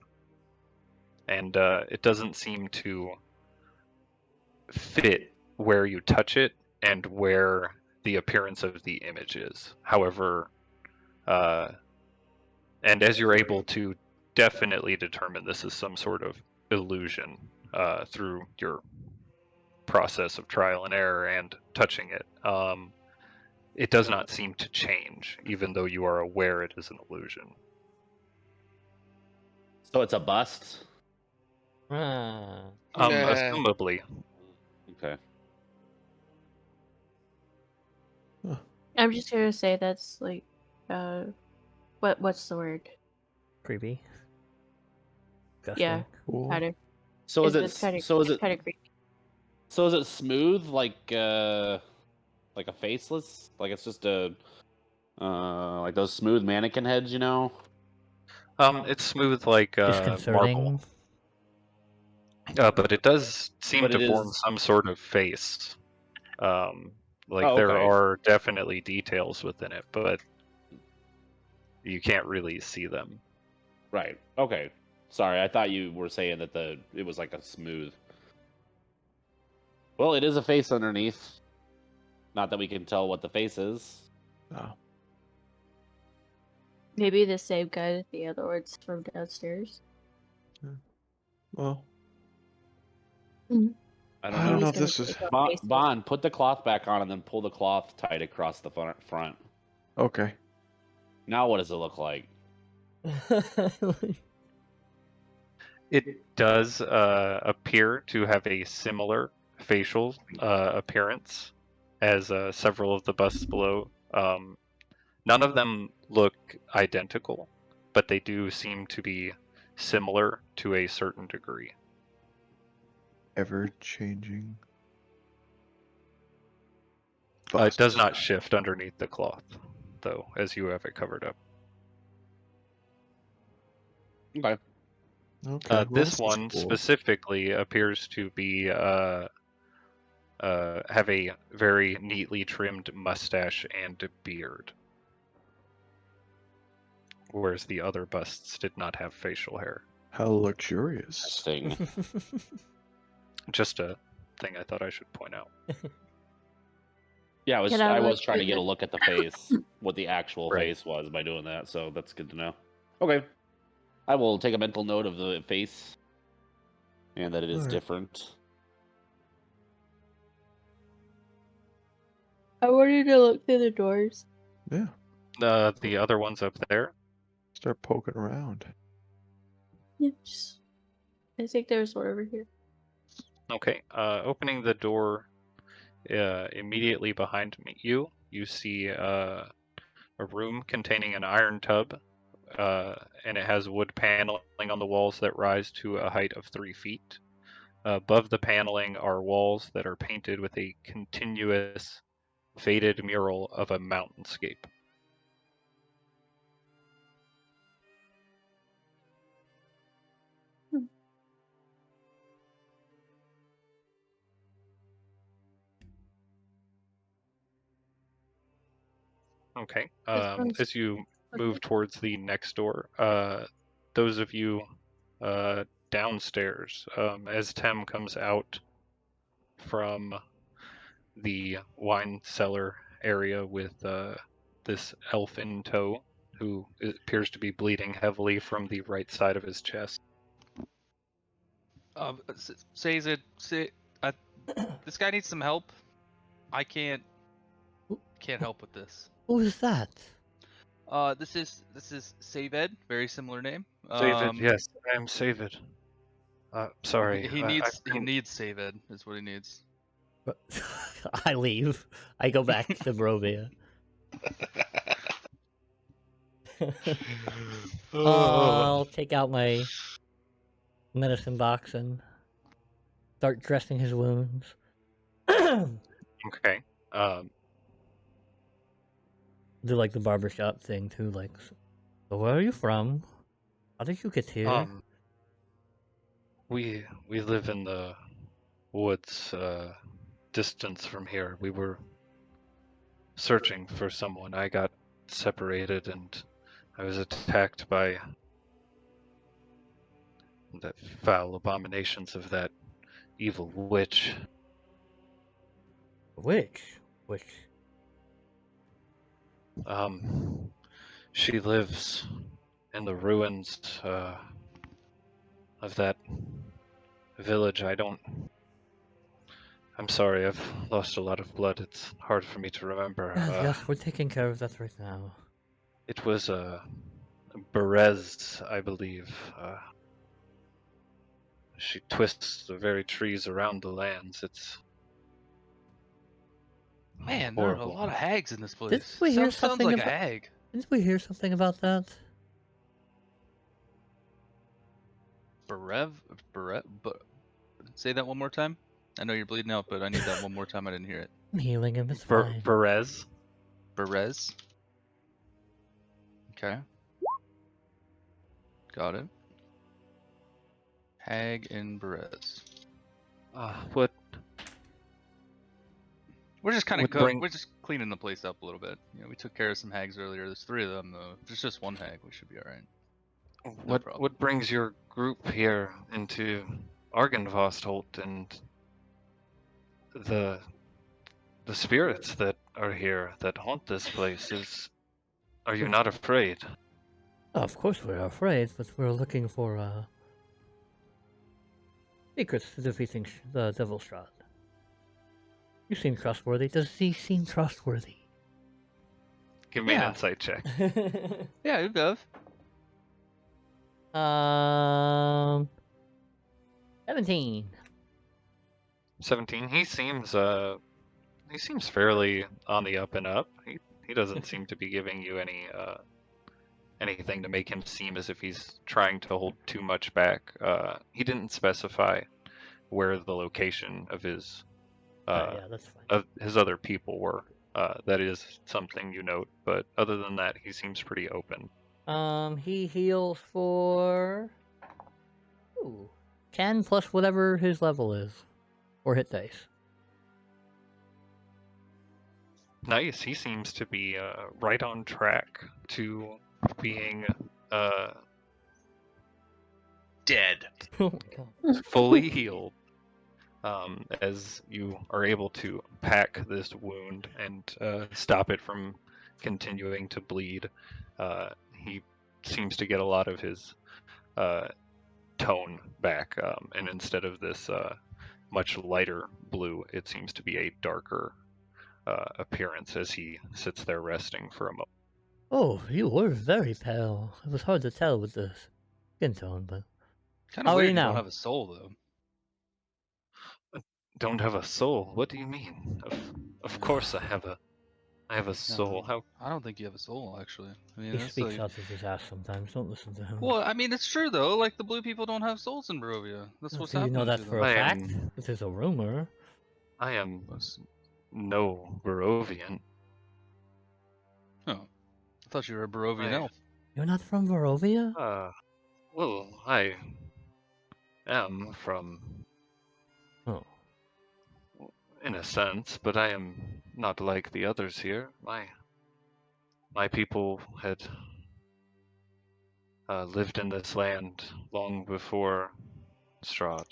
[SPEAKER 1] and it doesn't seem to fit where you touch it and where the appearance of the image is. However, and as you're able to definitely determine this is some sort of illusion through your process of trial and error and touching it, it does not seem to change, even though you are aware it is an illusion.
[SPEAKER 2] So it's a bust.
[SPEAKER 6] Ah.
[SPEAKER 1] Assumably.
[SPEAKER 2] Okay.
[SPEAKER 7] I'm just gonna say that's like, what's the word?
[SPEAKER 6] Creepy.
[SPEAKER 7] Yeah,
[SPEAKER 6] Disgusting.
[SPEAKER 4] Cool.
[SPEAKER 7] kind of.
[SPEAKER 2] So is it?
[SPEAKER 7] It's kind of.
[SPEAKER 2] So is it?
[SPEAKER 7] Kind of creepy.
[SPEAKER 2] So is it smooth like a faceless? Like it's just a like those smooth mannequin heads, you know?
[SPEAKER 1] It's smooth like marble,
[SPEAKER 6] Disconcerting.
[SPEAKER 1] but it does seem
[SPEAKER 2] But
[SPEAKER 1] to
[SPEAKER 2] it
[SPEAKER 1] form
[SPEAKER 2] is.
[SPEAKER 1] some sort of face. Like
[SPEAKER 2] Oh,
[SPEAKER 1] there
[SPEAKER 2] okay.
[SPEAKER 1] are definitely details within it, but you can't really see them.
[SPEAKER 2] Right. Okay. Sorry, I thought you were saying that it was like a smooth. Well, it is a face underneath. Not that we can tell what the face is.
[SPEAKER 4] Oh.
[SPEAKER 7] Maybe the same guy that the other ones from downstairs.
[SPEAKER 4] Well,
[SPEAKER 2] I
[SPEAKER 4] I
[SPEAKER 2] don't
[SPEAKER 4] don't
[SPEAKER 2] know.
[SPEAKER 4] know
[SPEAKER 7] he's
[SPEAKER 4] if
[SPEAKER 7] gonna
[SPEAKER 4] this is
[SPEAKER 7] take off
[SPEAKER 2] Bon,
[SPEAKER 7] faces.
[SPEAKER 2] Bon, put the cloth back on and then pull the cloth tight across the front.
[SPEAKER 4] okay.
[SPEAKER 2] Now what does it look like?
[SPEAKER 1] It does appear to have a similar facial appearance as several of the busts below. None of them look identical, but they do seem to be similar to a certain degree.
[SPEAKER 4] Ever changing.
[SPEAKER 1] It does not shift underneath the cloth, though, as you have it covered up.
[SPEAKER 2] Okay.
[SPEAKER 4] Okay. Well,
[SPEAKER 1] This
[SPEAKER 4] is
[SPEAKER 1] one
[SPEAKER 4] cool.
[SPEAKER 1] specifically appears to be have a very neatly trimmed mustache and beard, whereas the other busts did not have facial hair.
[SPEAKER 4] How luxurious.
[SPEAKER 2] Interesting.
[SPEAKER 1] Just a thing I thought I should point out.
[SPEAKER 2] Yeah,
[SPEAKER 7] Can I
[SPEAKER 2] I
[SPEAKER 7] look
[SPEAKER 2] was trying to
[SPEAKER 7] through
[SPEAKER 2] get a
[SPEAKER 7] the-
[SPEAKER 2] look at the face, what the actual
[SPEAKER 1] Right.
[SPEAKER 2] face was by doing that, so that's good to know. Okay. I will take a mental note of the face and that it is
[SPEAKER 6] Alright.
[SPEAKER 2] different.
[SPEAKER 7] I wanted to look through the doors.
[SPEAKER 4] Yeah.
[SPEAKER 1] The other one's up there.
[SPEAKER 4] Start poking around.
[SPEAKER 7] Yeah, just. I think there's one over here.
[SPEAKER 1] Okay. Opening the door immediately behind you, you see a room containing an iron tub, and it has wood paneling on the walls that rise to a height of 3 feet. Above the paneling are walls that are painted with a continuous faded mural of a mountainscape. Okay.
[SPEAKER 7] sounds
[SPEAKER 1] As you
[SPEAKER 7] okay.
[SPEAKER 1] move towards the next door, those of you downstairs, as Tem comes out from the wine cellar area with this elf in tow, who appears to be bleeding heavily from the right side of his chest.
[SPEAKER 5] Says it. This guy needs some help. I can't help with this.
[SPEAKER 6] Who is that?
[SPEAKER 5] This is Saved. Very similar name.
[SPEAKER 1] David, yes, I am David. Sorry,
[SPEAKER 5] He needs Saved. Is what he needs.
[SPEAKER 6] I leave. I go back to Barovia. I'll take out my medicine box and start dressing his wounds.
[SPEAKER 1] Okay.
[SPEAKER 6] Do like the barbershop thing too, like, so where are you from? How did you get here?
[SPEAKER 1] We live in the woods, distance from here. We were searching for someone. I got separated and I was attacked by the foul abominations of that evil witch.
[SPEAKER 6] Which?
[SPEAKER 1] She lives in the ruins of that village. I'm sorry, I've lost a lot of blood. It's hard for me to remember.
[SPEAKER 6] Yes, we're taking care of that right now.
[SPEAKER 1] It was Berez, I believe. She twists the very trees around the lands. It's
[SPEAKER 5] Man, there are a
[SPEAKER 1] horrible.
[SPEAKER 5] lot of hags in this place.
[SPEAKER 6] Didn't we hear
[SPEAKER 5] Sounds
[SPEAKER 6] something
[SPEAKER 5] like
[SPEAKER 6] about?
[SPEAKER 5] a hag.
[SPEAKER 6] Didn't we hear something about that?
[SPEAKER 5] Berev? Say that one more time. I know you're bleeding out, but I need that one more time. I didn't hear it.
[SPEAKER 6] I'm healing him. It's fine.
[SPEAKER 1] Berez?
[SPEAKER 5] Berez? Okay. Got it. Hag and Berez.
[SPEAKER 1] What?
[SPEAKER 5] We're just kind
[SPEAKER 1] Would
[SPEAKER 5] of
[SPEAKER 1] bring-
[SPEAKER 5] we're just cleaning the place up a little bit. You know, we took care of some hags earlier. There's 3 of them though. If there's just one hag, we should be all right. problem.
[SPEAKER 1] What brings your group here into Argynvostholt and the spirits that are here that haunt this place? Are you not afraid?
[SPEAKER 6] Of course we're afraid, but we're looking for secrets to defeating the Devil Strahd. You seem trustworthy. Does he seem trustworthy?
[SPEAKER 1] Give me an
[SPEAKER 5] Yeah.
[SPEAKER 1] insight check.
[SPEAKER 5] Yeah, you have.
[SPEAKER 6] 17.
[SPEAKER 1] 17. He seems fairly on the up and up. He doesn't seem to be giving you anything to make him seem as if he's trying to hold too much back. He didn't specify where the location of his
[SPEAKER 6] Yeah, that's fine.
[SPEAKER 1] of his other people were. That is something you note, but other than that, he seems pretty open.
[SPEAKER 6] He heals for 10 plus whatever his level is, or hit dice.
[SPEAKER 1] Nice. He seems to be right on track to being
[SPEAKER 8] Dead.
[SPEAKER 6] Oh my god.
[SPEAKER 1] fully healed. As you are able to pack this wound and stop it from continuing to bleed, he seems to get a lot of his tone back, and instead of this much lighter blue, it seems to be a darker appearance as he sits there resting for a moment.
[SPEAKER 6] Oh, you were very pale. It was hard to tell with the skin tone, but
[SPEAKER 5] Kind
[SPEAKER 6] How
[SPEAKER 5] of
[SPEAKER 6] are
[SPEAKER 5] weird
[SPEAKER 6] you
[SPEAKER 5] you
[SPEAKER 6] now?
[SPEAKER 5] don't have a soul though.
[SPEAKER 1] Don't have a soul? What do you mean? Of course I have a soul. How?
[SPEAKER 5] I don't think you have a soul actually. I mean,
[SPEAKER 6] he
[SPEAKER 5] that's
[SPEAKER 6] speaks
[SPEAKER 5] like...
[SPEAKER 6] out of his ass sometimes. Don't listen to him.
[SPEAKER 5] Well, I mean, it's true though. Like the blue people don't have souls in Barovia. That's what's
[SPEAKER 6] Do you
[SPEAKER 5] happening
[SPEAKER 6] know that
[SPEAKER 5] to
[SPEAKER 6] for
[SPEAKER 5] them.
[SPEAKER 6] a
[SPEAKER 1] I
[SPEAKER 6] fact?
[SPEAKER 1] am-
[SPEAKER 6] This is a rumor.
[SPEAKER 1] I am no Barovian.
[SPEAKER 5] Oh, I thought you were a Barovian
[SPEAKER 1] I-
[SPEAKER 5] elf.
[SPEAKER 6] You're not from Barovia?
[SPEAKER 1] Well, I am from,
[SPEAKER 6] Oh.
[SPEAKER 1] in a sense, but I am not like the others here. My people had lived in this land long before Strahd.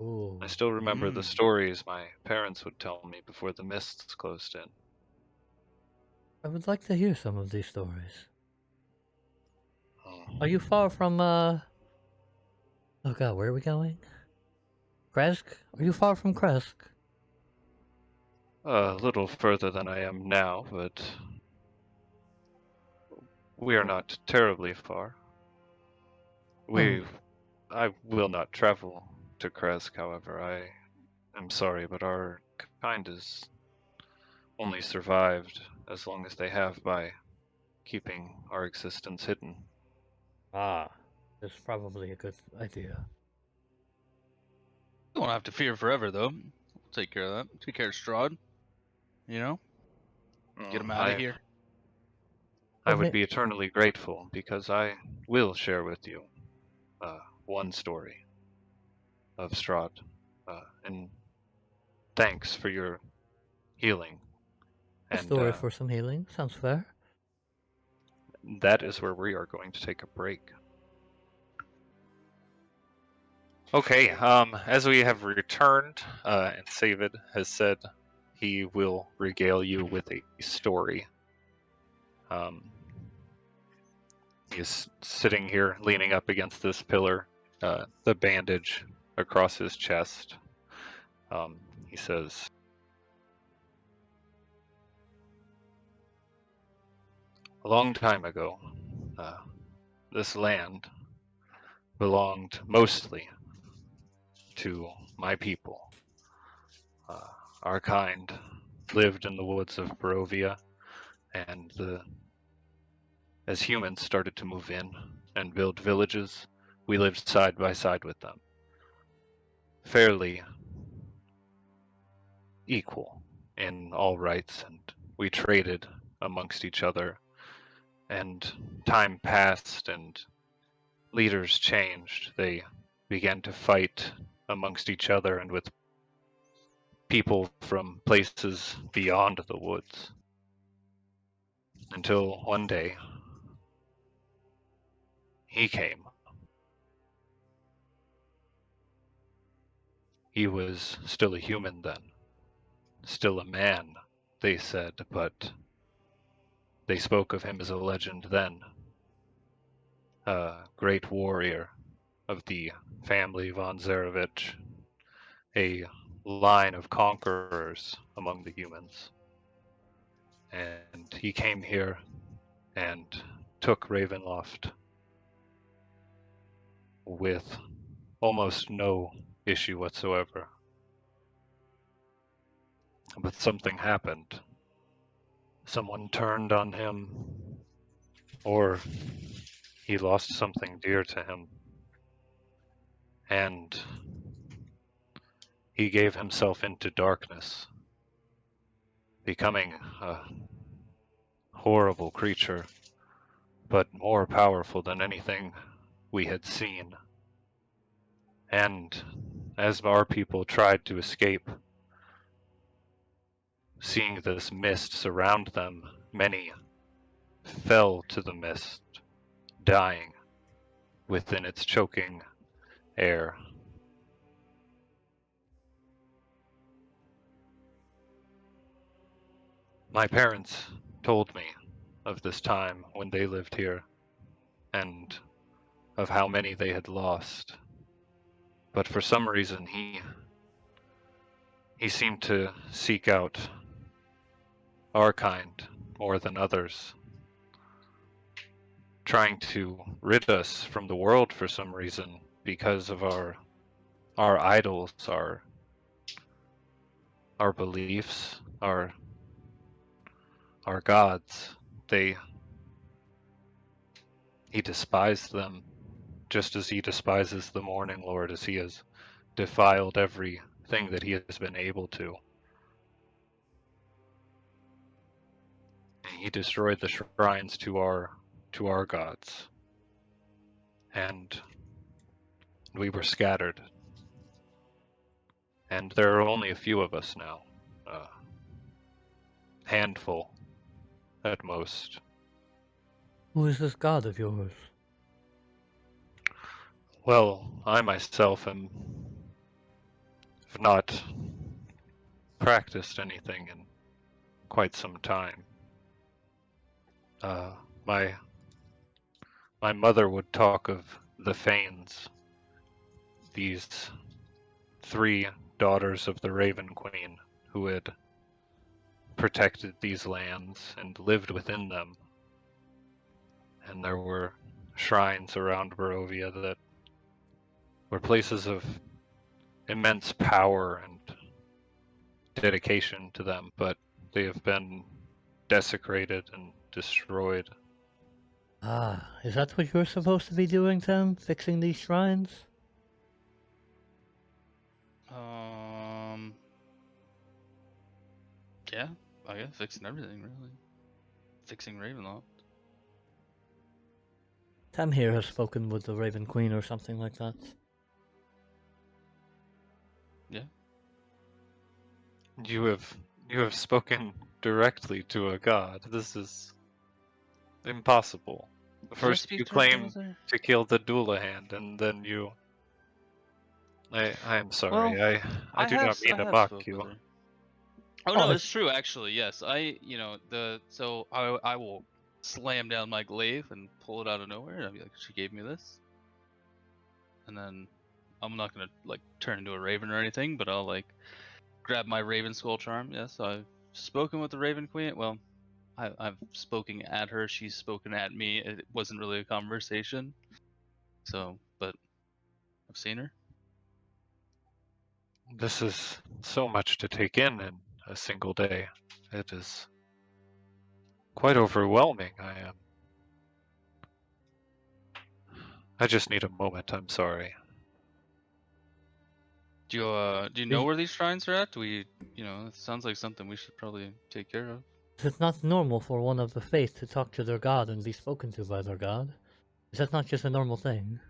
[SPEAKER 6] Ooh.
[SPEAKER 1] I still remember the
[SPEAKER 5] Mm.
[SPEAKER 1] stories my parents would tell me before the mists closed in.
[SPEAKER 6] I would like to hear some of these stories.
[SPEAKER 1] Oh,
[SPEAKER 6] Are you far from, Oh god, where are we going? Kresk? Are you far from Kresk?
[SPEAKER 1] a little further than I am now, but we are not terribly far. I will not travel to Kresk, however. I am sorry, but our kind has only survived as long as they have by keeping our existence hidden.
[SPEAKER 6] Ah, that's probably a good idea.
[SPEAKER 5] You don't have to fear forever though. We'll take care of that. Take care of Strahd. You know, get him out of here.
[SPEAKER 1] I
[SPEAKER 6] Well,
[SPEAKER 1] would be eternally grateful because I will share with you one story of Strahd, and thanks for your healing.
[SPEAKER 6] A
[SPEAKER 1] And
[SPEAKER 6] story for some healing. Sounds fair.
[SPEAKER 1] that is where we are going to take a break. Okay, as we have returned, and Savid has said he will regale you with a story. He is sitting here, leaning up against this pillar, the bandage across his chest. He says, "A long time ago, this land belonged mostly to my people. Uh, our kind lived in the woods of Barovia, and as humans started to move in and build villages, we lived side by side with them, fairly equal in all rights, and we traded amongst each other. And time passed, and leaders changed. They began to fight amongst each other and with people from places beyond the woods. Until one day, he came. He was still a human then, still a man, they said, but they spoke of him as a legend then. A great warrior of the family von Zarevich, a line of conquerors among the humans. And he came here and took Ravenloft with almost no issue whatsoever. But something happened. Someone turned on him, or he lost something dear to him. And he gave himself into darkness, becoming a horrible creature, but more powerful than anything we had seen. And as our people tried to escape, seeing this mist surround them, many fell to the mist, dying within its choking air. My parents told me of this time when they lived here, and of how many they had lost. But for some reason he seemed to seek out our kind more than others, trying to rid us from the world for some reason because of our idols, our beliefs, our gods. He despised them, just as he despises the Morning Lord, as he has defiled everything that he has been able to. He destroyed the shrines to our gods, and we were scattered. And there are only a few of us now, a handful at most.
[SPEAKER 6] Who is this god of yours?
[SPEAKER 1] Well, I myself have not practiced anything in quite some time. Uh, my mother would talk of the Fanes, these 3 daughters of the Raven Queen who had protected these lands and lived within them. And there were shrines around Barovia that were places of immense power and dedication to them, but they have been desecrated and destroyed.
[SPEAKER 6] Ah, is that what you're supposed to be doing then? Fixing these shrines?
[SPEAKER 5] Yeah, I guess fixing everything really. Fixing Ravenloft.
[SPEAKER 6] Tam here has spoken with the Raven Queen or something like that.
[SPEAKER 5] Yeah.
[SPEAKER 1] You have spoken directly to a god. This is impossible.
[SPEAKER 5] Did I
[SPEAKER 1] First
[SPEAKER 5] speak
[SPEAKER 1] you
[SPEAKER 5] to her
[SPEAKER 1] claim
[SPEAKER 5] brother?
[SPEAKER 1] to kill the Doulahan, and then you... I'm sorry,
[SPEAKER 5] Well,
[SPEAKER 1] I do not mean
[SPEAKER 5] I
[SPEAKER 1] to
[SPEAKER 5] have
[SPEAKER 1] mock
[SPEAKER 5] spoke
[SPEAKER 1] you.
[SPEAKER 5] with her. Oh
[SPEAKER 6] Oh,
[SPEAKER 5] no,
[SPEAKER 6] if
[SPEAKER 5] it's true actually. Yes, so I will slam down my glaive and pull it out of nowhere, and I'll be like, she gave me this, and then I'm not gonna like turn into a raven or anything, but I'll like grab my raven skull charm. Yes, I've spoken with the Raven Queen. Well, I've spoken at her. She's spoken at me. It wasn't really a conversation. So, but I've seen her.
[SPEAKER 1] This is so much to take in a single day. It is quite overwhelming. I just need a moment, I'm sorry.
[SPEAKER 5] Do you know
[SPEAKER 6] Is-
[SPEAKER 5] where these shrines are at? Do we, it sounds like something we should probably take care of.
[SPEAKER 6] it's not normal for one of the faith to talk to their god and be spoken to by their god. Is that not just a normal thing?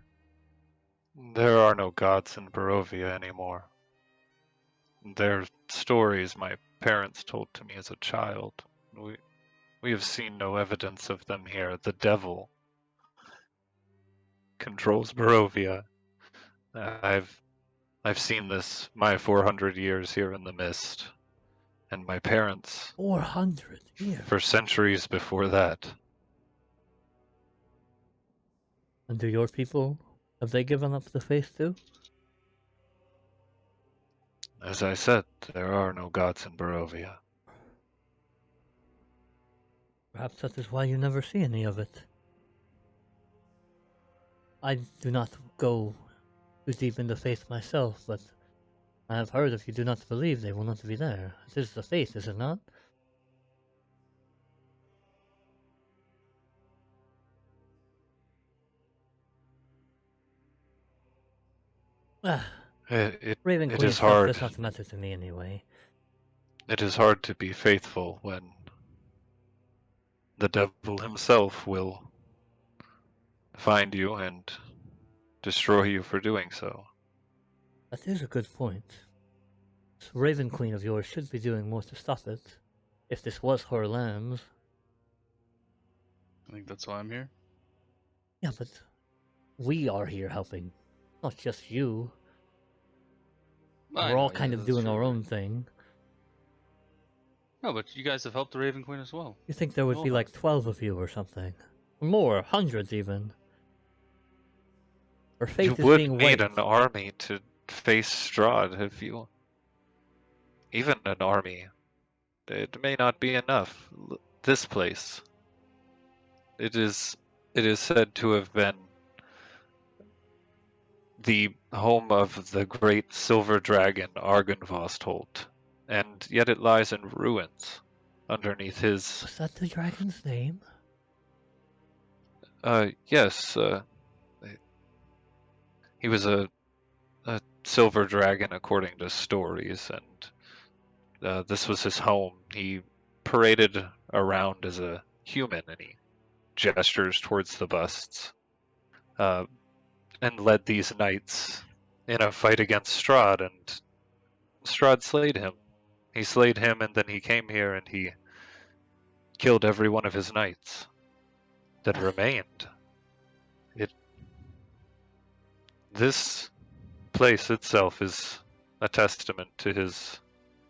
[SPEAKER 1] There are no gods in Barovia anymore. They're stories my parents told to me as a child. We have seen no evidence of them here. The devil controls Barovia. I've seen this my 400 years here in the mist, and my parents
[SPEAKER 6] 400 years.
[SPEAKER 1] for centuries before that.
[SPEAKER 6] And do your people, have they given up the faith too?
[SPEAKER 1] As I said, there are no gods in Barovia.
[SPEAKER 6] Perhaps that is why you never see any of it. I do not go too deep into faith myself, but I have heard if you do not believe, they will not be there. It is the faith, is it not? Ah, Raven
[SPEAKER 1] It
[SPEAKER 6] Queen
[SPEAKER 1] is
[SPEAKER 6] stuff
[SPEAKER 1] hard.
[SPEAKER 6] does not matter to me anyway.
[SPEAKER 1] It is hard to be faithful when the devil himself will find you and destroy you for doing so.
[SPEAKER 6] That is a good point. This Raven Queen of yours should be doing more to stop it. If this was her lands.
[SPEAKER 5] I think that's why I'm here.
[SPEAKER 6] Yeah, but we are here helping. Not just you.
[SPEAKER 5] I
[SPEAKER 6] We're
[SPEAKER 5] know,
[SPEAKER 6] all
[SPEAKER 5] yeah,
[SPEAKER 6] kind of
[SPEAKER 5] that's
[SPEAKER 6] doing
[SPEAKER 5] true,
[SPEAKER 6] our
[SPEAKER 5] but-
[SPEAKER 6] own thing.
[SPEAKER 5] No, but you guys have helped the Raven Queen as well.
[SPEAKER 6] You think there would
[SPEAKER 5] We
[SPEAKER 6] be
[SPEAKER 5] all
[SPEAKER 6] like
[SPEAKER 5] have.
[SPEAKER 6] 12 of you or something? More, hundreds even. Her
[SPEAKER 1] You
[SPEAKER 6] faith is
[SPEAKER 1] would
[SPEAKER 6] being
[SPEAKER 1] need
[SPEAKER 6] wiped.
[SPEAKER 1] an army to face Strahd if you... Even an army. It may not be enough. This place. It is said to have been the home of the great silver dragon Argynvostholt, and yet it lies in ruins underneath his...
[SPEAKER 6] Was that the dragon's name?
[SPEAKER 1] Yes, he was a silver dragon according to stories, and this was his home. He paraded around as a human, and he gestures towards the busts, and led these knights in a fight against Strahd, and Strahd slayed him. He slayed him, and then he came here and he killed every one of his knights that remained. This place itself is a testament to his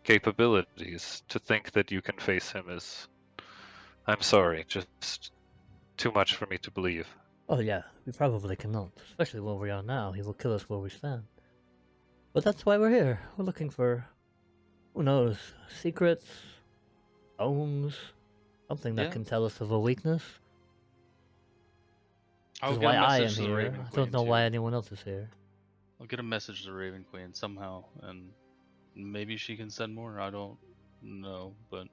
[SPEAKER 1] capabilities. To think that you can face him is, I'm sorry, just too much for me to believe.
[SPEAKER 6] Oh yeah, we probably cannot. Especially where we are now, he will kill us where we stand. But that's why we're here. We're looking for, who knows, secrets, bones, something that
[SPEAKER 5] Yeah.
[SPEAKER 6] can tell us of a weakness.
[SPEAKER 5] I'll
[SPEAKER 6] This is
[SPEAKER 5] get
[SPEAKER 6] why
[SPEAKER 5] a
[SPEAKER 6] I
[SPEAKER 5] message
[SPEAKER 6] am
[SPEAKER 5] to the
[SPEAKER 6] here.
[SPEAKER 5] Raven
[SPEAKER 6] I
[SPEAKER 5] Queen
[SPEAKER 6] don't know
[SPEAKER 5] too.
[SPEAKER 6] why anyone else is here.
[SPEAKER 5] I'll get a message to the Raven Queen somehow, and maybe she can send more. I don't know, but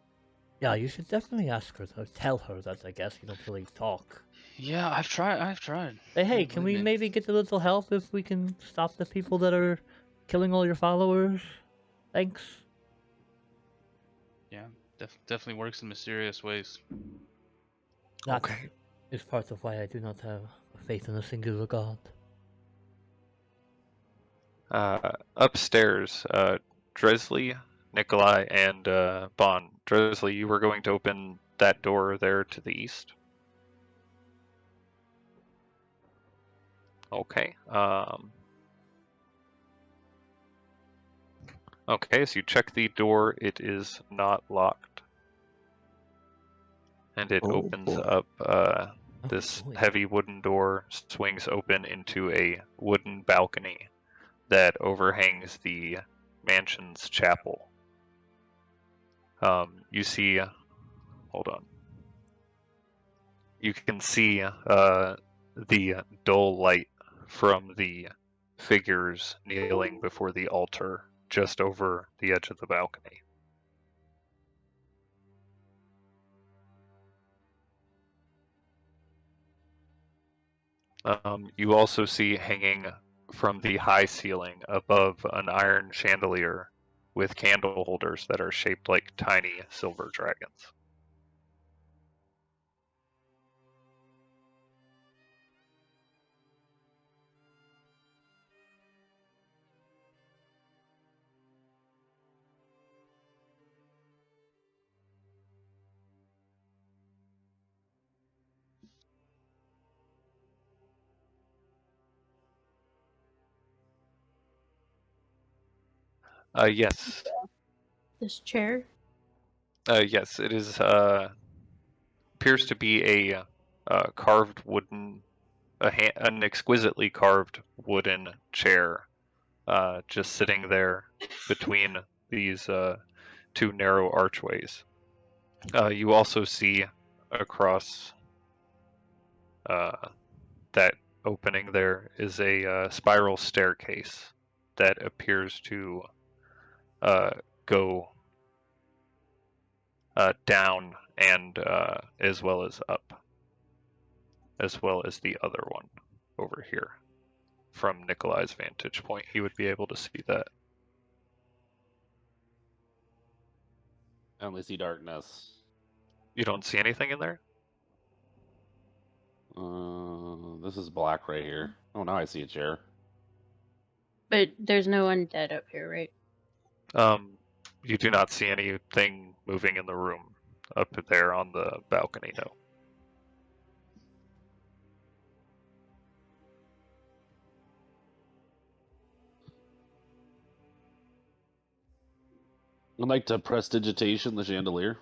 [SPEAKER 6] Yeah, you should definitely ask her, or tell her that, I guess. You don't really talk.
[SPEAKER 5] yeah, I've tried. I've tried.
[SPEAKER 6] Say, hey,
[SPEAKER 5] Yeah,
[SPEAKER 6] can
[SPEAKER 5] believe
[SPEAKER 6] we
[SPEAKER 5] me.
[SPEAKER 6] maybe get a little help if we can stop the people that are killing all your followers? Thanks.
[SPEAKER 5] Yeah, definitely works in mysterious ways.
[SPEAKER 6] That
[SPEAKER 1] Okay.
[SPEAKER 6] is part of why I do not have faith in a singular god.
[SPEAKER 1] Upstairs, Dresley, Nikolai, and Bond. Dresley, you were going to open that door there to the east? Okay. Okay, as you check the door, it is not locked. And it
[SPEAKER 4] Oh,
[SPEAKER 1] opens
[SPEAKER 4] boy.
[SPEAKER 1] up.
[SPEAKER 6] Oh,
[SPEAKER 1] This
[SPEAKER 6] boy.
[SPEAKER 1] heavy wooden door swings open into a wooden balcony that overhangs the mansion's chapel. You see, hold on. You can see the dull light from the figures kneeling before the altar just over the edge of the balcony. You also see hanging from the high ceiling above an iron chandelier with candle holders that are shaped like tiny silver dragons. Yes.
[SPEAKER 7] This chair.
[SPEAKER 1] Yes, it is. Appears to be a carved wooden, an exquisitely carved wooden chair, just sitting there between these two narrow archways. You also see across that opening there is a spiral staircase that appears to go down and as well as up, as well as the other one over here. From Nikolai's vantage point, he would be able to see that.
[SPEAKER 2] I only see darkness.
[SPEAKER 1] You don't see anything in there?
[SPEAKER 2] This is black right here. Oh, now I see a chair.
[SPEAKER 7] But there's no undead up here, right?
[SPEAKER 1] You do not see anything moving in the room up there on the balcony, no.
[SPEAKER 2] I'd like to prestidigitation the chandelier.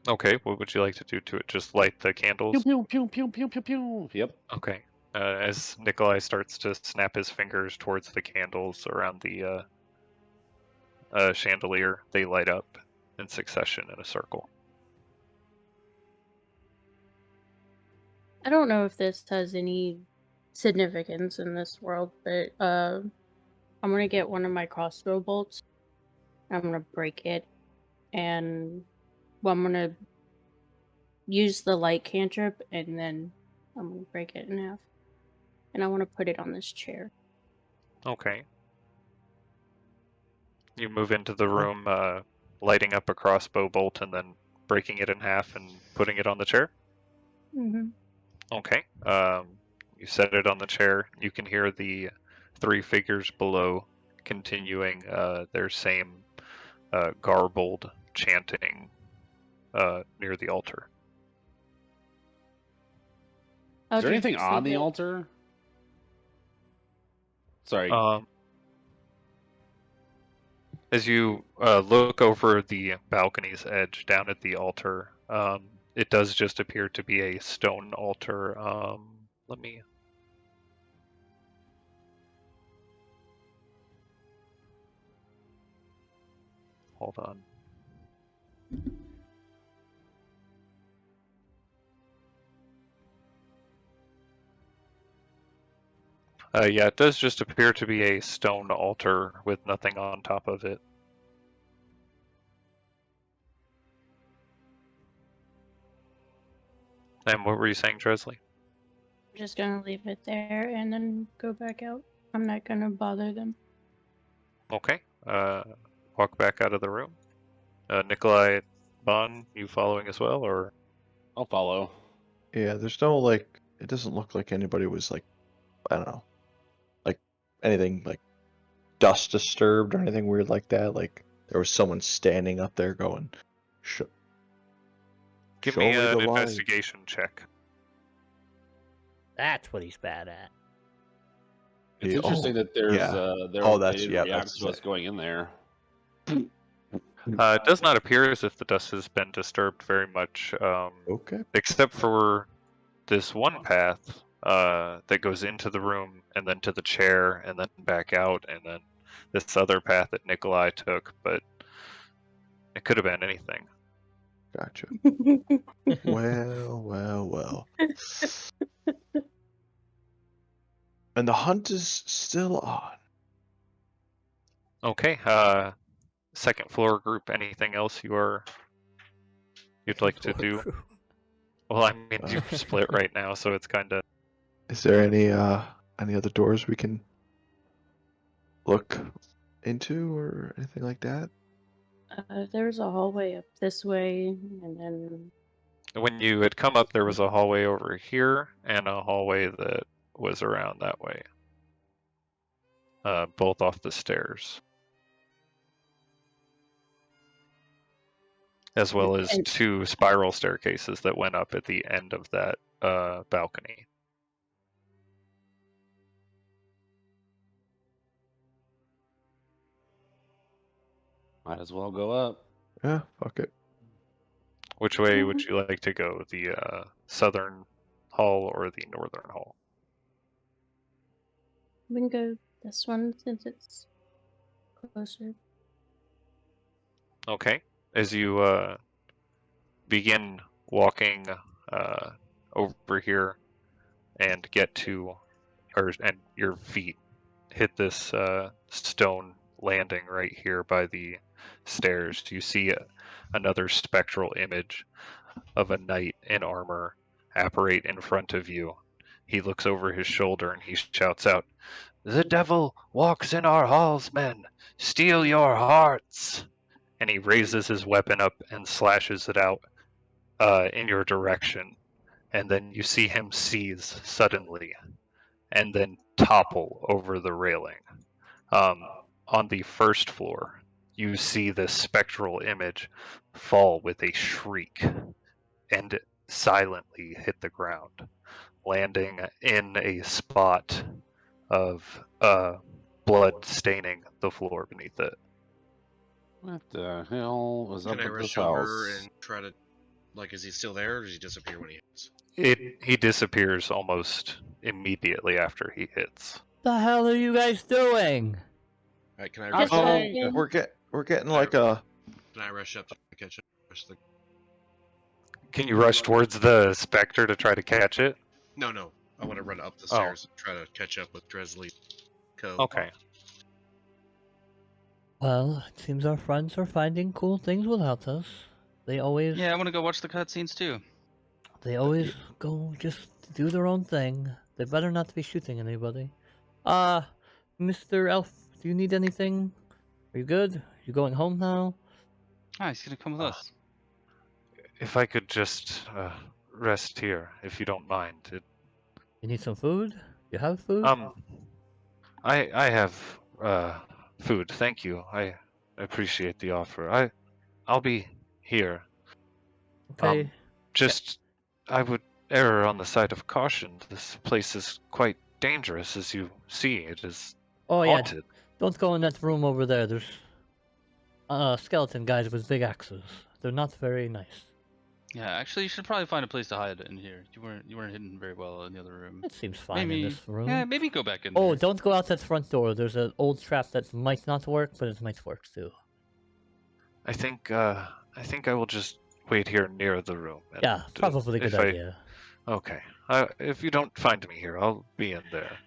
[SPEAKER 1] Okay, what would you like to do to it? Just light the
[SPEAKER 2] Pew
[SPEAKER 1] candles?
[SPEAKER 2] pew pew pew pew pew pew. Yep.
[SPEAKER 1] Okay. As Nikolai starts to snap his fingers towards the candles around the chandelier, they light up in succession in a circle.
[SPEAKER 7] I don't know if this has any significance in this world, but I'm gonna get one of my crossbow bolts. I'm gonna break it, and I'm gonna use the light cantrip, and then I'm gonna break it in half, and I want to put it on this chair.
[SPEAKER 1] Okay. You move into the room, lighting up a crossbow bolt and then breaking it in half and putting it on the chair?
[SPEAKER 7] Mm-hmm.
[SPEAKER 1] Okay. You set it on the chair. You can hear the three figures below continuing their same garbled chanting near the altar.
[SPEAKER 2] Is there anything on the altar? Sorry.
[SPEAKER 1] As you look over the balcony's edge down at the altar, it does just appear to be a stone altar. Let me. Hold on. Yeah, it does just appear to be a stone altar with nothing on top of it. And what were you saying, Dresley?
[SPEAKER 7] I'm just gonna leave it there and then go back out. I'm not gonna bother them.
[SPEAKER 1] Okay. Walk back out of the room. Nikolai, Bon, you following as well, or?
[SPEAKER 2] I'll follow.
[SPEAKER 4] Yeah, there's no, like, it doesn't look like anybody was, like, I don't know, like, anything, like, dust disturbed or anything weird like that. Like, there was someone standing up there going,
[SPEAKER 1] Give
[SPEAKER 4] show
[SPEAKER 1] me
[SPEAKER 4] me
[SPEAKER 1] an
[SPEAKER 4] the light.
[SPEAKER 1] investigation check.
[SPEAKER 6] That's what he's bad at.
[SPEAKER 2] It's
[SPEAKER 4] Yeah,
[SPEAKER 2] interesting that there's
[SPEAKER 4] yeah.
[SPEAKER 2] they
[SPEAKER 4] That's
[SPEAKER 2] didn't
[SPEAKER 4] yeah.
[SPEAKER 2] react
[SPEAKER 4] That's
[SPEAKER 2] to us going in there.
[SPEAKER 1] It does not appear as if the dust has been disturbed very much,
[SPEAKER 4] okay.
[SPEAKER 1] except for this one path that goes into the room and then to the chair and then back out, and then this other path that Nikolai took, but it could have been anything.
[SPEAKER 4] Gotcha. Well. And the hunt is still on.
[SPEAKER 1] Okay, second floor group, anything else you'd like to do? Well, I mean, you're split right now, so it's kind of...
[SPEAKER 4] Is there any other doors we can look into or anything like that?
[SPEAKER 7] There's a hallway up this way, and then
[SPEAKER 1] When you had come up, there was a hallway over here and a hallway that was around that way. Both off the stairs. As well as
[SPEAKER 7] and
[SPEAKER 1] 2 spiral staircases that went up at the end of that balcony.
[SPEAKER 2] Might as well go up.
[SPEAKER 4] Yeah, fuck it.
[SPEAKER 1] Which way would you like to go? The southern hall or the northern hall?
[SPEAKER 7] we can go this one since it's closer.
[SPEAKER 1] Okay. As you begin walking over here and get to, and your feet hit this stone landing right here by the stairs, you see another spectral image of a knight in armor apparate in front of you. He looks over his shoulder and he shouts out, "The devil walks in our halls, men! Steal your hearts!" And he raises his weapon up and slashes it out in your direction. And then you see him seize suddenly and then topple over the railing. On the first floor, you see this spectral image fall with a shriek and silently hit the ground, landing in a spot of blood staining the floor beneath it.
[SPEAKER 2] What the hell was up
[SPEAKER 8] Can I
[SPEAKER 2] with this
[SPEAKER 8] rush over
[SPEAKER 2] house?
[SPEAKER 8] and try to, like, is he still there or does he disappear when he hits?
[SPEAKER 1] He disappears almost immediately after he hits.
[SPEAKER 6] The hell are you guys doing?
[SPEAKER 8] Alright, can I
[SPEAKER 7] Just
[SPEAKER 8] rush up?
[SPEAKER 7] checking.
[SPEAKER 4] We're getting like a
[SPEAKER 8] Can I rush up to catch it?
[SPEAKER 1] Can you rush towards the specter to try to catch it?
[SPEAKER 8] No. I want to run up the
[SPEAKER 1] Oh.
[SPEAKER 8] stairs and try to catch up with Dresley Co.
[SPEAKER 1] Okay.
[SPEAKER 6] Well, it seems our friends are finding cool things without us. They always
[SPEAKER 5] Yeah, I want to go watch the cutscenes too.
[SPEAKER 6] go just do their own thing. They better not be shooting anybody. Mr. Elf, do you need anything? Are you good? You going home now?
[SPEAKER 5] Ah, he's gonna come with us.
[SPEAKER 1] If I could just rest here, if you don't mind.
[SPEAKER 6] You need some food? You have food?
[SPEAKER 1] I have food. Thank you. I appreciate the offer. I'll be here.
[SPEAKER 6] Okay.
[SPEAKER 1] Just I would err on the side of caution. This place is quite dangerous, as you see. It is
[SPEAKER 6] Oh yeah,
[SPEAKER 1] haunted.
[SPEAKER 6] don't go in that room over there. There's skeleton guys with big axes. They're not very nice.
[SPEAKER 5] Yeah, actually, you should probably find a place to hide in here. You weren't hidden very well in the other room.
[SPEAKER 6] It seems fine
[SPEAKER 5] Maybe,
[SPEAKER 6] in this room.
[SPEAKER 5] yeah, maybe go back in
[SPEAKER 6] Oh,
[SPEAKER 5] there.
[SPEAKER 6] don't go out that front door. There's an old trap that might not work, but it might work too.
[SPEAKER 1] I think I will just wait here near the room. And,
[SPEAKER 6] Yeah, probably a
[SPEAKER 1] if
[SPEAKER 6] good idea.
[SPEAKER 1] Okay. If you don't find me here, I'll be in there.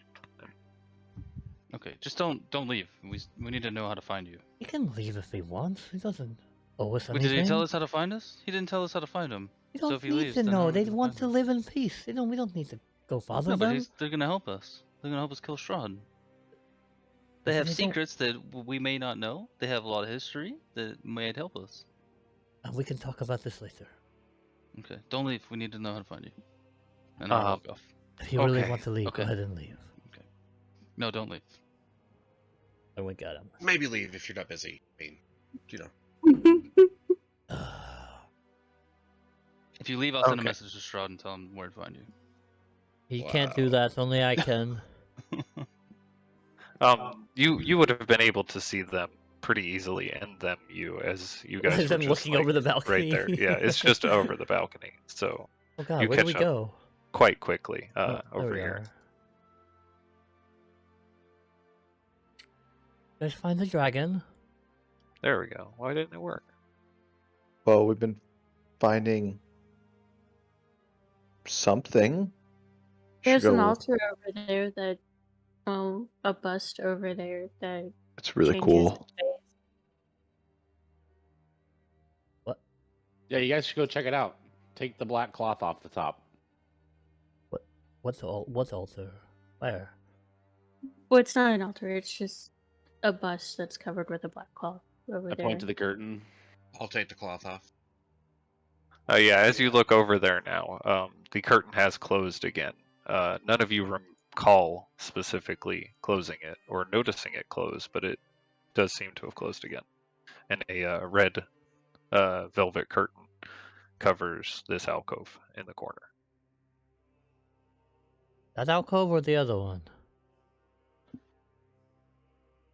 [SPEAKER 5] Okay, just don't leave. We need to know how to find you.
[SPEAKER 6] He can leave if he wants. He doesn't owe us
[SPEAKER 5] Wait,
[SPEAKER 6] anything.
[SPEAKER 5] did he tell us how to find us? He didn't tell us how to find him.
[SPEAKER 6] We
[SPEAKER 5] So
[SPEAKER 6] don't
[SPEAKER 5] if he
[SPEAKER 6] need
[SPEAKER 5] leaves,
[SPEAKER 6] to
[SPEAKER 5] then
[SPEAKER 6] know.
[SPEAKER 5] how
[SPEAKER 6] They
[SPEAKER 5] do we
[SPEAKER 6] want
[SPEAKER 5] find
[SPEAKER 6] to
[SPEAKER 5] him?
[SPEAKER 6] live in peace. We don't need to go bother
[SPEAKER 5] No, but
[SPEAKER 6] them.
[SPEAKER 5] they're gonna help us. They're gonna help us kill Strahd. They
[SPEAKER 6] But
[SPEAKER 5] have
[SPEAKER 6] they don't-
[SPEAKER 5] secrets that we may not know. They have a lot of history that might help us.
[SPEAKER 6] We can talk about this later.
[SPEAKER 5] Okay, don't leave. We need to know how to find you. And then I'll walk off.
[SPEAKER 6] If you really
[SPEAKER 1] Okay,
[SPEAKER 6] want to leave,
[SPEAKER 5] okay.
[SPEAKER 6] go ahead and leave.
[SPEAKER 5] No, don't leave.
[SPEAKER 6] And we got him.
[SPEAKER 8] Maybe leave if you're not busy. I mean, you know.
[SPEAKER 5] If you leave, I'll send a
[SPEAKER 1] Okay.
[SPEAKER 5] message to Strahd and tell him where to find you.
[SPEAKER 6] He can't do
[SPEAKER 8] Wow.
[SPEAKER 6] that. Only I can.
[SPEAKER 1] You would have been able to see them pretty easily, and as you guys
[SPEAKER 6] Rather
[SPEAKER 1] were
[SPEAKER 6] than
[SPEAKER 1] just
[SPEAKER 6] looking
[SPEAKER 1] like,
[SPEAKER 6] over the
[SPEAKER 1] right
[SPEAKER 6] balcony.
[SPEAKER 1] there. Yeah, it's just over the balcony, so
[SPEAKER 6] Oh god,
[SPEAKER 1] you
[SPEAKER 6] where do we
[SPEAKER 1] catch up
[SPEAKER 6] go?
[SPEAKER 1] quite quickly
[SPEAKER 6] Oh, there
[SPEAKER 1] over
[SPEAKER 6] we
[SPEAKER 1] here.
[SPEAKER 6] are. Let's find the dragon.
[SPEAKER 1] There we go. Why didn't it work?
[SPEAKER 4] Well, we've been finding something.
[SPEAKER 7] There's an
[SPEAKER 4] go-
[SPEAKER 7] altar over there that, a bust over there that
[SPEAKER 4] It's really
[SPEAKER 7] changes
[SPEAKER 4] cool.
[SPEAKER 7] its face.
[SPEAKER 2] Yeah, you guys should go check it out. Take the black cloth off the top.
[SPEAKER 6] What's altar? Where?
[SPEAKER 7] Well, it's not an altar. It's just a bust that's covered with a black cloth over
[SPEAKER 2] I
[SPEAKER 7] there.
[SPEAKER 2] point to the curtain.
[SPEAKER 8] I'll take the cloth off.
[SPEAKER 1] Yeah, as you look over there now, the curtain has closed again. None of you recall specifically closing it or noticing it close, but it does seem to have closed again. And a red velvet curtain covers this alcove in the corner.
[SPEAKER 6] That alcove or the other one?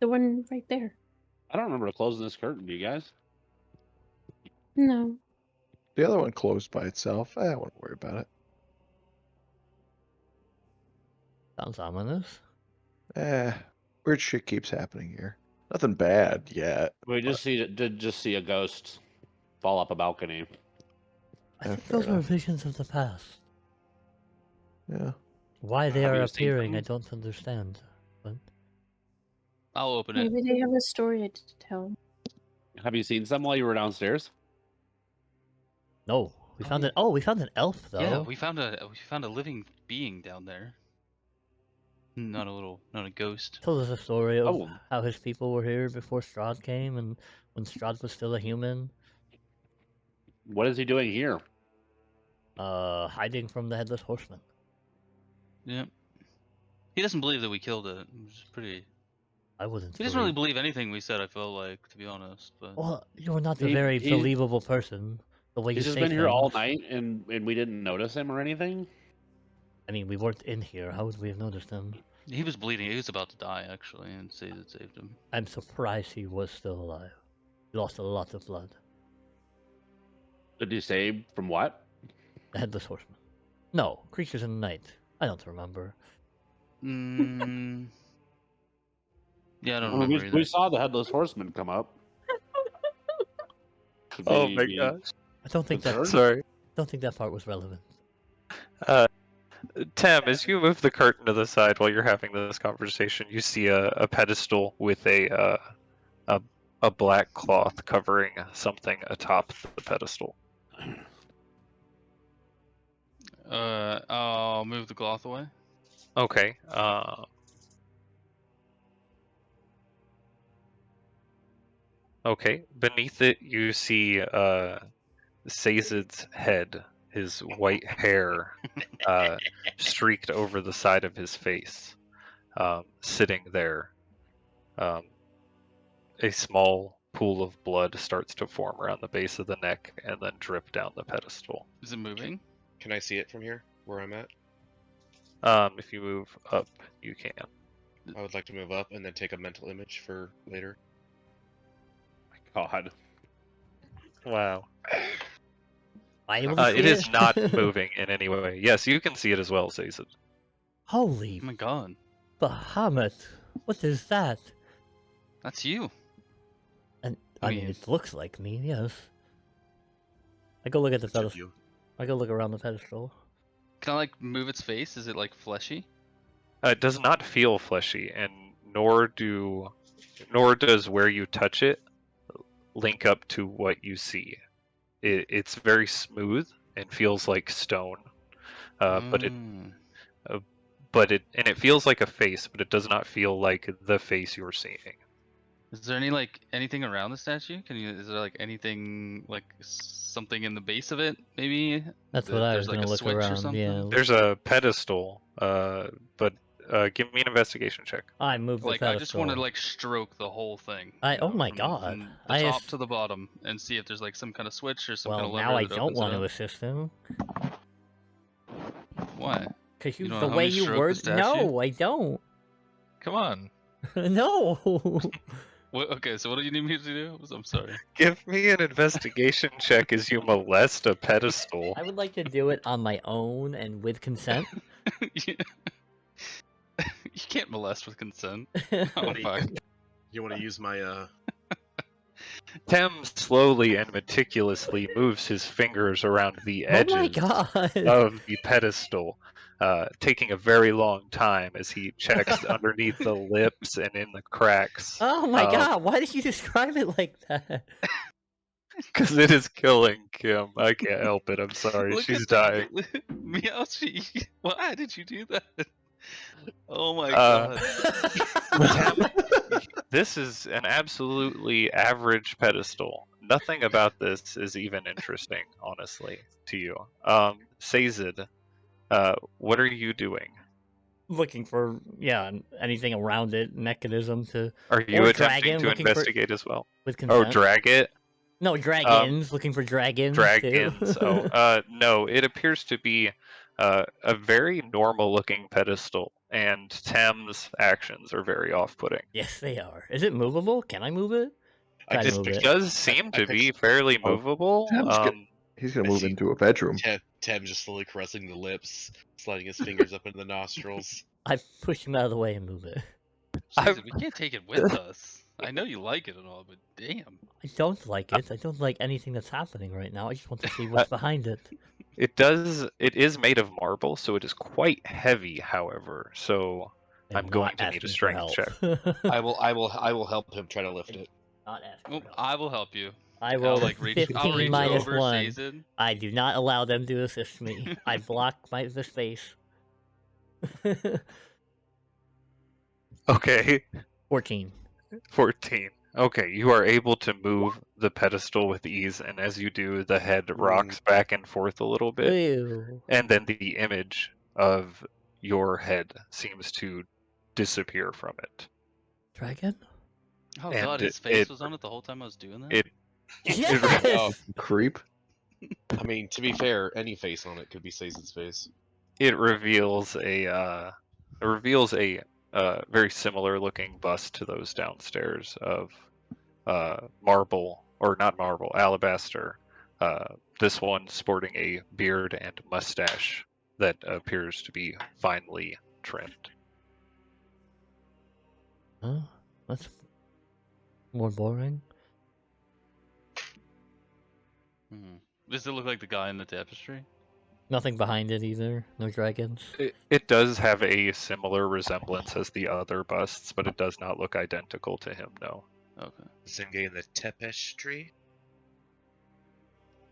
[SPEAKER 7] The one right there.
[SPEAKER 2] I don't remember closing this curtain. Do you guys?
[SPEAKER 7] No.
[SPEAKER 4] The other one closed by itself. I wouldn't worry about it.
[SPEAKER 6] Sounds ominous.
[SPEAKER 4] Weird shit keeps happening here. Nothing bad yet.
[SPEAKER 2] We did just see a ghost fall up a balcony.
[SPEAKER 6] I
[SPEAKER 4] Yeah,
[SPEAKER 6] think
[SPEAKER 4] fair
[SPEAKER 6] those are
[SPEAKER 4] enough.
[SPEAKER 6] visions of the past.
[SPEAKER 4] Yeah.
[SPEAKER 6] Why they
[SPEAKER 2] Have
[SPEAKER 6] are
[SPEAKER 2] you seen
[SPEAKER 6] appearing, I
[SPEAKER 2] them?
[SPEAKER 6] don't understand. But
[SPEAKER 5] I'll open it.
[SPEAKER 7] Maybe they have a story to tell.
[SPEAKER 2] Have you seen some while you were downstairs?
[SPEAKER 6] no, we found it. Oh, we found an elf though.
[SPEAKER 5] Yeah, we found a living being down there. Not a ghost.
[SPEAKER 6] Told us a story of
[SPEAKER 2] Oh.
[SPEAKER 6] how his people were here before Strahd came, and when Strahd was still a human,
[SPEAKER 2] What is he doing here?
[SPEAKER 6] hiding from the headless horseman.
[SPEAKER 5] Yeah. He doesn't believe that we killed it. Which is pretty.
[SPEAKER 6] I wouldn't.
[SPEAKER 5] He doesn't really believe anything we said. I feel like, to be honest. But
[SPEAKER 6] Well, you're not a
[SPEAKER 2] He-
[SPEAKER 6] very
[SPEAKER 2] he-
[SPEAKER 6] believable person. The way
[SPEAKER 2] He's
[SPEAKER 6] you
[SPEAKER 2] just
[SPEAKER 6] say
[SPEAKER 2] been here all
[SPEAKER 6] things.
[SPEAKER 2] night, and we didn't notice him or anything.
[SPEAKER 6] I mean, we weren't in here. How would we have noticed him?
[SPEAKER 5] he was bleeding. He was about to die actually, and Sazed saved him.
[SPEAKER 6] I'm surprised he was still alive. He lost a lot of blood.
[SPEAKER 2] Did you say from what?
[SPEAKER 6] The headless horseman. No, creatures in the night. I don't remember.
[SPEAKER 5] Mm. Yeah, I don't
[SPEAKER 2] I mean,
[SPEAKER 5] remember either.
[SPEAKER 2] we saw the headless horseman come up. Should
[SPEAKER 1] Oh
[SPEAKER 2] we
[SPEAKER 1] my
[SPEAKER 2] be
[SPEAKER 1] gosh.
[SPEAKER 6] I don't think that.
[SPEAKER 2] concerned?
[SPEAKER 1] Sorry.
[SPEAKER 6] Don't think that part was relevant.
[SPEAKER 1] Tam, as you move the curtain to the side while you're having this conversation, you see a pedestal with a black cloth covering something atop the pedestal.
[SPEAKER 5] I'll move the cloth away.
[SPEAKER 1] Okay. Okay. Beneath it, you see Sazed's head, his white hair streaked over the side of his face, sitting there. A small pool of blood starts to form around the base of the neck and then drip down the pedestal.
[SPEAKER 5] Is it moving?
[SPEAKER 8] Can I see it from here, where I'm at?
[SPEAKER 1] If you move up, you can.
[SPEAKER 8] I would like to move up and then take a mental image for later.
[SPEAKER 2] God.
[SPEAKER 1] Wow.
[SPEAKER 6] Am I able to see
[SPEAKER 1] It is not moving in any way. Yes, you can see it as well, Zazed.
[SPEAKER 6] Holy
[SPEAKER 5] Oh my god,
[SPEAKER 6] Bahamut! What is that?
[SPEAKER 5] that's you.
[SPEAKER 6] And
[SPEAKER 5] I
[SPEAKER 6] I mean,
[SPEAKER 5] mean-
[SPEAKER 6] it looks like me. Yes. I go look at the
[SPEAKER 8] Which of
[SPEAKER 6] pedestal.
[SPEAKER 8] you?
[SPEAKER 6] I go look around the pedestal.
[SPEAKER 5] Can I like move its face? Is it like fleshy?
[SPEAKER 1] It does not feel fleshy, and nor does where you touch it link up to what you see. It's very smooth and feels like stone, but
[SPEAKER 5] Mm.
[SPEAKER 1] it feels like a face, but it does not feel like the face you're seeing.
[SPEAKER 5] Is there anything around the statue? Is there like anything like something in the base of it? Maybe.
[SPEAKER 6] That's what I
[SPEAKER 5] There's
[SPEAKER 6] was
[SPEAKER 5] like
[SPEAKER 6] gonna
[SPEAKER 5] a
[SPEAKER 6] look
[SPEAKER 5] switch or
[SPEAKER 6] around.
[SPEAKER 5] something?
[SPEAKER 6] Yeah.
[SPEAKER 1] There's a pedestal, but give me an investigation check.
[SPEAKER 6] I moved the
[SPEAKER 5] Like
[SPEAKER 6] pedestal.
[SPEAKER 5] I just want to like stroke the whole thing.
[SPEAKER 6] Oh my
[SPEAKER 5] from
[SPEAKER 6] god!
[SPEAKER 5] the
[SPEAKER 6] I
[SPEAKER 5] top
[SPEAKER 6] ass-
[SPEAKER 5] to the bottom, and see if there's like some kind of switch or some
[SPEAKER 6] well,
[SPEAKER 5] kind of lever
[SPEAKER 6] now I
[SPEAKER 5] that
[SPEAKER 6] don't
[SPEAKER 5] opens it
[SPEAKER 6] want to
[SPEAKER 5] up.
[SPEAKER 6] assist him
[SPEAKER 5] Why?
[SPEAKER 6] because
[SPEAKER 5] You
[SPEAKER 6] you
[SPEAKER 5] don't
[SPEAKER 6] the
[SPEAKER 5] know how
[SPEAKER 6] way
[SPEAKER 5] many
[SPEAKER 6] you
[SPEAKER 5] stroke the
[SPEAKER 6] word.
[SPEAKER 5] statue?
[SPEAKER 6] No, I don't.
[SPEAKER 9] Come on.
[SPEAKER 6] No.
[SPEAKER 5] What, okay, so what do you need me to do? I'm sorry.
[SPEAKER 1] Give me an investigation check as you molest a pedestal.
[SPEAKER 6] I would like to do it on my own and with consent.
[SPEAKER 5] you can't molest with consent.
[SPEAKER 6] Oh
[SPEAKER 5] Oh fuck.
[SPEAKER 8] You want to use my
[SPEAKER 1] Tem slowly and meticulously moves his fingers around the
[SPEAKER 6] my
[SPEAKER 1] edges
[SPEAKER 6] god.
[SPEAKER 1] of the pedestal, taking a very long time as he checks underneath the lips and in the cracks.
[SPEAKER 6] Oh my god, why did you describe it like that?
[SPEAKER 1] Because it is killing Kim. I can't help it. I'm sorry.
[SPEAKER 5] Look
[SPEAKER 1] She's
[SPEAKER 5] at
[SPEAKER 1] dying.
[SPEAKER 5] that. Meowsy. Why did you do that? Oh my
[SPEAKER 1] Uh,
[SPEAKER 5] god.
[SPEAKER 1] This is an absolutely average pedestal. Nothing about this is even interesting, honestly, to you. Sazed, what are you doing?
[SPEAKER 6] Looking for anything around it, mechanism to
[SPEAKER 1] Are you
[SPEAKER 6] Or
[SPEAKER 1] attempting
[SPEAKER 6] dragon,
[SPEAKER 1] to
[SPEAKER 6] looking for-
[SPEAKER 1] investigate as well?
[SPEAKER 6] with
[SPEAKER 1] Oh,
[SPEAKER 6] consent.
[SPEAKER 1] drag it?
[SPEAKER 6] No, dragons. Looking for dragons.
[SPEAKER 1] Dragons.
[SPEAKER 6] Too.
[SPEAKER 1] No, it appears to be a very normal looking pedestal, and Tem's actions are very off putting.
[SPEAKER 6] Yes, they are. Is it movable? Can I move it?
[SPEAKER 8] I
[SPEAKER 6] Try to
[SPEAKER 8] just
[SPEAKER 6] move
[SPEAKER 1] It
[SPEAKER 6] it.
[SPEAKER 1] does seem to be fairly
[SPEAKER 4] Oh,
[SPEAKER 1] movable.
[SPEAKER 4] Tem's good. He's gonna
[SPEAKER 8] I
[SPEAKER 4] move
[SPEAKER 8] see.
[SPEAKER 4] into a bedroom.
[SPEAKER 8] Tem just slowly caressing the lips, sliding his fingers up into the nostrils.
[SPEAKER 6] I push him out of the way and move it.
[SPEAKER 5] Jesus, we can't take it with us. I know you like it and all, but damn.
[SPEAKER 6] I don't like it. I don't like anything that's happening right now. I just want to see what's behind it.
[SPEAKER 1] It is made of marble, so it is quite heavy, however. So I'm going to need a strength check.
[SPEAKER 8] I will help him try to lift it.
[SPEAKER 6] Not asking
[SPEAKER 5] Well,
[SPEAKER 6] for help.
[SPEAKER 5] I will help you.
[SPEAKER 6] I
[SPEAKER 5] I'll
[SPEAKER 6] rolled
[SPEAKER 5] like reach. I'll
[SPEAKER 6] 15
[SPEAKER 5] reach
[SPEAKER 6] minus
[SPEAKER 5] over
[SPEAKER 6] 1.
[SPEAKER 5] Sazed.
[SPEAKER 6] I do not allow them to assist me. I block the space.
[SPEAKER 1] Okay,
[SPEAKER 6] 14.
[SPEAKER 1] 14. Okay, you are able to move the pedestal with ease, and as you do, the head rocks back and forth a little bit,
[SPEAKER 6] Ew.
[SPEAKER 1] and then the image of your head seems to disappear from it.
[SPEAKER 6] Dragon?
[SPEAKER 5] Oh
[SPEAKER 1] And
[SPEAKER 5] god, his face was on it the whole time I was doing that.
[SPEAKER 1] It
[SPEAKER 6] Yes!
[SPEAKER 4] Creep.
[SPEAKER 8] I mean, to be fair, any face on it could be Sazed's face.
[SPEAKER 1] it reveals a very similar looking bust to those downstairs of marble, or not marble, alabaster. This one sporting a beard and mustache that appears to be finely trimmed.
[SPEAKER 6] Huh? That's more boring.
[SPEAKER 5] Does it look like the guy in the tapestry?
[SPEAKER 6] Nothing behind it either. No dragons.
[SPEAKER 1] It does have a similar resemblance as the other busts, but it does not look identical to him, no.
[SPEAKER 5] Okay.
[SPEAKER 8] Same guy in the tapestry.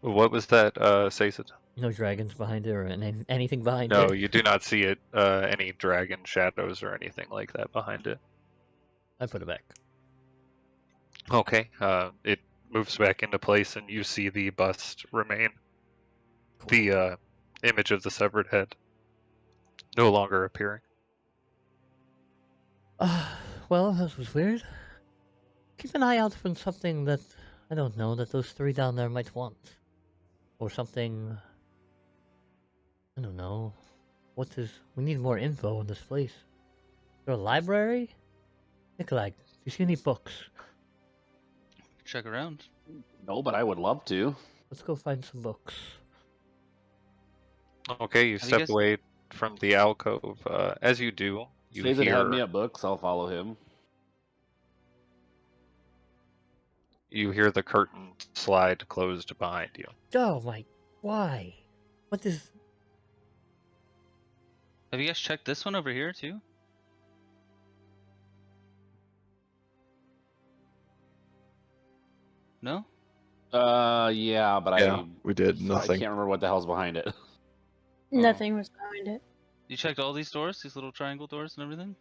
[SPEAKER 1] What was that, Sazed?
[SPEAKER 6] No dragons behind it or anything behind
[SPEAKER 1] No,
[SPEAKER 6] it.
[SPEAKER 1] you do not see it, any dragon shadows or anything like that behind it.
[SPEAKER 6] I put it back.
[SPEAKER 1] Okay, it moves back into place and you see the bust remain.
[SPEAKER 6] Cool.
[SPEAKER 1] The image of the severed head no longer appearing.
[SPEAKER 6] Well, that was weird. Keep an eye out for something that, I don't know, that those 3 down there might want. Or something... I don't know. We need more info on this place. Is there a library? Nikolai, do you see any books?
[SPEAKER 5] Check around.
[SPEAKER 2] No, but I would love to.
[SPEAKER 6] Let's go find some books.
[SPEAKER 1] Okay, you
[SPEAKER 5] Have you
[SPEAKER 1] step
[SPEAKER 5] guys-
[SPEAKER 1] away from the alcove. As you do, you
[SPEAKER 2] Say that
[SPEAKER 1] hear
[SPEAKER 2] had me at books, I'll follow him.
[SPEAKER 1] the curtain slide closed behind you.
[SPEAKER 6] Oh my... Why? What is...
[SPEAKER 5] Have you guys checked this one over here too? No?
[SPEAKER 2] Yeah, but
[SPEAKER 4] Yeah, we did
[SPEAKER 2] I
[SPEAKER 4] nothing.
[SPEAKER 2] can't remember what the hell's behind it.
[SPEAKER 7] Nothing was behind it.
[SPEAKER 5] You checked all these doors, these little triangle doors and everything?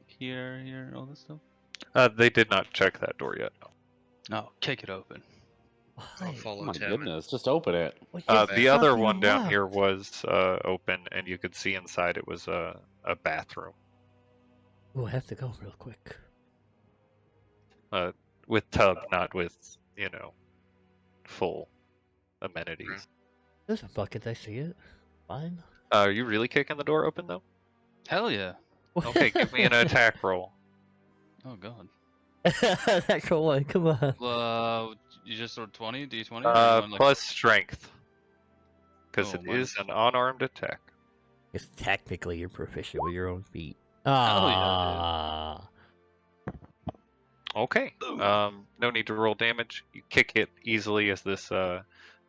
[SPEAKER 5] Here, all this stuff?
[SPEAKER 1] They did not check that door yet. No.
[SPEAKER 5] No, kick it open.
[SPEAKER 8] I'll
[SPEAKER 7] Why?
[SPEAKER 2] Oh
[SPEAKER 8] follow
[SPEAKER 2] my
[SPEAKER 8] Tem.
[SPEAKER 2] goodness, just open it.
[SPEAKER 6] Well,
[SPEAKER 1] The
[SPEAKER 6] there's
[SPEAKER 1] other
[SPEAKER 6] nothing
[SPEAKER 1] one down
[SPEAKER 6] left.
[SPEAKER 1] here was open, and you could see inside it was a bathroom
[SPEAKER 6] Ooh, I have to go real quick.
[SPEAKER 1] with tub, not with, full amenities.
[SPEAKER 6] There's a bucket, I see it. Fine.
[SPEAKER 1] Are you really kicking the door open though?
[SPEAKER 5] Hell yeah.
[SPEAKER 1] Okay, give me an attack roll.
[SPEAKER 5] Oh god.
[SPEAKER 6] Natural one, come on.
[SPEAKER 5] You just rolled 20, d20? Or you want, like...
[SPEAKER 1] Plus strength, because
[SPEAKER 5] Oh,
[SPEAKER 1] it
[SPEAKER 5] minus-
[SPEAKER 1] is an unarmed attack.
[SPEAKER 6] Because technically you're proficient with your own feet.
[SPEAKER 5] Hell yeah,
[SPEAKER 6] Ah.
[SPEAKER 1] Okay. No need to roll damage. You kick it easily as this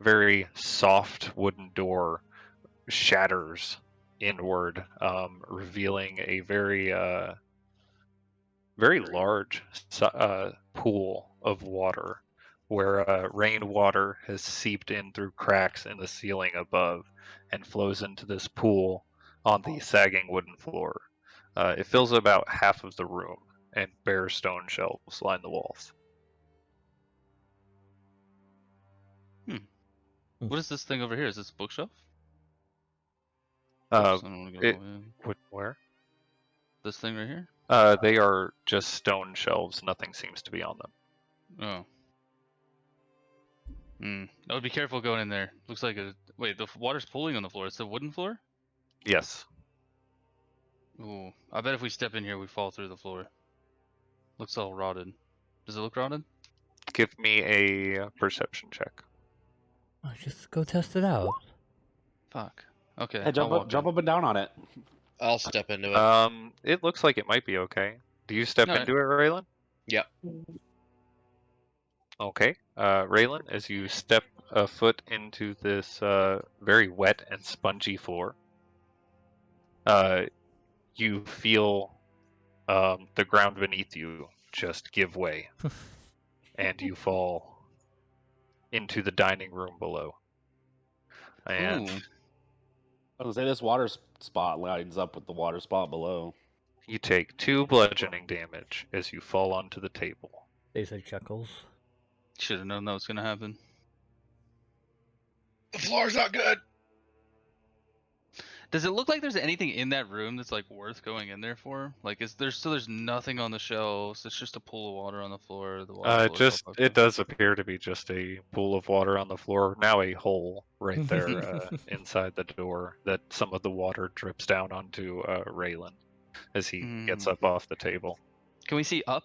[SPEAKER 1] very soft wooden door shatters inward, revealing a very very large pool of water, where rainwater has seeped in through cracks in the ceiling above and flows into this pool on the sagging wooden floor. It fills about half of the room, and bare stone shelves line the walls.
[SPEAKER 5] What is this thing over here? Is this a bookshelf?
[SPEAKER 1] Uh,
[SPEAKER 5] Oops, I don't want to go
[SPEAKER 1] it
[SPEAKER 5] in.
[SPEAKER 1] where?
[SPEAKER 5] This thing right here?
[SPEAKER 1] They are just stone shelves. Nothing seems to be on them.
[SPEAKER 5] Oh. I would be careful going in there. Looks like a... Wait, the water's pooling on the floor. It's a wooden floor?
[SPEAKER 1] Yes.
[SPEAKER 5] Ooh. I bet if we step in here, we fall through the floor. Looks all rotted. Does it look rotted?
[SPEAKER 1] Give me a perception check.
[SPEAKER 6] Just go test it out.
[SPEAKER 5] Fuck. Okay,
[SPEAKER 2] Hey, jump
[SPEAKER 5] I'll
[SPEAKER 2] up,
[SPEAKER 5] walk
[SPEAKER 2] jump
[SPEAKER 5] in.
[SPEAKER 2] up and down on it.
[SPEAKER 3] I'll step into it.
[SPEAKER 1] It looks like it might be okay. Do you step
[SPEAKER 5] Alright.
[SPEAKER 1] into it, Raylan?
[SPEAKER 3] Yep.
[SPEAKER 1] Okay. Raylan, as you step a foot into this very wet and spongy floor, you feel the ground beneath you just give way, and you fall into the dining room below. And
[SPEAKER 5] Ooh.
[SPEAKER 2] I was gonna say this water spot lines up with the water spot below.
[SPEAKER 1] you take 2 bludgeoning damage as you fall onto the table.
[SPEAKER 6] Basic chuckles.
[SPEAKER 5] Should have known that was gonna happen.
[SPEAKER 3] The floor's not good.
[SPEAKER 5] Does it look like there's anything in that room that's like worth going in there for? Like, there's nothing on the shelves. It's just a pool of water on the floor. The water floor is all fucked
[SPEAKER 1] It
[SPEAKER 5] up.
[SPEAKER 1] does appear to be just a pool of water on the floor. Now a hole right there inside the door that some of the water drips down onto Raylan as he gets up off the table.
[SPEAKER 5] Can we see up?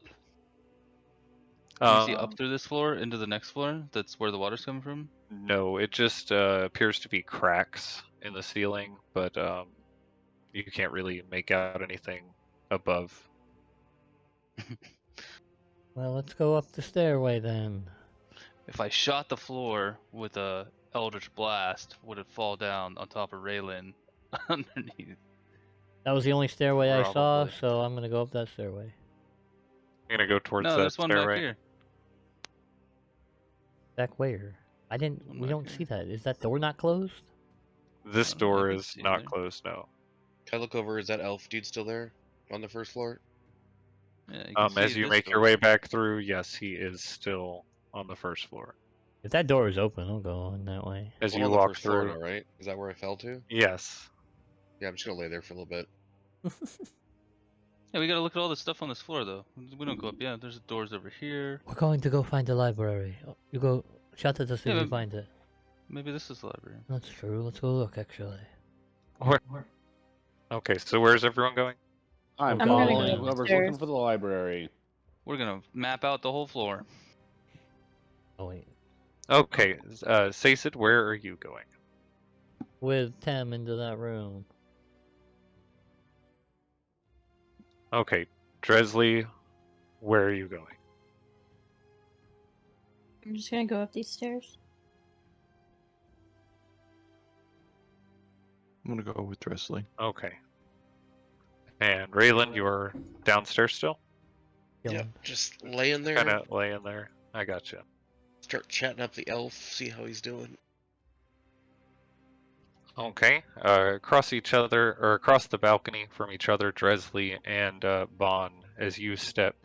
[SPEAKER 5] Can we see up
[SPEAKER 1] Um,
[SPEAKER 5] through this floor into the next floor? That's where the water's coming from?
[SPEAKER 1] no, it just appears to be cracks in the ceiling, but you can't really make out anything above.
[SPEAKER 6] Well, let's go up the stairway then.
[SPEAKER 5] If I shot the floor with a Eldritch Blast, would it fall down on top of Raylan underneath?
[SPEAKER 6] That was the only stairway I saw,
[SPEAKER 5] Probably.
[SPEAKER 6] so I'm gonna go up that stairway.
[SPEAKER 1] I'm gonna go towards
[SPEAKER 5] No,
[SPEAKER 1] that
[SPEAKER 5] there's one
[SPEAKER 1] stairway.
[SPEAKER 5] back here.
[SPEAKER 6] Back where? I didn't.
[SPEAKER 5] One
[SPEAKER 6] We
[SPEAKER 5] back
[SPEAKER 6] don't
[SPEAKER 5] here.
[SPEAKER 6] see that. Is that door not closed?
[SPEAKER 1] This
[SPEAKER 5] I
[SPEAKER 1] door
[SPEAKER 5] can
[SPEAKER 1] is
[SPEAKER 5] see
[SPEAKER 1] not
[SPEAKER 5] there.
[SPEAKER 1] closed, no.
[SPEAKER 3] Can I look over? Is that elf dude still there on the first floor?
[SPEAKER 5] Yeah, you can
[SPEAKER 1] As
[SPEAKER 5] see
[SPEAKER 1] you
[SPEAKER 5] this
[SPEAKER 1] make your
[SPEAKER 5] door.
[SPEAKER 1] way back through, yes, he is still on the first floor.
[SPEAKER 6] If that door is open, I'll go on that way.
[SPEAKER 1] As
[SPEAKER 3] Well,
[SPEAKER 1] you
[SPEAKER 3] on the
[SPEAKER 1] walk
[SPEAKER 3] first floor,
[SPEAKER 1] through,
[SPEAKER 3] though, right? Is that where I fell to?
[SPEAKER 1] yes.
[SPEAKER 3] Yeah, I'm just gonna lay there for a little bit.
[SPEAKER 5] Yeah, we gotta look at all the stuff on this floor, though. We don't go up. Yeah, there's doors over here.
[SPEAKER 6] We're going to go find the library. Oh, you go. Shut it to see
[SPEAKER 5] Yeah,
[SPEAKER 6] if you
[SPEAKER 5] but-
[SPEAKER 6] find it.
[SPEAKER 5] Maybe this is the library.
[SPEAKER 6] That's true. Let's go look. Actually.
[SPEAKER 1] Okay, so where's everyone going?
[SPEAKER 2] I'm
[SPEAKER 6] I'm gonna
[SPEAKER 2] following
[SPEAKER 6] go
[SPEAKER 2] whoever's
[SPEAKER 7] upstairs.
[SPEAKER 2] looking for the library.
[SPEAKER 5] We're gonna map out the whole floor.
[SPEAKER 6] Oh wait.
[SPEAKER 1] Okay, Sacid, where are you going?
[SPEAKER 6] With Tem into that room.
[SPEAKER 1] Okay, Dresley, where are you going?
[SPEAKER 7] I'm just gonna go up these stairs.
[SPEAKER 4] I'm gonna go with Dresley.
[SPEAKER 1] Okay. And Raylan, you're downstairs still?
[SPEAKER 7] Mm-hmm.
[SPEAKER 3] Yep, just laying there.
[SPEAKER 1] Kind of laying there. I gotcha.
[SPEAKER 3] Start chatting up the elf, see how he's doing.
[SPEAKER 1] Okay. Across the balcony from each other, Dresley and Bon, as you step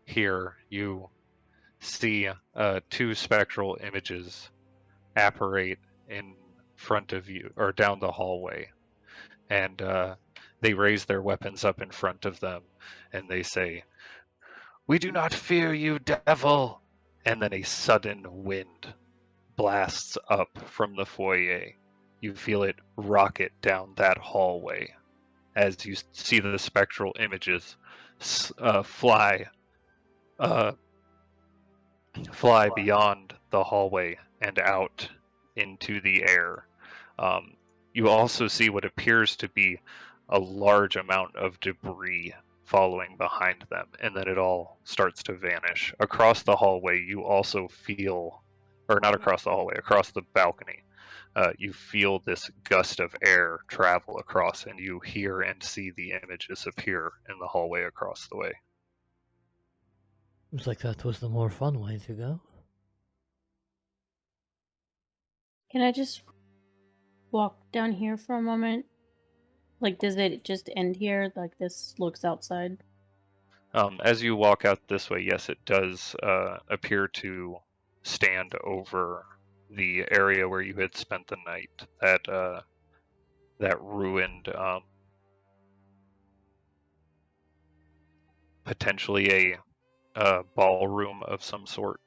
[SPEAKER 1] here, you see 2 spectral images apparate in front of you, or down the hallway. And they raise their weapons up in front of them, and they say, "We do not fear you, devil!" And then a sudden wind blasts up from the foyer. You feel it rocket down that hallway, as you see the spectral images fly beyond the hallway and out into the air. You also see what appears to be a large amount of debris following behind them, and then it all starts to vanish. Across the hallway, you also feel, or not across the hallway, across the balcony, you feel this gust of air travel across, and you hear and see the images appear in the hallway across the way.
[SPEAKER 6] Looks like that was the more fun way to go.
[SPEAKER 7] Can I just walk down here for a moment? Like, does it just end here? Like, this looks outside?
[SPEAKER 1] As you walk out this way, yes, it does appear to stand over the area where you had spent the night. That ruined, potentially a ballroom of some sort.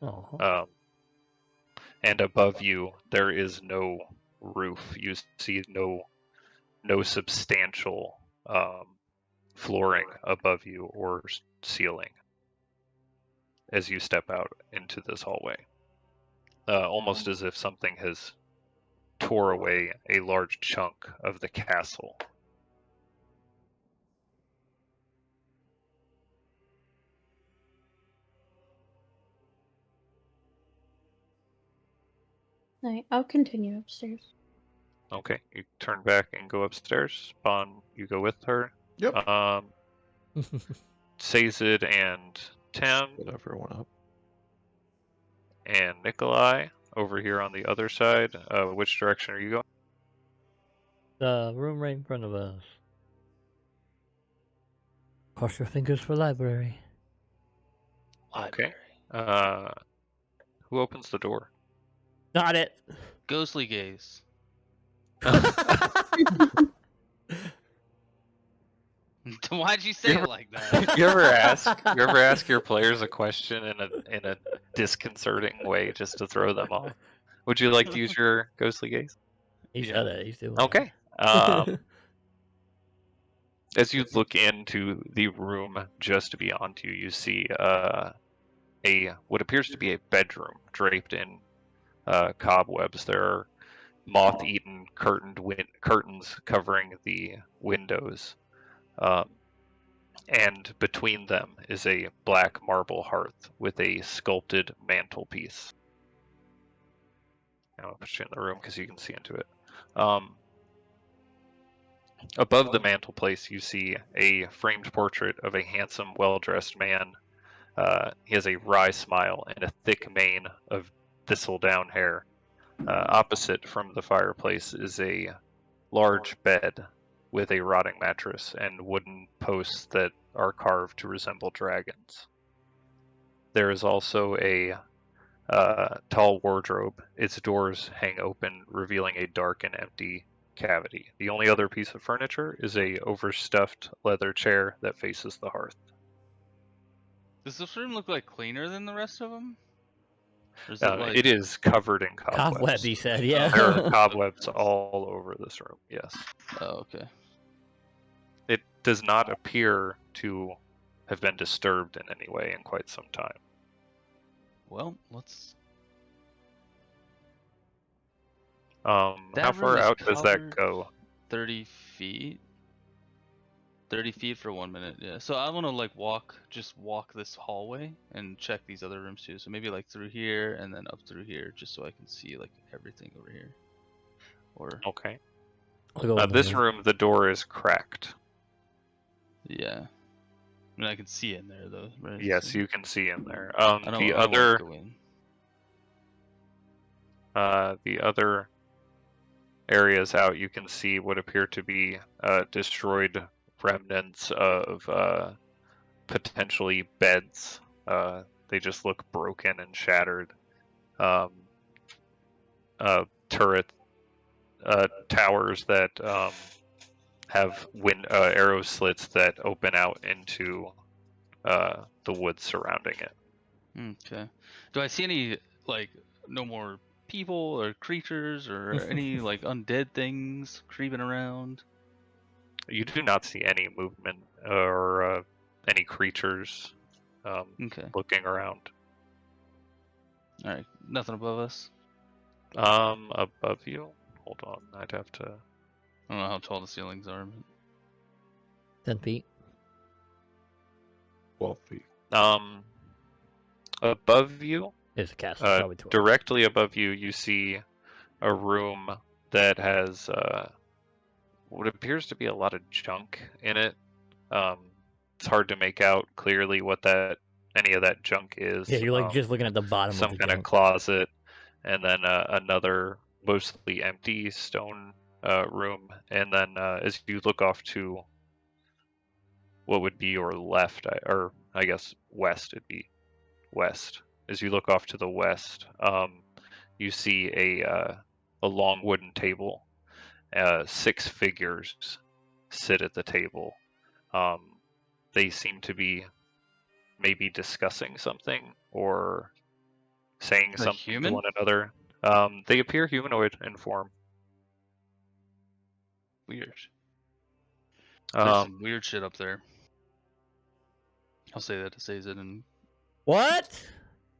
[SPEAKER 6] Oh.
[SPEAKER 1] And above you, there is no roof. You see no substantial flooring above you or ceiling as you step out into this hallway. Almost as if something has tore away a large chunk of the castle.
[SPEAKER 7] Alright, I'll continue upstairs.
[SPEAKER 1] Okay, you turn back and go upstairs. Spawn, you go with her.
[SPEAKER 4] Yep.
[SPEAKER 1] Sazed and Tim
[SPEAKER 4] Split everyone up.
[SPEAKER 1] and Nikolai over here on the other side. Which direction are you going?
[SPEAKER 6] The room right in front of us. Cross your fingers for library.
[SPEAKER 1] Okay. Who opens the door?
[SPEAKER 6] Got it!
[SPEAKER 5] Ghostly gaze. Why'd you say it like that?
[SPEAKER 1] You ever ask your players a question in a disconcerting way just to throw them off? Would you like to use your ghostly gaze?
[SPEAKER 6] He
[SPEAKER 5] Yeah.
[SPEAKER 6] said it. He's doing
[SPEAKER 1] Okay.
[SPEAKER 6] it.
[SPEAKER 1] As you look into the room just beyond you, you see what appears to be a bedroom draped in cobwebs. There are moth-eaten curtains covering the windows, and between them is a black marble hearth with a sculpted mantelpiece. I'll put you in the room because you can see into it. Above the mantelpiece, you see a framed portrait of a handsome, well-dressed man. He has a wry smile and a thick mane of thistledown hair. Opposite from the fireplace is a large bed with a rotting mattress and wooden posts that are carved to resemble dragons. There is also a tall wardrobe. Its doors hang open, revealing a dark and empty cavity. The only other piece of furniture is a overstuffed leather chair that faces the hearth.
[SPEAKER 5] Does this room look like cleaner than the rest of them? Or is it like...
[SPEAKER 1] It is covered in cobwebs.
[SPEAKER 6] Cobweb, he said, yeah.
[SPEAKER 1] There are cobwebs all over this room, yes.
[SPEAKER 5] Oh, okay.
[SPEAKER 1] It does not appear to have been disturbed in any way in quite some time.
[SPEAKER 5] Well, let's...
[SPEAKER 1] How
[SPEAKER 5] That room
[SPEAKER 1] far
[SPEAKER 5] is
[SPEAKER 1] out does that
[SPEAKER 5] covered-
[SPEAKER 1] go?
[SPEAKER 5] 30 feet? 30 feet for 1 minute, yeah. So I want to just walk this hallway and check these other rooms too. So maybe like through here and then up through here, just so I can see like everything over here. Or
[SPEAKER 1] Okay.
[SPEAKER 6] I'll go in
[SPEAKER 1] This
[SPEAKER 6] there.
[SPEAKER 1] room, the door is cracked.
[SPEAKER 5] yeah, I mean I can see in there though, right?
[SPEAKER 1] Yes,
[SPEAKER 5] So
[SPEAKER 1] you can see in there.
[SPEAKER 5] I don't wanna go in.
[SPEAKER 1] The other areas out, you can see what appear to be destroyed remnants of potentially beds. They just look broken and shattered. Turret towers that have arrow slits that open out into the woods surrounding it.
[SPEAKER 5] Okay. Do I see any like no more people or creatures or any like undead things creeping around?
[SPEAKER 1] You do not see any movement or any creatures
[SPEAKER 5] Okay.
[SPEAKER 1] looking around.
[SPEAKER 5] All right. Nothing above us.
[SPEAKER 1] Above you? Hold on, I'd have to.
[SPEAKER 5] I don't know how tall the ceilings are. But...
[SPEAKER 6] 10 feet.
[SPEAKER 4] 12 feet.
[SPEAKER 1] Above you,
[SPEAKER 6] There's a castle, probably 12.
[SPEAKER 1] directly above you, you see a room that has what appears to be a lot of junk in it. It's hard to make out clearly what any of that junk is.
[SPEAKER 6] Yeah, you're like just looking at the bottom
[SPEAKER 1] some
[SPEAKER 6] of the
[SPEAKER 1] kind of
[SPEAKER 6] junk.
[SPEAKER 1] closet, and then another mostly empty stone room, and then as you look off to what would be your left, or I guess west, it'd be west. As you look off to the west, you see a long wooden table. 6 figures sit at the table. They seem to be maybe discussing something or saying
[SPEAKER 5] Like
[SPEAKER 1] something to
[SPEAKER 5] human?
[SPEAKER 1] one another. They appear humanoid in form.
[SPEAKER 5] Weird. There's
[SPEAKER 1] Um,
[SPEAKER 5] some weird shit up there. I'll say that to say it and.
[SPEAKER 6] What?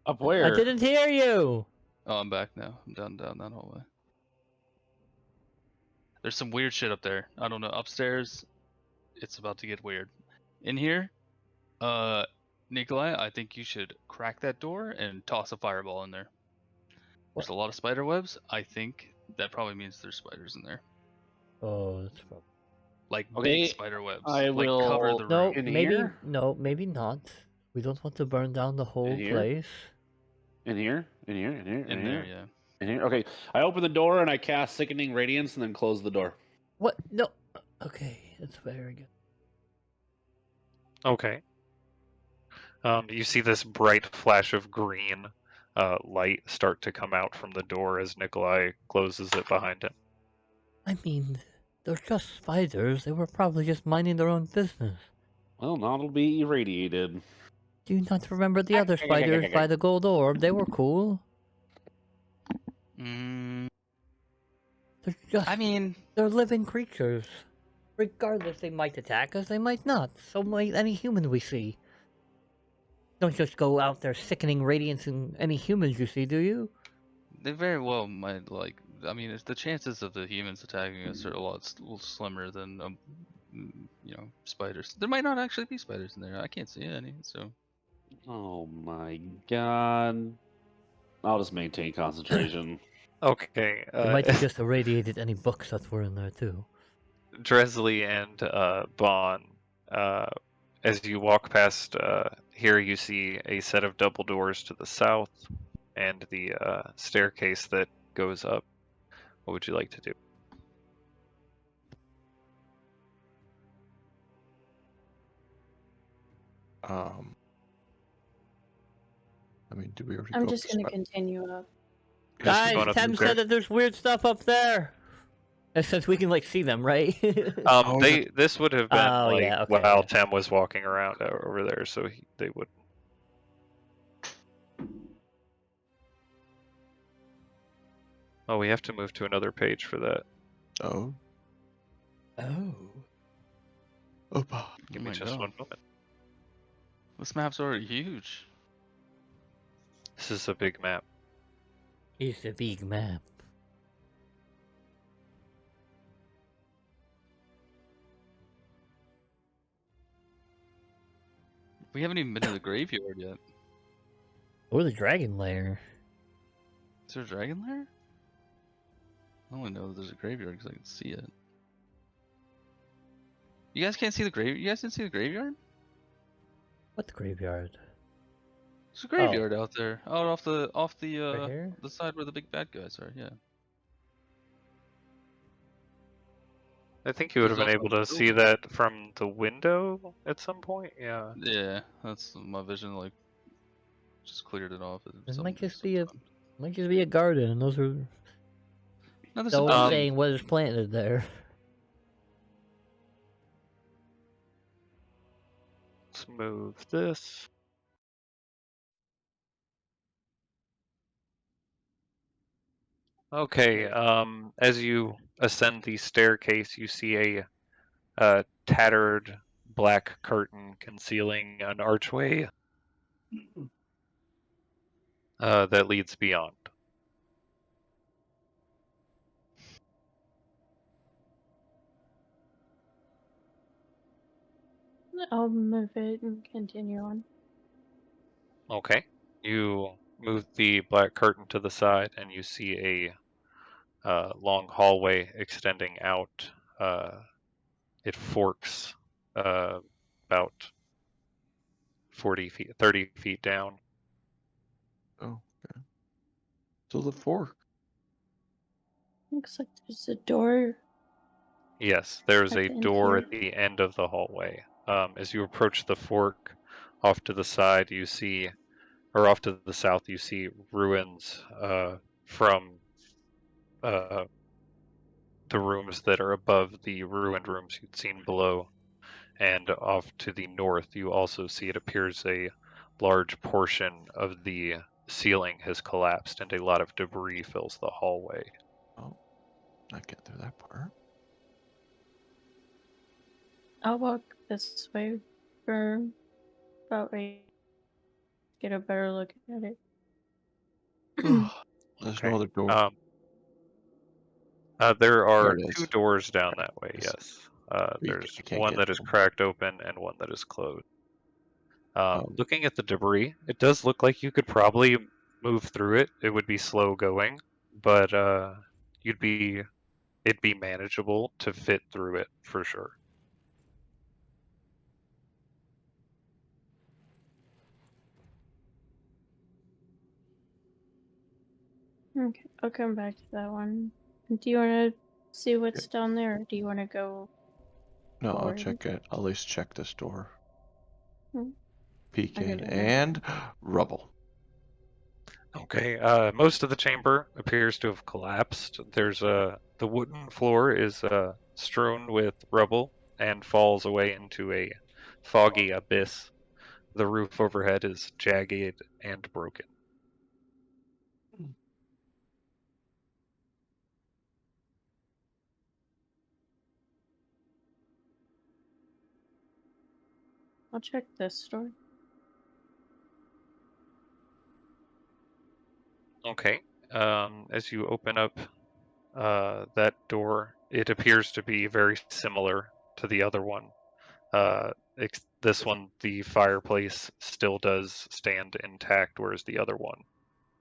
[SPEAKER 2] Up
[SPEAKER 6] I
[SPEAKER 2] where?
[SPEAKER 6] didn't hear you.
[SPEAKER 5] Oh, I'm back now. I'm down that hallway. There's some weird shit up there. I don't know. Upstairs, it's about to get weird. In here, Nikolai, I think you should crack that door and toss a fireball in there. There's a lot of spider webs. I think that probably means there's spiders in there.
[SPEAKER 6] Oh, that's probably...
[SPEAKER 5] Like
[SPEAKER 2] Okay,
[SPEAKER 5] big spider webs.
[SPEAKER 2] I
[SPEAKER 5] Like cover
[SPEAKER 2] will-
[SPEAKER 5] the
[SPEAKER 6] No,
[SPEAKER 5] room.
[SPEAKER 2] In
[SPEAKER 6] maybe
[SPEAKER 2] here?
[SPEAKER 6] no, maybe not. We don't want to burn down the whole
[SPEAKER 2] here?
[SPEAKER 6] place.
[SPEAKER 2] In here? In here? In here?
[SPEAKER 5] In there, yeah.
[SPEAKER 2] In here? Okay. I open the door and I cast Sickening Radiance and then close the door.
[SPEAKER 6] What? No. Okay, that's very good.
[SPEAKER 1] okay. You see this bright flash of green light start to come out from the door as Nikolai closes it behind him.
[SPEAKER 6] I mean, they're just spiders. They were probably just minding their own business.
[SPEAKER 2] Well, now it'll be irradiated.
[SPEAKER 6] Do you not remember the other spiders by the gold orb? They were cool. They're just...
[SPEAKER 5] I mean,
[SPEAKER 6] they're living creatures. Regardless, they might attack us, they might not. So might any human we see. Don't just go out there sickening radiance in any humans you see, do you?
[SPEAKER 5] they very well might like. I mean, the chances of the humans attacking us are a lot slimmer than spiders. There might not actually be spiders in there. I can't see any. So
[SPEAKER 2] Oh my god. I'll just maintain concentration.
[SPEAKER 1] Okay.
[SPEAKER 6] They might have just irradiated any books that were in there too.
[SPEAKER 1] Dresley and Bon, as you walk past here, you see a set of double doors to the south and the staircase that goes up. What would you like to do?
[SPEAKER 4] I mean, do we already
[SPEAKER 7] I'm
[SPEAKER 4] go
[SPEAKER 7] just
[SPEAKER 4] up the
[SPEAKER 7] gonna
[SPEAKER 4] side?
[SPEAKER 7] continue up.
[SPEAKER 1] Just
[SPEAKER 6] Guys,
[SPEAKER 1] going up
[SPEAKER 6] Tem
[SPEAKER 1] the
[SPEAKER 6] said
[SPEAKER 1] stair-
[SPEAKER 6] that there's weird stuff up there. And since we can like see them, right?
[SPEAKER 4] Oh,
[SPEAKER 1] this would have been
[SPEAKER 6] Oh,
[SPEAKER 1] like
[SPEAKER 6] yeah, okay,
[SPEAKER 1] while
[SPEAKER 6] yeah.
[SPEAKER 1] Tem was walking around over there, so they would. Oh, we have to move to another page for that.
[SPEAKER 4] Oh.
[SPEAKER 6] Oh.
[SPEAKER 4] Opa.
[SPEAKER 1] Give
[SPEAKER 5] Oh
[SPEAKER 1] me
[SPEAKER 5] my
[SPEAKER 1] just
[SPEAKER 5] God.
[SPEAKER 1] one moment.
[SPEAKER 5] this map's already huge.
[SPEAKER 1] This is a big map.
[SPEAKER 6] It's a big map.
[SPEAKER 5] We haven't even been to the graveyard yet.
[SPEAKER 6] Or the dragon lair.
[SPEAKER 5] Is there a dragon there? I only know that there's a graveyard because I can see it. You guys can't see the grave. You guys didn't see the graveyard?
[SPEAKER 6] What graveyard?
[SPEAKER 5] There's a graveyard out there, out off the
[SPEAKER 6] Right here?
[SPEAKER 5] the side where the big bad guys are. Yeah.
[SPEAKER 1] I think you would have
[SPEAKER 5] There's
[SPEAKER 1] been
[SPEAKER 5] also
[SPEAKER 1] able
[SPEAKER 5] a
[SPEAKER 1] to see
[SPEAKER 5] building.
[SPEAKER 1] that from the window at some point. Yeah.
[SPEAKER 5] Yeah, that's my vision. Like, just cleared it off.
[SPEAKER 6] It might just be a garden, and those are
[SPEAKER 5] No, there's
[SPEAKER 6] no
[SPEAKER 5] a
[SPEAKER 6] one's
[SPEAKER 5] building.
[SPEAKER 6] saying what is planted there.
[SPEAKER 1] Let's move this. Okay, as you ascend the staircase, you see tattered black curtain concealing an archway that leads beyond.
[SPEAKER 7] I'll move it and continue on.
[SPEAKER 1] Okay. You move the black curtain to the side, and you see a long hallway extending out. It forks about 40 feet, 30 feet down.
[SPEAKER 4] Oh, okay. So the fork.
[SPEAKER 7] Looks like there's a door.
[SPEAKER 1] Yes, there's
[SPEAKER 7] At
[SPEAKER 1] a
[SPEAKER 7] the end
[SPEAKER 1] door
[SPEAKER 7] here.
[SPEAKER 1] at the end of the hallway. As you approach the fork, off to the side, you see, or off to the south, you see ruins from the rooms that are above the ruined rooms you'd seen below. And off to the north, you also see it appears a large portion of the ceiling has collapsed and a lot of debris fills the hallway.
[SPEAKER 4] Oh, not get through that part.
[SPEAKER 7] I'll walk this way for about right. Get a better look at it.
[SPEAKER 4] Ugh, there's
[SPEAKER 1] Okay.
[SPEAKER 4] no other door.
[SPEAKER 1] There
[SPEAKER 4] There
[SPEAKER 1] are
[SPEAKER 4] it
[SPEAKER 1] two
[SPEAKER 4] is.
[SPEAKER 1] doors down that way,
[SPEAKER 4] I see.
[SPEAKER 1] yes.
[SPEAKER 4] I
[SPEAKER 1] There's
[SPEAKER 4] can't
[SPEAKER 1] one
[SPEAKER 4] get
[SPEAKER 1] that is
[SPEAKER 4] through.
[SPEAKER 1] cracked open and one that is closed.
[SPEAKER 4] Oh,
[SPEAKER 1] Looking at the debris, it does look like you could probably move through it. It would be slow going, but it'd be manageable to fit through it for sure.
[SPEAKER 7] Okay, I'll come back to that one. Do you want to see what's down there, or do you want to go
[SPEAKER 4] no, I'll
[SPEAKER 7] forward?
[SPEAKER 4] check it. I'll at least check this door.
[SPEAKER 7] Hmm.
[SPEAKER 4] Peek
[SPEAKER 7] I
[SPEAKER 4] in
[SPEAKER 7] gotta-
[SPEAKER 4] and rubble.
[SPEAKER 1] Okay, most of the chamber appears to have collapsed. There's the wooden floor is strewn with rubble and falls away into a foggy abyss. The roof overhead is jagged and broken.
[SPEAKER 7] I'll check this door.
[SPEAKER 1] Okay, as you open up that door, it appears to be very similar to the other one. This one, the fireplace still does stand intact, whereas the other one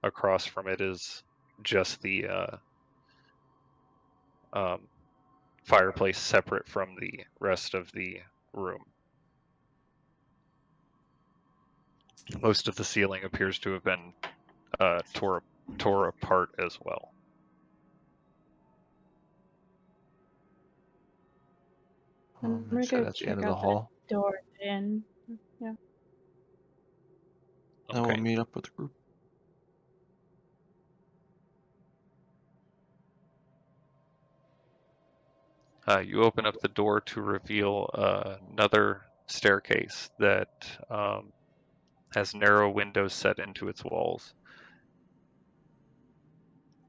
[SPEAKER 1] across from it is just the um, fireplace separate from the rest of the room. Most of the ceiling appears to have been tore apart as well.
[SPEAKER 7] I'm gonna
[SPEAKER 4] You said
[SPEAKER 7] go
[SPEAKER 4] at the end
[SPEAKER 7] check
[SPEAKER 4] of the
[SPEAKER 7] out that
[SPEAKER 4] hall.
[SPEAKER 7] door and yeah.
[SPEAKER 4] Then we'll
[SPEAKER 1] Okay.
[SPEAKER 4] meet up with the group.
[SPEAKER 1] You open up the door to reveal another staircase that has narrow windows set into its walls.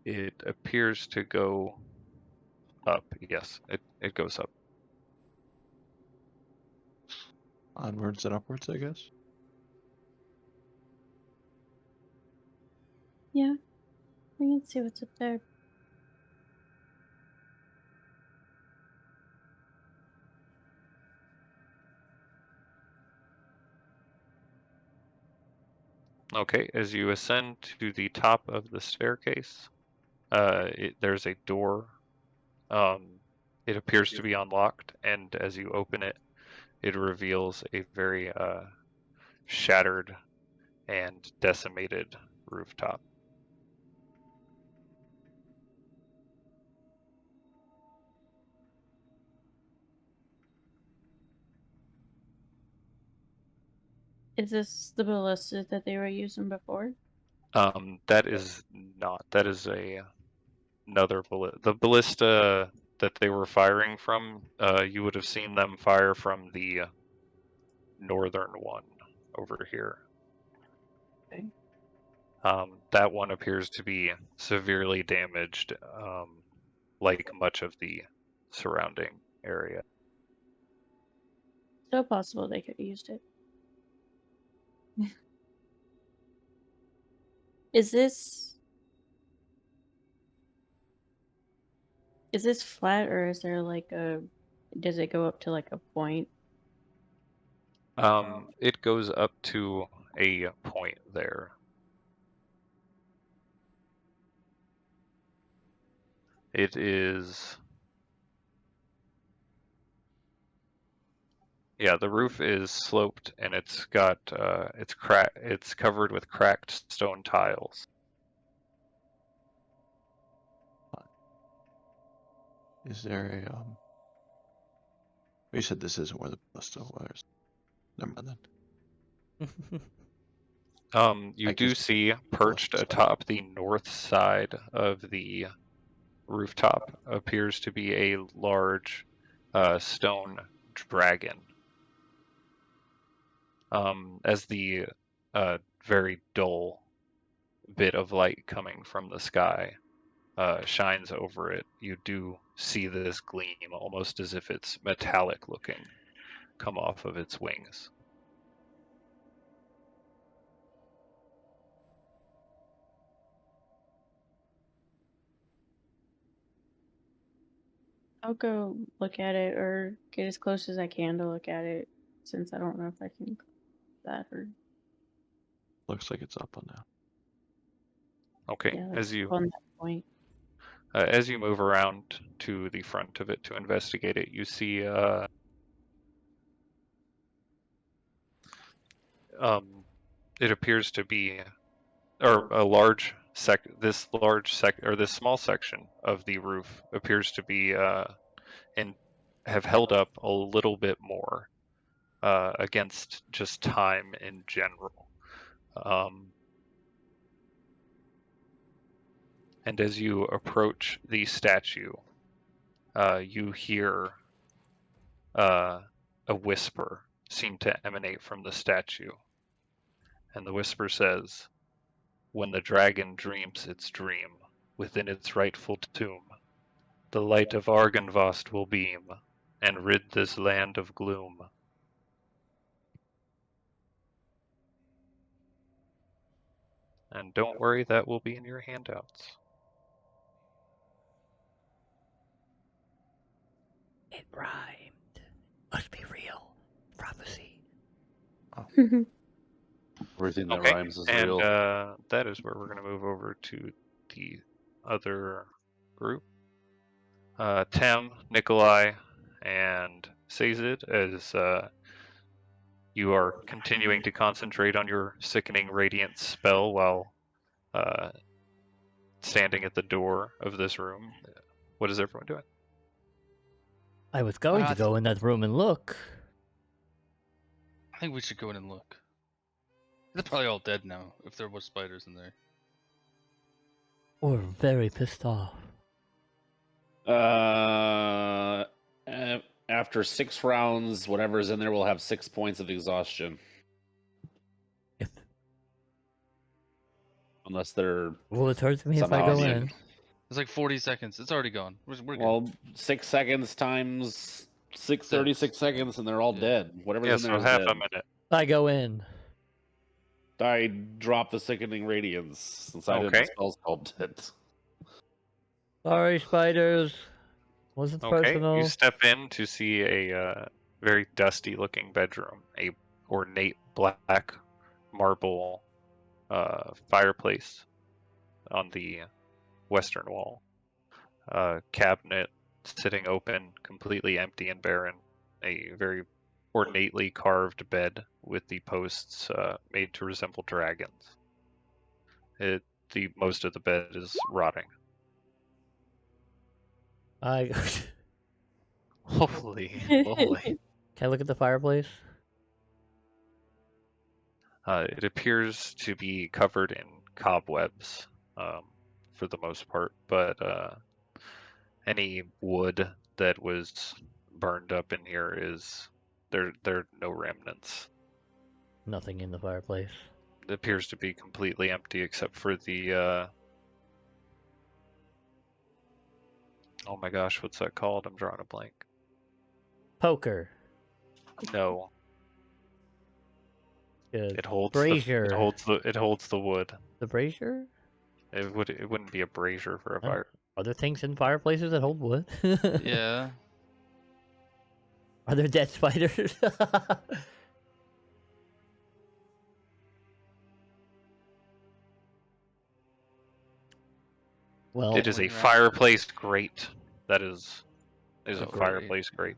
[SPEAKER 1] It appears to go up. Yes, it goes up.
[SPEAKER 4] Onwards and upwards, I guess.
[SPEAKER 7] Yeah, we can see what's up there.
[SPEAKER 1] Okay, as you ascend to the top of the staircase, there's a door. It appears to be unlocked, and as you open it, it reveals a very shattered and decimated rooftop.
[SPEAKER 7] Is this the ballista that they were using before?
[SPEAKER 1] That is not. That is another the ballista that they were firing from. You would have seen them fire from the northern one over here.
[SPEAKER 7] Okay.
[SPEAKER 1] That one appears to be severely damaged, like much of the surrounding area.
[SPEAKER 7] So possible they could have used it. Is this flat, or is there like a, does it go up to like a point?
[SPEAKER 1] It goes up to a point there. It is. Yeah, the roof is sloped and it's got it's covered with cracked stone tiles.
[SPEAKER 4] Is there a You said this isn't where the ballista was. Never mind then.
[SPEAKER 1] You
[SPEAKER 4] I
[SPEAKER 1] do
[SPEAKER 4] guess
[SPEAKER 1] see perched atop the north side of the rooftop appears to be a large stone dragon. As the very dull bit of light coming from the sky shines over it, you do see this gleam, almost as if it's metallic looking, come off of its wings.
[SPEAKER 7] I'll go look at it, or get as close as I can to look at it, since I don't know if I can that or
[SPEAKER 4] Looks like it's up on now.
[SPEAKER 1] Okay,
[SPEAKER 7] yeah, like
[SPEAKER 1] as you
[SPEAKER 7] on that point.
[SPEAKER 1] as you move around to the front of it to investigate it, you see it appears to be, or a large this small section of the roof appears to be and have held up a little bit more against just time in general. And as you approach the statue, you hear a whisper seem to emanate from the statue. And the whisper says, "When the dragon dreams its dream within its rightful tomb, the light of Argynvost will beam and rid this land of gloom." And don't worry, that will be in your handouts.
[SPEAKER 6] It rhymed. Must be real. Prophecy.
[SPEAKER 2] Everything that
[SPEAKER 1] Okay,
[SPEAKER 2] rhymes is
[SPEAKER 1] and
[SPEAKER 2] real.
[SPEAKER 1] that is where we're going to move over to the other group. Tem, Nikolai, and Sazid, as you are continuing to concentrate on your sickening radiance spell while standing at the door of this room. What is everyone doing?
[SPEAKER 6] I was going to go in that room and look.
[SPEAKER 5] I think we should go in and look. They're probably all dead now, if there was spiders in there.
[SPEAKER 6] Or very pissed off.
[SPEAKER 2] After 6 rounds, whatever's in there will have 6 points of exhaustion.
[SPEAKER 6] If
[SPEAKER 2] Unless they're
[SPEAKER 6] will it hurt me if I
[SPEAKER 2] somehow
[SPEAKER 6] go
[SPEAKER 2] immune.
[SPEAKER 6] in?
[SPEAKER 5] It's like 40 seconds. It's already gone. We're good.
[SPEAKER 2] Well, 6 seconds times 36 seconds, and they're all
[SPEAKER 5] Yeah.
[SPEAKER 2] dead. Whatever's
[SPEAKER 1] Yeah,
[SPEAKER 2] in there
[SPEAKER 1] so
[SPEAKER 2] is
[SPEAKER 1] half
[SPEAKER 2] dead.
[SPEAKER 1] a minute.
[SPEAKER 6] I go in.
[SPEAKER 2] I drop the sickening radiance since I
[SPEAKER 1] Okay.
[SPEAKER 2] didn't spell sculpt it.
[SPEAKER 6] Sorry, spiders. Wasn't
[SPEAKER 1] Okay,
[SPEAKER 6] personal.
[SPEAKER 1] you step in to see a very dusty-looking bedroom, a ornate black marble fireplace on the western wall, cabinet sitting open, completely empty and barren, a very ornately carved bed with the posts made to resemble dragons. Most of the bed is rotting.
[SPEAKER 6] I
[SPEAKER 1] Holy moly.
[SPEAKER 6] can I look at the fireplace?
[SPEAKER 1] It appears to be covered in cobwebs for the most part, but any wood that was burned up in here is there are no remnants.
[SPEAKER 6] Nothing in the fireplace.
[SPEAKER 1] It appears to be completely empty except for the oh my gosh, what's that called? I'm drawing a blank.
[SPEAKER 6] Poker.
[SPEAKER 1] No,
[SPEAKER 6] Good.
[SPEAKER 1] it holds
[SPEAKER 6] brazier.
[SPEAKER 1] it holds the wood.
[SPEAKER 6] The brazier?
[SPEAKER 1] It wouldn't be a brazier for a
[SPEAKER 6] Oh.
[SPEAKER 1] fire.
[SPEAKER 6] Are there things in fireplaces that hold wood?
[SPEAKER 5] Yeah.
[SPEAKER 6] Are there dead spiders? well,
[SPEAKER 1] It is a
[SPEAKER 5] Rolling around.
[SPEAKER 1] fireplace grate. That is a
[SPEAKER 5] Oh, great.
[SPEAKER 1] fireplace grate.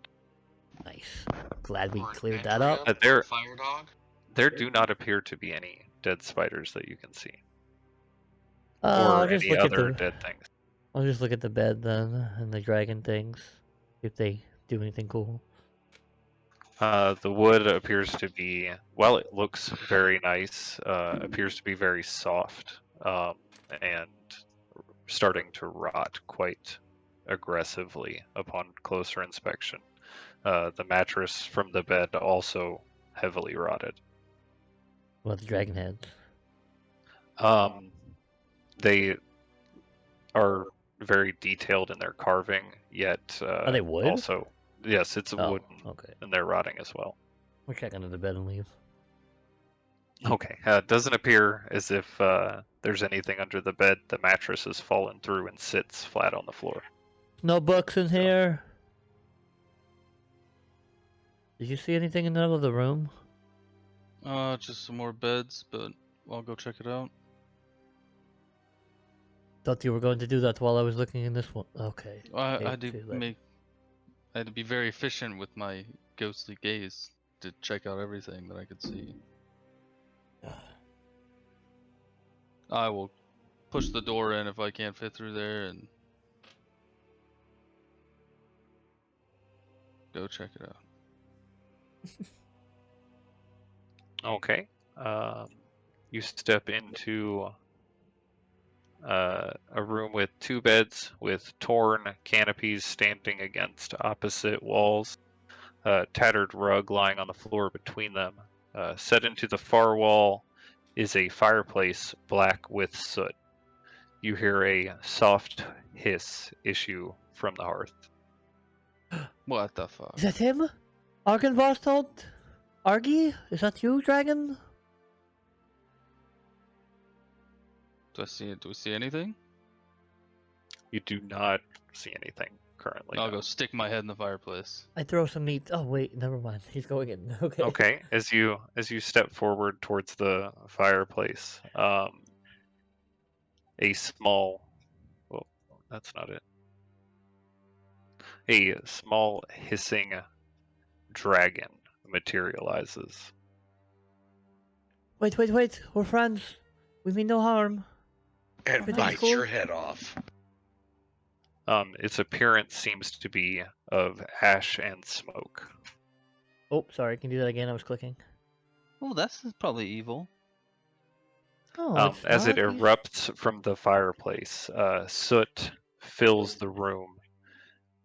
[SPEAKER 6] nice. Glad we
[SPEAKER 3] Or an
[SPEAKER 6] cleared that up.
[SPEAKER 3] ant
[SPEAKER 1] There-
[SPEAKER 3] or a fire dog.
[SPEAKER 1] There do not appear to be any dead spiders that you can see,
[SPEAKER 6] I'll
[SPEAKER 1] or
[SPEAKER 6] just
[SPEAKER 1] any
[SPEAKER 6] look at
[SPEAKER 1] other
[SPEAKER 6] the.
[SPEAKER 1] dead things.
[SPEAKER 6] I'll just look at the bed then and the dragon things. If they do anything cool.
[SPEAKER 1] The wood appears to be, while it looks very nice, appears to be very soft, and starting to rot quite aggressively upon closer inspection. The mattress from the bed also heavily rotted.
[SPEAKER 6] Well, the dragon heads.
[SPEAKER 1] They are very detailed in their carving, yet
[SPEAKER 6] Are they wood?
[SPEAKER 1] also, yes, it's
[SPEAKER 6] Oh,
[SPEAKER 1] wooden,
[SPEAKER 6] okay.
[SPEAKER 1] and they're rotting as well.
[SPEAKER 6] We'll check under the bed and leave.
[SPEAKER 1] Okay, doesn't appear as if there's anything under the bed. The mattress has fallen through and sits flat on the floor.
[SPEAKER 6] No books in here. Did you see anything in the middle of the room?
[SPEAKER 5] Just some more beds, but I'll go check it out.
[SPEAKER 6] Thought you were going to do that while I was looking in this one. Okay.
[SPEAKER 5] I
[SPEAKER 6] Okay,
[SPEAKER 5] had to
[SPEAKER 6] too late.
[SPEAKER 5] I had to be very efficient with my ghostly gaze to check out everything that I could see. I will push the door in if I can't fit through there and go check it out.
[SPEAKER 1] Okay. You step into a room with two beds with torn canopies standing against opposite walls, tattered rug lying on the floor between them. Set into the far wall is a fireplace black with soot. You hear a soft hiss issue from the hearth.
[SPEAKER 5] What the fuck?
[SPEAKER 6] Is that him? Argenvostold? Argy? Is that you, dragon?
[SPEAKER 5] Do we see anything?
[SPEAKER 1] You do not see anything currently.
[SPEAKER 5] I'll
[SPEAKER 1] no.
[SPEAKER 5] go stick my head in the fireplace.
[SPEAKER 6] I throw some meat. Oh wait, never mind. He's going in. Okay.
[SPEAKER 1] Okay, as you step forward towards the fireplace, a small, well, that's not it. A small hissing dragon materializes.
[SPEAKER 6] Wait. We're friends. We mean no harm.
[SPEAKER 3] And
[SPEAKER 6] Everything's
[SPEAKER 3] bite
[SPEAKER 6] cool?
[SPEAKER 3] your head off.
[SPEAKER 1] Its appearance seems to be of ash and smoke.
[SPEAKER 6] Oh, sorry. Can you do that again? I was clicking.
[SPEAKER 5] Oh, that's probably evil.
[SPEAKER 6] Oh, it's
[SPEAKER 1] As it
[SPEAKER 6] not. He's-
[SPEAKER 1] erupts from the fireplace, soot fills the room,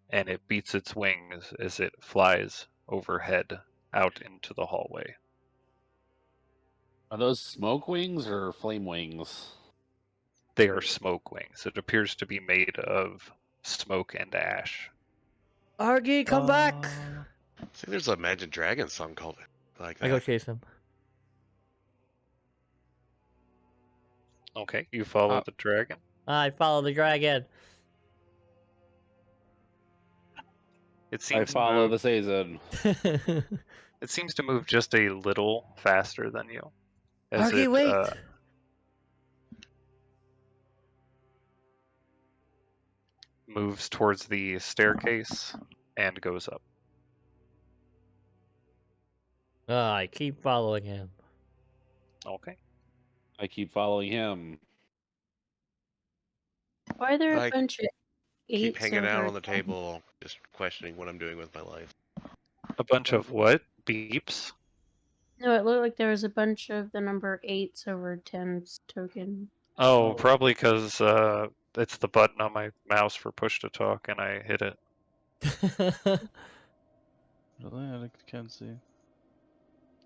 [SPEAKER 1] and it beats its wings as it flies overhead out into the hallway.
[SPEAKER 2] Are those smoke wings or flame wings?
[SPEAKER 1] They are smoke wings. It appears to be made of smoke and ash.
[SPEAKER 6] Argy, come back!
[SPEAKER 3] I think there's a Imagine Dragons song called it like
[SPEAKER 6] I go
[SPEAKER 3] that.
[SPEAKER 6] chase him.
[SPEAKER 1] Okay, you follow the dragon.
[SPEAKER 6] I follow the dragon.
[SPEAKER 1] It
[SPEAKER 2] I
[SPEAKER 1] seems
[SPEAKER 2] follow
[SPEAKER 1] to move,
[SPEAKER 2] the season.
[SPEAKER 1] It seems to move just a little faster than you. As
[SPEAKER 6] Argy,
[SPEAKER 1] it
[SPEAKER 6] wait!
[SPEAKER 1] moves towards the staircase and goes up.
[SPEAKER 6] I keep following him.
[SPEAKER 1] Okay.
[SPEAKER 2] I keep following him.
[SPEAKER 7] Why are there a
[SPEAKER 3] I
[SPEAKER 7] bunch of
[SPEAKER 3] Keep
[SPEAKER 7] eights
[SPEAKER 3] hanging out
[SPEAKER 7] over
[SPEAKER 3] on the
[SPEAKER 7] 10?
[SPEAKER 3] table, just questioning what I'm doing with my life.
[SPEAKER 1] A bunch of what? Beeps?
[SPEAKER 7] No, it looked like there was a bunch of the number 8s over 10s token.
[SPEAKER 1] Oh, probably because it's the button on my mouse for push to talk, and I hit it.
[SPEAKER 5] Really? I can't see.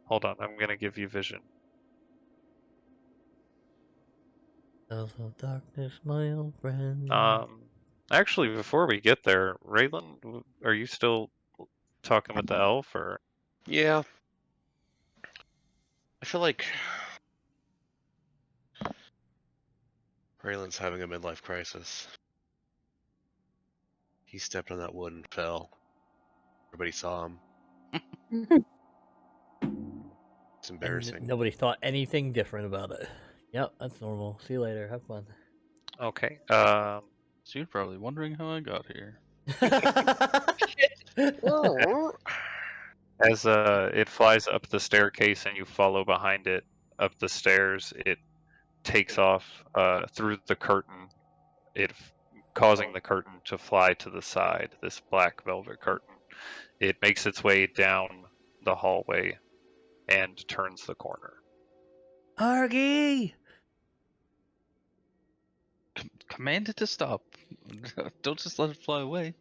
[SPEAKER 1] Hold on, I'm gonna give you vision.
[SPEAKER 6] Of darkness, my old friend.
[SPEAKER 1] Actually, before we get there, Raylan, are you still talking with the elf, or?
[SPEAKER 8] Yeah. I feel like Raylan's having a midlife crisis. He stepped on that wood and fell. Everybody saw him. It's
[SPEAKER 6] And
[SPEAKER 8] embarrassing.
[SPEAKER 6] nobody thought anything different about it. Yep, that's normal. See you later. Have fun.
[SPEAKER 1] Okay.
[SPEAKER 5] So you're probably wondering how I got here.
[SPEAKER 1] As it flies up the staircase and you follow behind it up the stairs, it takes off through the curtain, causing the curtain to fly to the side, this black velvet curtain. It makes its way down the hallway and turns the corner.
[SPEAKER 6] Argy!
[SPEAKER 5] Command it to stop. Don't just let it fly away.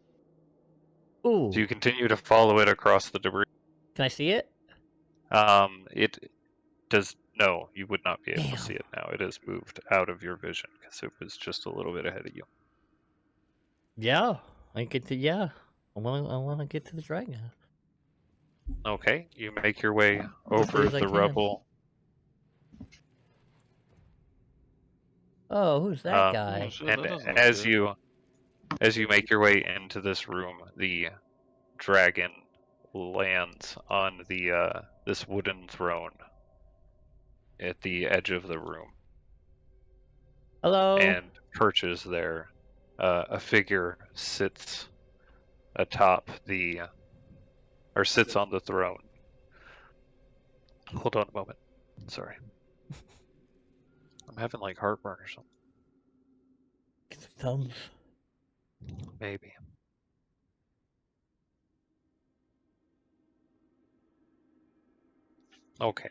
[SPEAKER 6] Ooh,
[SPEAKER 1] So you continue to follow it across the debris.
[SPEAKER 6] can I see it?
[SPEAKER 1] It does no, you would not be able
[SPEAKER 6] Damn.
[SPEAKER 1] to see it now. It has moved out of your vision because it was just a little bit ahead of you.
[SPEAKER 6] Yeah, I get to. Yeah, I wanna get to the dragon
[SPEAKER 1] Okay, you make your way
[SPEAKER 6] as
[SPEAKER 1] over
[SPEAKER 6] I
[SPEAKER 1] the
[SPEAKER 6] can.
[SPEAKER 1] rubble.
[SPEAKER 6] Oh, who's that
[SPEAKER 1] Um,
[SPEAKER 6] guy?
[SPEAKER 5] shit,
[SPEAKER 1] and
[SPEAKER 5] that doesn't look
[SPEAKER 1] as
[SPEAKER 5] good.
[SPEAKER 1] you make your way into this room, the dragon lands on the this wooden throne at the edge of the room
[SPEAKER 6] Hello.
[SPEAKER 1] and perches there. A figure sits atop sits on the throne. Hold on a moment. Sorry. I'm having like heartburn or something.
[SPEAKER 6] Get some thumbs.
[SPEAKER 1] Maybe. Okay.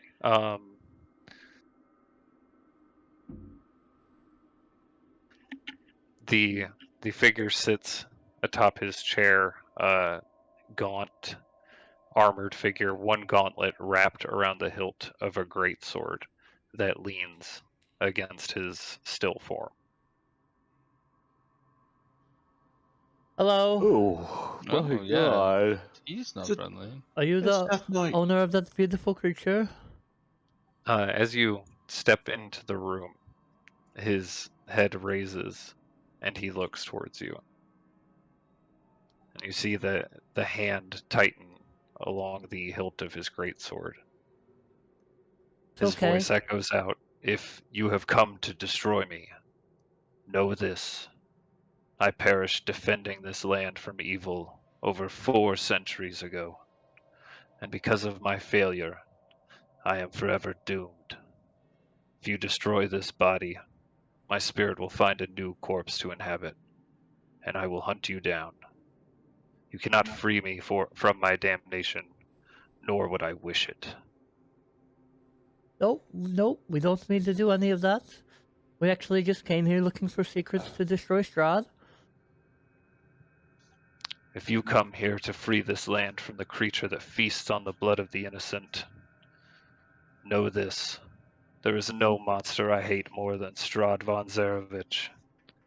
[SPEAKER 1] The figure sits atop his chair, gaunt, armored figure, one gauntlet wrapped around the hilt of a great sword that leans against his still form.
[SPEAKER 6] Hello.
[SPEAKER 4] Oh my
[SPEAKER 5] Oh, yeah.
[SPEAKER 4] god.
[SPEAKER 5] He's not
[SPEAKER 4] Is it-
[SPEAKER 5] friendly.
[SPEAKER 6] Are you
[SPEAKER 4] It's
[SPEAKER 6] the
[SPEAKER 4] definitely.
[SPEAKER 6] owner of that beautiful creature?
[SPEAKER 1] As you step into the room, his head raises and he looks towards you. And you see the hand tighten along the hilt of his great sword.
[SPEAKER 6] It's
[SPEAKER 1] His
[SPEAKER 6] okay.
[SPEAKER 1] voice echoes out, "If you have come to destroy me, know this. I perished defending this land from evil over 4 centuries ago, and because of my failure, I am forever doomed. If you destroy this body, my spirit will find a new corpse to inhabit, and I will hunt you down. You cannot free me from my damnation, nor would I wish it."
[SPEAKER 6] Nope. We don't need to do any of that. We actually just came here looking for secrets to destroy Strahd.
[SPEAKER 1] If you come here to free this land from the creature that feasts on the blood of the innocent, know this. There is no monster I hate more than Strahd von Zarevich.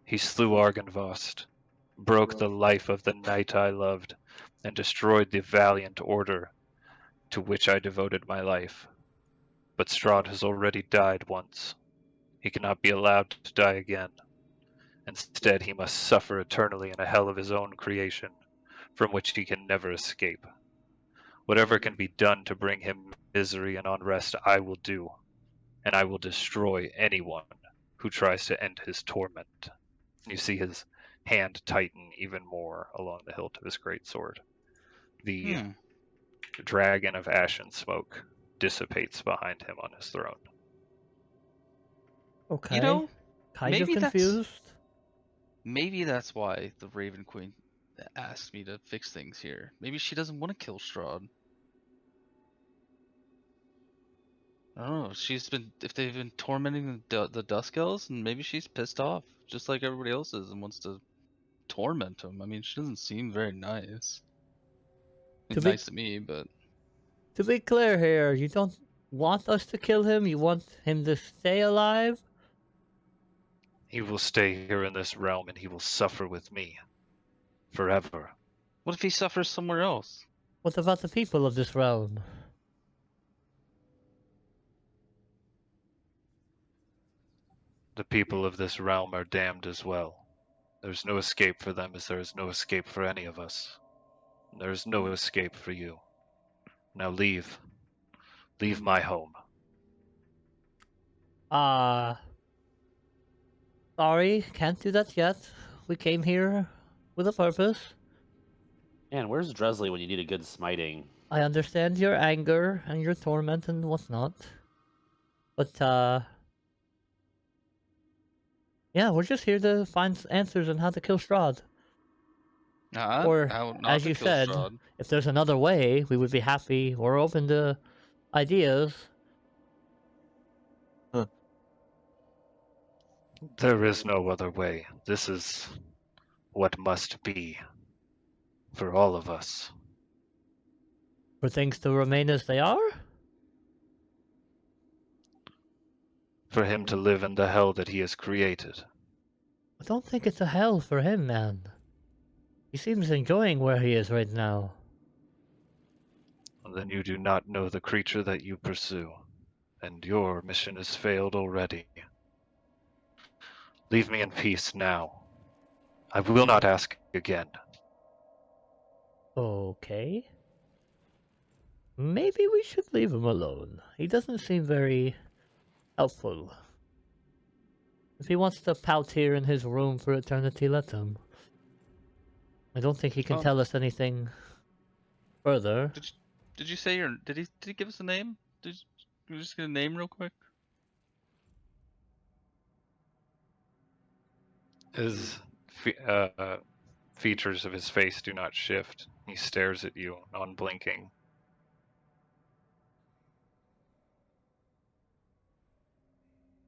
[SPEAKER 1] He slew Argynvost, broke the life of the knight I loved, and destroyed the valiant order to which I devoted my life. But Strahd has already died once. He cannot be allowed to die again. Instead, he must suffer eternally in a hell of his own creation, from which he can never escape. Whatever can be done to bring him misery and unrest, I will do, and I will destroy anyone who tries to end his torment. You see his hand tighten even more along the hilt of his great sword. The dragon of ash and smoke dissipates behind him on his throne.
[SPEAKER 6] Okay.
[SPEAKER 5] You know,
[SPEAKER 6] kind of
[SPEAKER 5] maybe
[SPEAKER 6] confused.
[SPEAKER 5] maybe that's why the Raven Queen asked me to fix things here. Maybe she doesn't want to kill Strahd. I don't know. If they've been tormenting the Dusk Elves, and maybe she's pissed off, just like everybody else is, and wants to torment him. I mean, she doesn't seem very nice.
[SPEAKER 6] To be-
[SPEAKER 5] Nice to me, but
[SPEAKER 6] To be clear here, you don't want us to kill him. You want him to stay alive.
[SPEAKER 1] He will stay here in this realm and he will suffer with me forever.
[SPEAKER 5] what if he suffers somewhere else?
[SPEAKER 6] What about the people of this realm?
[SPEAKER 1] The people of this realm are damned as well. There's no escape for them as there is no escape for any of us. There is no escape for you. Now leave. Leave my home.
[SPEAKER 6] Sorry, can't do that yet. We came here with a purpose.
[SPEAKER 2] Man, where's Dresley when you need a good smiting?
[SPEAKER 6] I understand your anger and your torment and whatnot. But, yeah, we're just here to find answers on how to kill Strahd. Or,
[SPEAKER 5] How not
[SPEAKER 6] as
[SPEAKER 5] to
[SPEAKER 6] you
[SPEAKER 5] kill
[SPEAKER 6] said,
[SPEAKER 5] Strahd.
[SPEAKER 6] if there's another way, we would be happy. We're open to ideas.
[SPEAKER 1] There is no other way. This is what must be for all of us.
[SPEAKER 6] For things to remain as they are?
[SPEAKER 1] For him to live in the hell that he has created.
[SPEAKER 6] I don't think it's a hell for him, man. He seems enjoying where he is right now.
[SPEAKER 1] Then you do not know the creature that you pursue, and your mission has failed already. Leave me in peace now. I will not ask again.
[SPEAKER 6] Okay. Maybe we should leave him alone. He doesn't seem very helpful. If he wants to pout here in his room for eternity, let him. I don't think he can tell us anything further.
[SPEAKER 5] Did you say your? Did he give us a name? Did you just get a name real quick?
[SPEAKER 1] His features of his face do not shift. He stares at you, unblinking.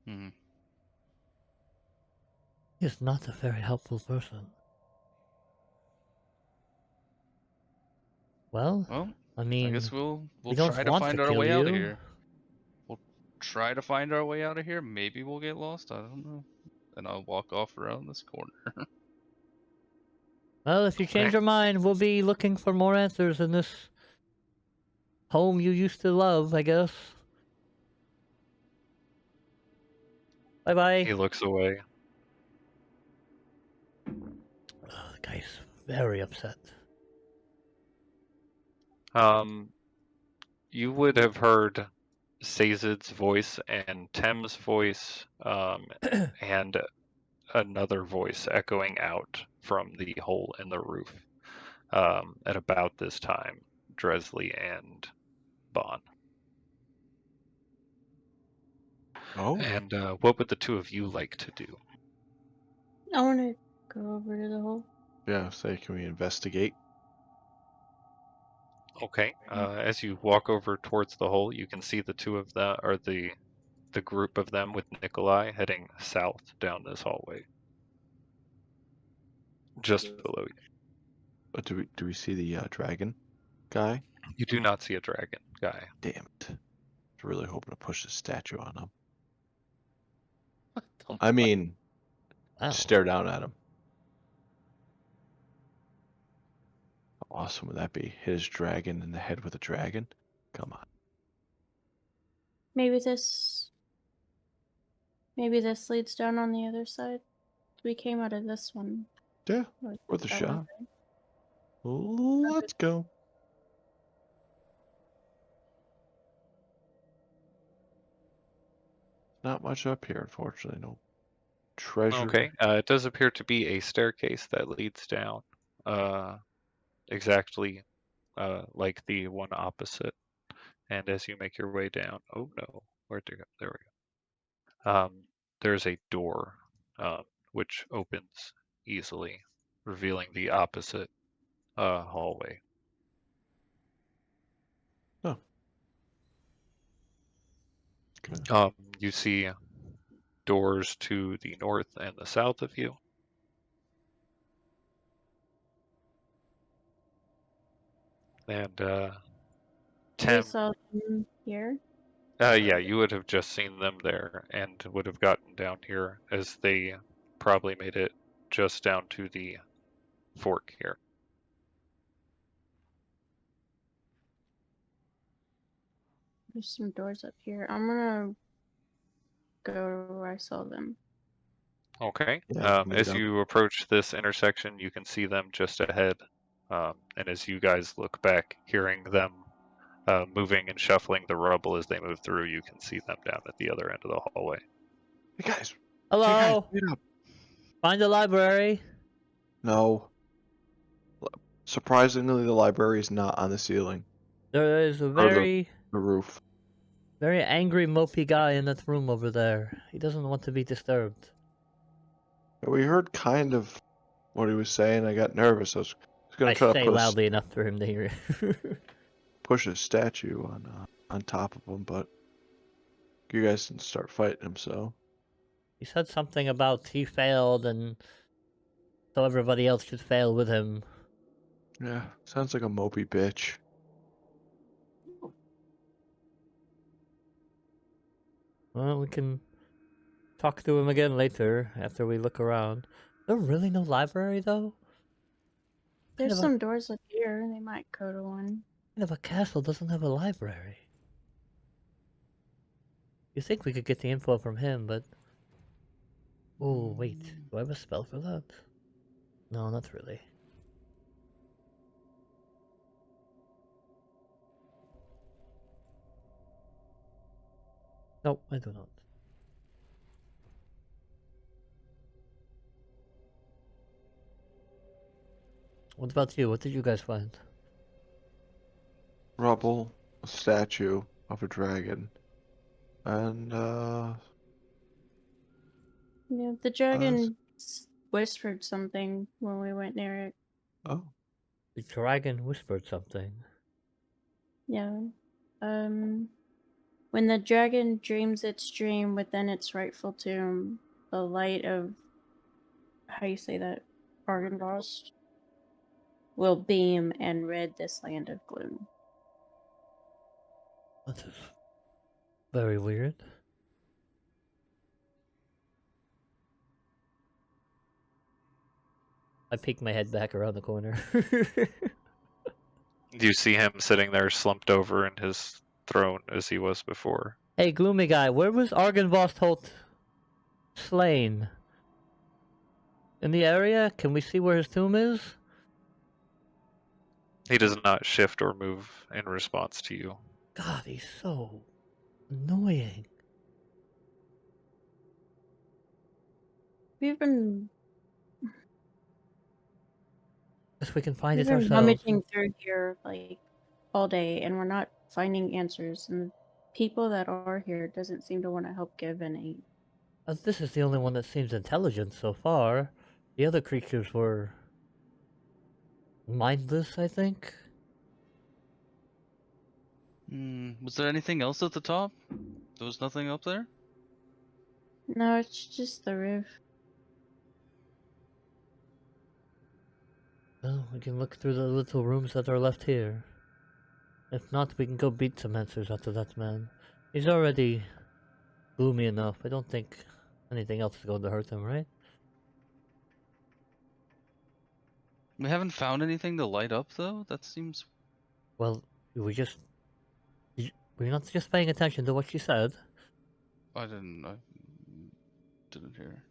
[SPEAKER 5] Hmm.
[SPEAKER 6] He is not a very helpful person. Well,
[SPEAKER 5] Well,
[SPEAKER 6] I mean,
[SPEAKER 5] I guess we'll
[SPEAKER 6] we don't
[SPEAKER 5] try to
[SPEAKER 6] want
[SPEAKER 5] find
[SPEAKER 6] to
[SPEAKER 5] our
[SPEAKER 6] kill
[SPEAKER 5] way out of
[SPEAKER 6] you.
[SPEAKER 5] here. We'll try to find our way out of here. Maybe we'll get lost. I don't know. And I'll walk off around this corner.
[SPEAKER 6] Well, if you change
[SPEAKER 1] Okay.
[SPEAKER 6] your mind, we'll be looking for more answers in this home you used to love, I guess. Bye-bye.
[SPEAKER 1] He looks away.
[SPEAKER 6] Oh, the guy's very upset.
[SPEAKER 1] You would have heard Sazed's voice and Tem's voice, and another voice echoing out from the hole in the roof at about this time. Dresley and Bon.
[SPEAKER 4] Oh,
[SPEAKER 1] And what would the two of you like to do?
[SPEAKER 7] I want to go over to the hole.
[SPEAKER 4] yeah. Say, can we investigate?
[SPEAKER 1] Okay. As you walk over towards the hole, you can see the two of them, or the group of them with Nikolai heading south down this hallway, just below you.
[SPEAKER 4] Do we see the dragon guy?
[SPEAKER 1] You do not see a dragon guy.
[SPEAKER 4] Damn it! I was really hoping to push a statue on him.
[SPEAKER 2] Don't
[SPEAKER 4] I mean,
[SPEAKER 6] Wow.
[SPEAKER 4] stare down at him. How awesome would that be? Hit his dragon in the head with a dragon? Come on.
[SPEAKER 7] Maybe this leads down on the other side. We came out of this one.
[SPEAKER 4] Yeah,
[SPEAKER 7] Like
[SPEAKER 4] worth a
[SPEAKER 7] that
[SPEAKER 4] shot.
[SPEAKER 7] one, right?
[SPEAKER 4] Let's go. Not much up here, unfortunately. No treasure.
[SPEAKER 1] Okay. It does appear to be a staircase that leads down, exactly like the one opposite. And as you make your way down, oh no, where'd it go? There we go. There's a door, which opens easily, revealing the opposite hallway.
[SPEAKER 4] Oh. Okay.
[SPEAKER 1] You see doors to the north and the south of you. And
[SPEAKER 7] We
[SPEAKER 1] Tem,
[SPEAKER 7] saw them here.
[SPEAKER 1] yeah, you would have just seen them there and would have gotten down here as they probably made it just down to the fork here.
[SPEAKER 7] There's some doors up here. I'm gonna go where I saw them.
[SPEAKER 1] Okay.
[SPEAKER 4] Yeah, meet
[SPEAKER 1] As
[SPEAKER 4] up.
[SPEAKER 1] you approach this intersection, you can see them just ahead. And as you guys look back, hearing them moving and shuffling the rubble as they move through, you can see them down at the other end of the hallway.
[SPEAKER 4] Hey guys,
[SPEAKER 6] Hello.
[SPEAKER 4] meet up.
[SPEAKER 6] Find the library.
[SPEAKER 4] No. Surprisingly, the library is not on the ceiling
[SPEAKER 6] There is a
[SPEAKER 4] or
[SPEAKER 6] very,
[SPEAKER 4] the roof.
[SPEAKER 6] very angry, mopey guy in that room over there. He doesn't want to be disturbed.
[SPEAKER 4] We heard kind of what he was saying. I got nervous. I was gonna
[SPEAKER 6] I
[SPEAKER 4] try to
[SPEAKER 6] say
[SPEAKER 4] put
[SPEAKER 6] loudly enough for him to hear.
[SPEAKER 4] push a statue on top of him, but you guys didn't start fighting him, so
[SPEAKER 6] He said something about he failed and so everybody else should fail with him.
[SPEAKER 4] yeah, sounds like a mopey bitch.
[SPEAKER 6] Well, we can talk to him again later after we look around. There really no library though?
[SPEAKER 7] There's
[SPEAKER 6] Kind of
[SPEAKER 7] some doors up here. They might go to one.
[SPEAKER 6] kind of a castle doesn't have a library. You think we could get the info from him, but oh wait, do I have a spell for that? No, not really. No, I do not. What about you? What did you guys find?
[SPEAKER 4] Rubble, a statue of a dragon, and
[SPEAKER 7] Yeah, the dragon whispered something when we went near it.
[SPEAKER 4] oh,
[SPEAKER 6] The dragon whispered something.
[SPEAKER 7] Yeah. When the dragon dreams its dream within its rightful tomb, the light of how you say that? Argynvost will beam and rid this land of gloom.
[SPEAKER 6] That is very weird. I peek my head back around the corner.
[SPEAKER 1] You see him sitting there slumped over in his throne as he was before.
[SPEAKER 6] Hey, gloomy guy, where was Argynvost Holt slain? In the area? Can we see where his tomb is?
[SPEAKER 1] He does not shift or move in response to you.
[SPEAKER 6] God, he's so annoying.
[SPEAKER 7] We've been
[SPEAKER 6] Guess we can find
[SPEAKER 7] we've
[SPEAKER 6] it
[SPEAKER 7] been
[SPEAKER 6] ourselves.
[SPEAKER 7] rummaging through here like all day, and we're not finding answers. And the people that are here doesn't seem to want to help give any.
[SPEAKER 6] This is the only one that seems intelligent so far. The other creatures were mindless, I think.
[SPEAKER 5] Was there anything else at the top? There was nothing up there?
[SPEAKER 7] No, it's just the roof.
[SPEAKER 6] Well, we can look through the little rooms that are left here. If not, we can go beat some answers after that man. He's already gloomy enough. I don't think anything else is going to hurt him, right?
[SPEAKER 5] We haven't found anything to light up though? That seems...
[SPEAKER 6] Well, we just... We're not just paying attention to what she said.
[SPEAKER 5] I didn't hear.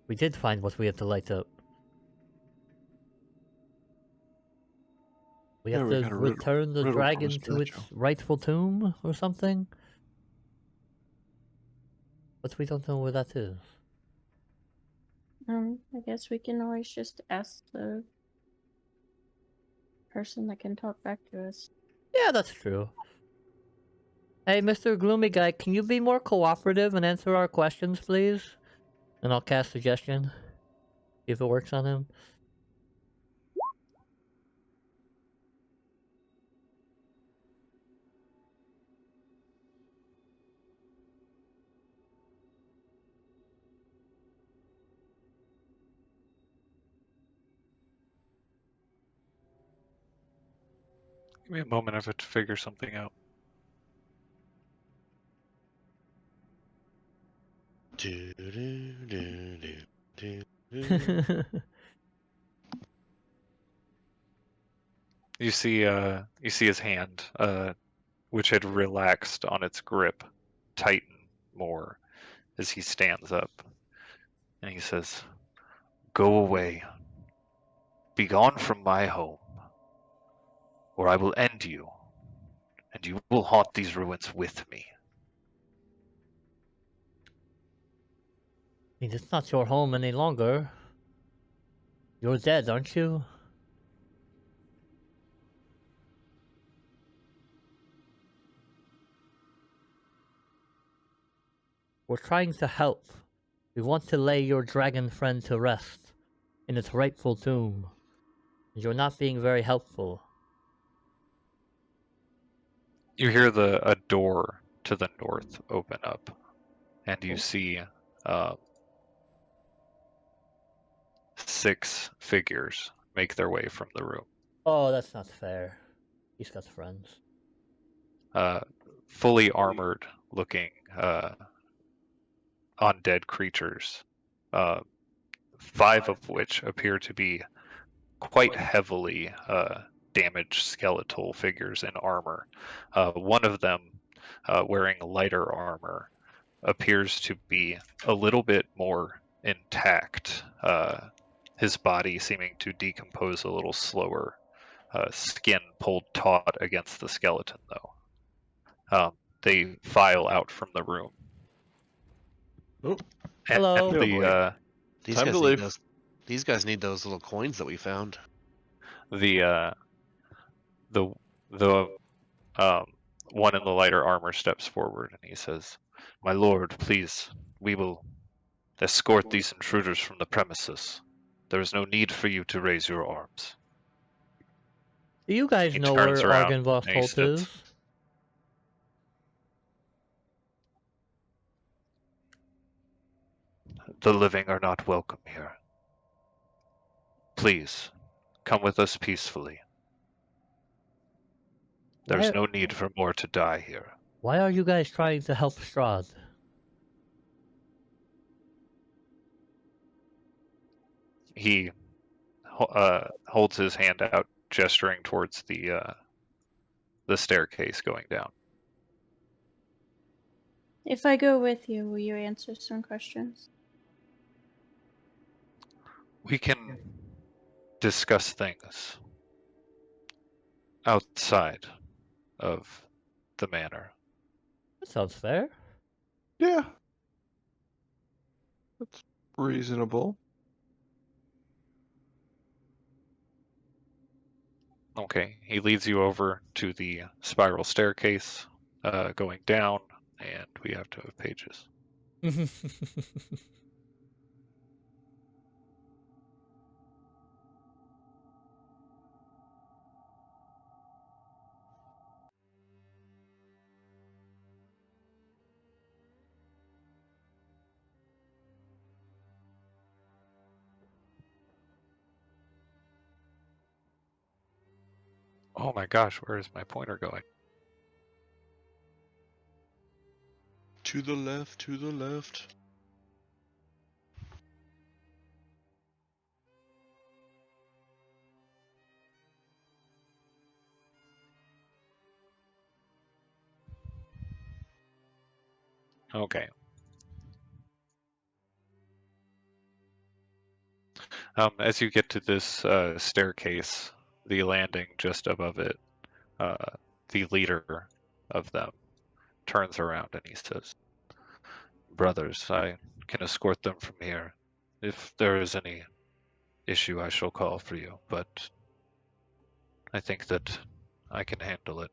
[SPEAKER 6] We did find what we had to light up. We
[SPEAKER 4] Yeah,
[SPEAKER 6] have
[SPEAKER 4] we
[SPEAKER 6] to
[SPEAKER 4] got a
[SPEAKER 6] return the
[SPEAKER 4] riddle from a
[SPEAKER 6] dragon to its
[SPEAKER 4] statue.
[SPEAKER 6] rightful tomb or something. But we don't know where that is.
[SPEAKER 7] I guess we can always just ask the person that can talk back to us.
[SPEAKER 6] Yeah, that's true. Hey, Mr. Gloomy Guy, can you be more cooperative and answer our questions, please? And I'll cast suggestion. See if it works on him.
[SPEAKER 1] Give me a moment, I have to figure something out.
[SPEAKER 8] Do, do, do, do, do.
[SPEAKER 1] You see his hand which had relaxed on its grip, tighten more as he stands up. And he says, "Go away. Be gone from my home, or I will end you, and you will haunt these ruins with me."
[SPEAKER 6] I mean, it's not your home any longer. You're dead, aren't you? We're trying to help. We want to lay your dragon friend to rest in its rightful tomb. And you're not being very helpful.
[SPEAKER 1] You hear a door to the north open up, and you see 6 figures make their way from the room.
[SPEAKER 6] Oh, that's not fair. He's got friends.
[SPEAKER 1] Fully armored looking undead creatures, 5 of which appear to be quite heavily damaged skeletal figures in armor. One of them, wearing lighter armor, appears to be a little bit more intact, his body seeming to decompose a little slower, skin pulled taut against the skeleton, though. They file out from the room.
[SPEAKER 4] Oh,
[SPEAKER 1] And
[SPEAKER 6] Hello.
[SPEAKER 4] Oh, boy.
[SPEAKER 3] These
[SPEAKER 4] Time
[SPEAKER 3] guys
[SPEAKER 4] to
[SPEAKER 3] need
[SPEAKER 4] leave.
[SPEAKER 3] those. These guys need those little coins that we found.
[SPEAKER 1] the one in the lighter armor steps forward and he says, "My lord, please, we will escort these intruders from the premises. There is no need for you to raise your arms."
[SPEAKER 6] Do you guys
[SPEAKER 1] He
[SPEAKER 6] know
[SPEAKER 1] turns
[SPEAKER 6] where
[SPEAKER 1] around
[SPEAKER 6] Argynvost
[SPEAKER 1] and he
[SPEAKER 6] Holt
[SPEAKER 1] steps.
[SPEAKER 6] is?
[SPEAKER 1] "The living are not welcome here. Please, come with us peacefully. There's
[SPEAKER 6] Why,
[SPEAKER 1] no need for more to die here."
[SPEAKER 6] why are you guys trying to help Strahd?
[SPEAKER 1] He holds his hand out, gesturing towards the staircase going down.
[SPEAKER 7] If I go with you, will you answer some questions?
[SPEAKER 1] We can discuss things outside of the manor.
[SPEAKER 6] That sounds fair.
[SPEAKER 4] Yeah. That's reasonable.
[SPEAKER 1] Okay, he leads you over to the spiral staircase going down, and we have to have pages. Oh my gosh, where is my pointer going?
[SPEAKER 3] To the left. To the left.
[SPEAKER 1] Okay. As you get to this staircase, the landing just above it, the leader of them turns around and he says, "Brothers, I can escort them from here. If there is any issue, I shall call for you, but I think that I can handle it."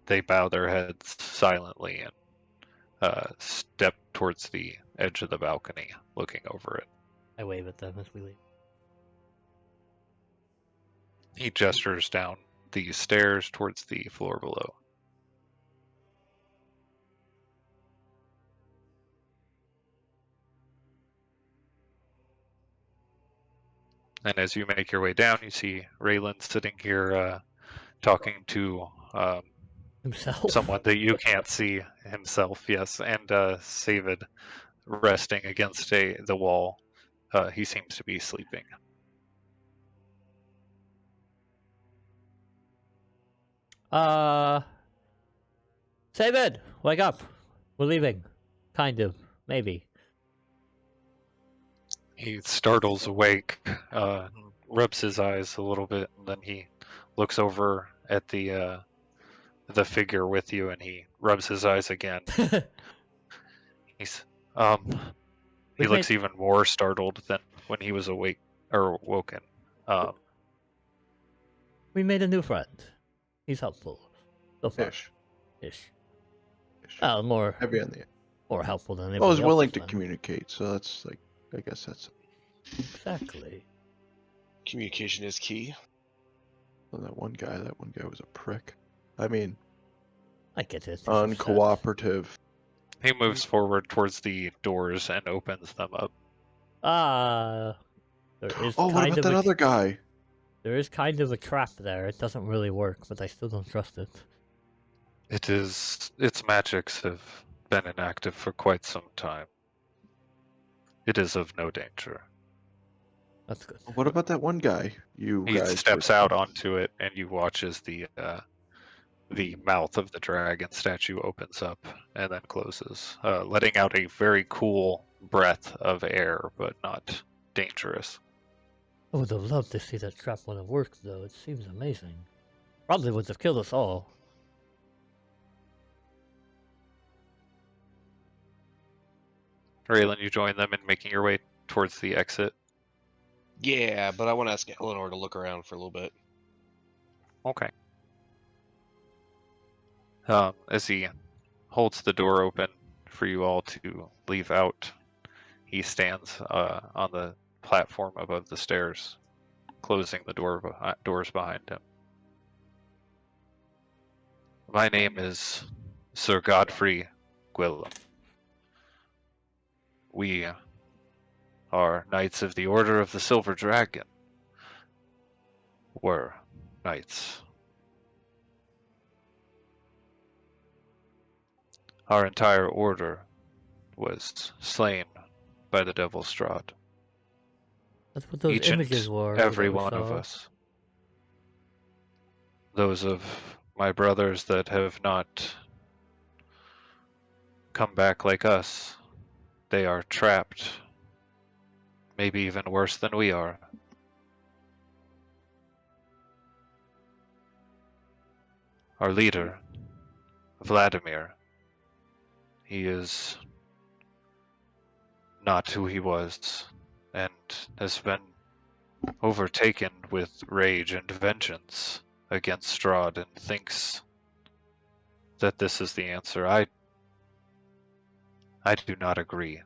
[SPEAKER 1] They bow their heads silently and step towards the edge of the balcony, looking over it.
[SPEAKER 6] I wave at them as we leave.
[SPEAKER 1] He gestures down the stairs towards the floor below. And as you make your way down, you see Raylan sitting here talking to
[SPEAKER 6] Himself.
[SPEAKER 1] someone that you can't see himself, yes, and Savid resting against the wall. He seems to be sleeping.
[SPEAKER 6] David, wake up. We're leaving. Kind of. Maybe.
[SPEAKER 1] He startles awake, rubs his eyes a little bit, and then he looks over at the figure with you, and he rubs his eyes again. He's he
[SPEAKER 6] We've
[SPEAKER 1] looks
[SPEAKER 6] made-
[SPEAKER 1] even more startled than when he was awake or woken.
[SPEAKER 6] We made a new friend. He's helpful. So far.
[SPEAKER 4] Ish.
[SPEAKER 6] Ish.
[SPEAKER 4] Ish.
[SPEAKER 6] More
[SPEAKER 4] Heavy on the.
[SPEAKER 6] more helpful than
[SPEAKER 4] I
[SPEAKER 6] anybody
[SPEAKER 4] was willing
[SPEAKER 6] else's
[SPEAKER 4] to
[SPEAKER 6] friend.
[SPEAKER 4] communicate, so that's like. I guess that's.
[SPEAKER 6] Exactly.
[SPEAKER 8] Communication is key.
[SPEAKER 4] Well, that one guy was a prick. I mean,
[SPEAKER 6] I get it. He's upset.
[SPEAKER 4] uncooperative.
[SPEAKER 1] He moves forward towards the doors and opens them up.
[SPEAKER 6] There is
[SPEAKER 4] Oh, what
[SPEAKER 6] kind
[SPEAKER 4] about
[SPEAKER 6] of
[SPEAKER 4] that
[SPEAKER 6] a,
[SPEAKER 4] other guy?
[SPEAKER 6] there is kind of a trap there. It doesn't really work, but I still don't trust it.
[SPEAKER 1] Its magics have been inactive for quite some time. It is of no danger.
[SPEAKER 6] That's good.
[SPEAKER 4] What about that one guy? You
[SPEAKER 1] He
[SPEAKER 4] guys.
[SPEAKER 1] steps out onto it, and you watch as the mouth of the dragon statue opens up and then closes, letting out a very cool breath of air, but not dangerous.
[SPEAKER 6] I would have loved to see that trap when it worked, though. It seems amazing. Probably would have killed us all.
[SPEAKER 1] Raylan, you join them in making your way towards the exit.
[SPEAKER 8] Yeah, but I want to ask Eleanor to look around for a little bit.
[SPEAKER 1] Okay. As he holds the door open for you all to leave out, he stands on the platform above the stairs, closing the doors behind him. My name is Sir Godfrey Gwillem. We are Knights of the Order of the Silver Dragon. Were knights. Our entire order was slain by the Devil Strahd.
[SPEAKER 6] That's what those
[SPEAKER 1] Each and
[SPEAKER 6] images were.
[SPEAKER 1] every
[SPEAKER 6] that we
[SPEAKER 1] one of
[SPEAKER 6] saw.
[SPEAKER 1] us. Those of my brothers that have not come back like us, they are trapped, maybe even worse than we are. Our leader, Vladimir, he is not who he was, and has been overtaken with rage and vengeance against Strahd, and thinks that this is the answer. I do not agree.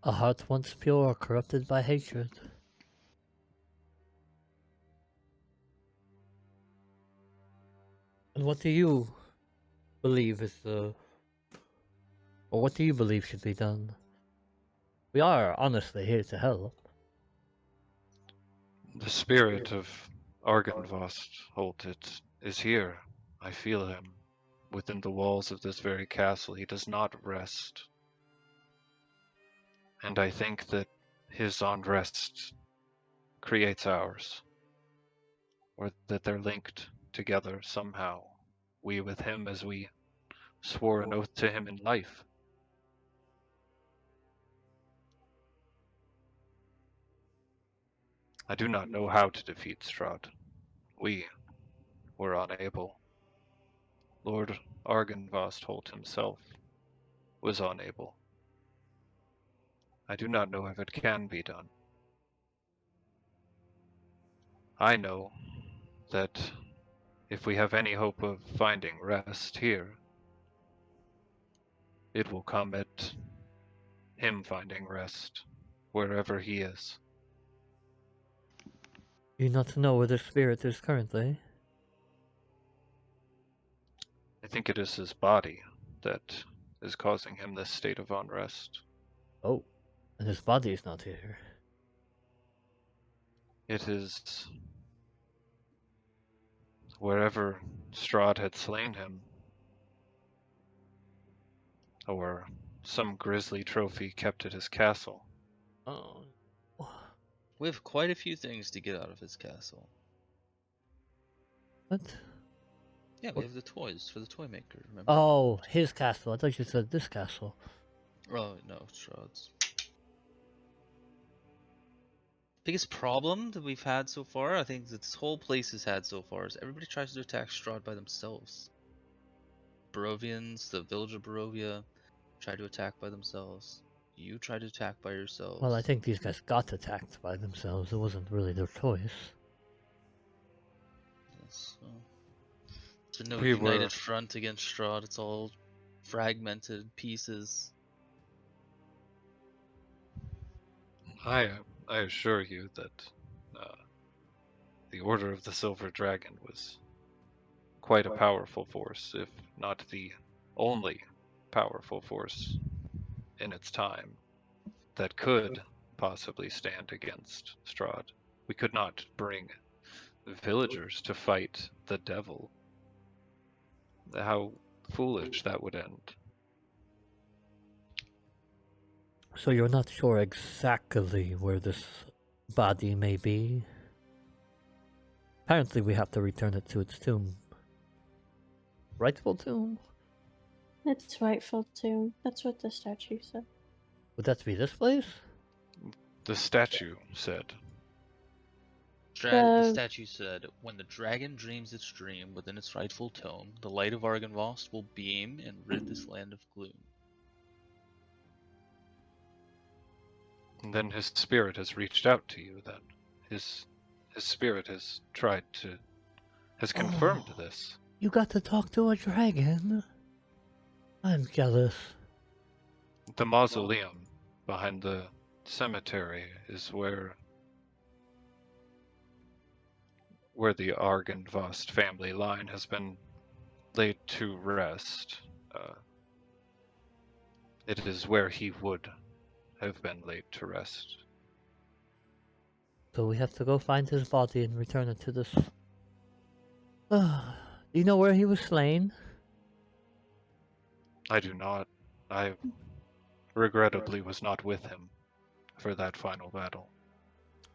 [SPEAKER 6] A heart once pure, corrupted by hatred. And what do you believe is the... Or what do you believe should be done? We are honestly here to help.
[SPEAKER 1] The spirit of Argynvost, it is here. I feel him within the walls of this very castle. He does not rest. And I think that his unrest creates ours. Or that they're linked together somehow. We with him as we swore an oath to him in life. I do not know how to defeat Strahd. We were unable. Lord Argynvost himself was unable. I do not know if it can be done. I know that if we have any hope of finding rest here, it will come at him finding rest wherever he is.
[SPEAKER 6] You not know where the spirit is currently?
[SPEAKER 1] I think it is his body that is causing him this state of unrest.
[SPEAKER 6] Oh, and his body is not here.
[SPEAKER 1] It is wherever Strahd had slain him, or some grisly trophy kept at his castle.
[SPEAKER 6] Oh.
[SPEAKER 5] We have quite a few things to get out of his castle.
[SPEAKER 6] What?
[SPEAKER 5] Yeah, we
[SPEAKER 6] What?
[SPEAKER 5] have the toys for the toy maker. Remember?
[SPEAKER 6] Oh, his castle. I thought you said this castle.
[SPEAKER 5] Oh no, Strahd's. Biggest problem that we've had so far, I think that this whole place has had so far, is everybody tries to attack Strahd by themselves. Barovians, the village of Barovia, try to attack by themselves. You try to attack by yourselves.
[SPEAKER 6] Well, I think these guys got attacked by themselves. It wasn't really their choice.
[SPEAKER 5] Yes, so. There's no
[SPEAKER 1] We
[SPEAKER 5] united
[SPEAKER 1] were
[SPEAKER 5] front against Strahd. It's all fragmented pieces.
[SPEAKER 1] I assure you that the Order of the Silver Dragon was quite a powerful force, if not the only powerful force in its time that could possibly stand against Strahd. We could not bring villagers to fight the devil. How foolish that would end.
[SPEAKER 6] So you're not sure exactly where this body may be? Apparently we have to return it to its tomb. Rightful tomb?
[SPEAKER 7] It's rightful tomb. That's what the statue said.
[SPEAKER 6] Would that be this place?
[SPEAKER 1] The statue said,
[SPEAKER 5] The
[SPEAKER 7] The-
[SPEAKER 5] statue said, when the dragon dreams its dream within its rightful tome, the light of Argynvost will beam and rid this land of gloom.
[SPEAKER 1] and then his spirit has reached out to you then. His spirit has confirmed
[SPEAKER 6] Oh.
[SPEAKER 1] this.
[SPEAKER 6] You got to talk to a dragon? I'm jealous.
[SPEAKER 1] The mausoleum behind the cemetery is where the Argynvost family line has been laid to rest. It is where he would have been laid to rest.
[SPEAKER 6] So we have to go find his body and return it to this. Do you know where he was slain?
[SPEAKER 1] I do not. I regrettably was not with him for that final battle.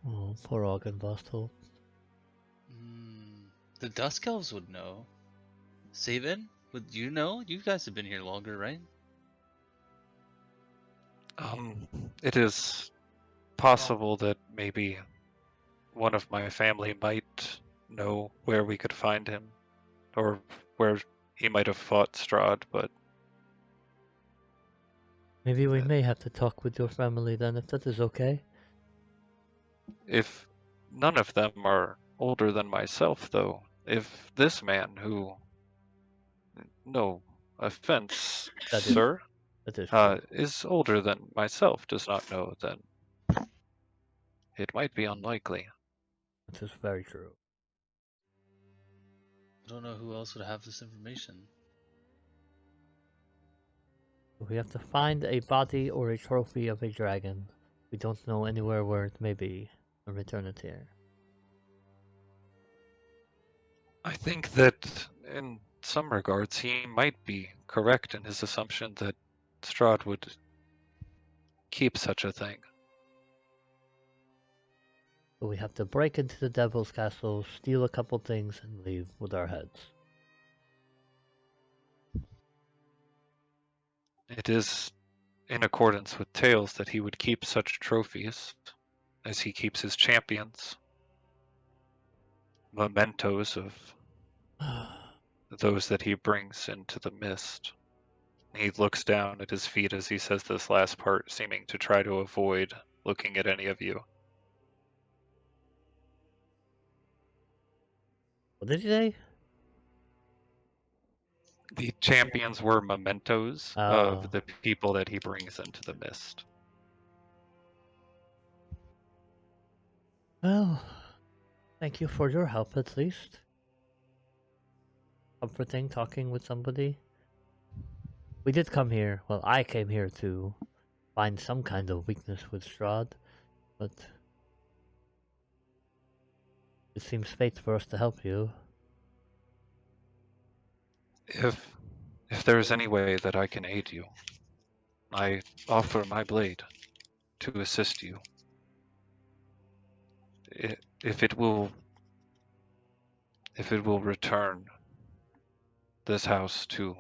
[SPEAKER 6] Oh, poor Argynvost.
[SPEAKER 5] The Dusk Elves would know. Saban, would you know? You guys have been here longer, right?
[SPEAKER 1] It is possible that maybe one of my family might know where we could find him, or where he might have fought Strahd, but
[SPEAKER 6] Maybe we may have to talk with your family then, if that is okay.
[SPEAKER 1] if none of them are older than myself, though, if this man who, no offense,
[SPEAKER 6] That is-
[SPEAKER 1] sir,
[SPEAKER 6] That is true.
[SPEAKER 1] is older than myself, does not know, then it might be unlikely.
[SPEAKER 6] That is very true.
[SPEAKER 5] I don't know who else would have this information.
[SPEAKER 6] We have to find a body or a trophy of a dragon. We don't know anywhere where it may be, and return it here.
[SPEAKER 1] I think that in some regards he might be correct in his assumption that Strahd would keep such a thing.
[SPEAKER 6] So we have to break into the Devil's Castle, steal a couple things, and leave with our heads.
[SPEAKER 1] It is in accordance with tales that he would keep such trophies as he keeps his champions, mementos of those that he brings into the mist. He looks down at his feet as he says this last part, seeming to try to avoid looking at any of you.
[SPEAKER 6] What did you say?
[SPEAKER 1] The champions were mementos
[SPEAKER 6] Oh.
[SPEAKER 1] of the people that he brings into the mist.
[SPEAKER 6] Well, thank you for your help at least. Comforting talking with somebody. We did come here, well, I came here to find some kind of weakness with Strahd, but it seems fate for us to help you.
[SPEAKER 1] If there is any way that I can aid you, I offer my blade to assist you. If it will if it will return this house to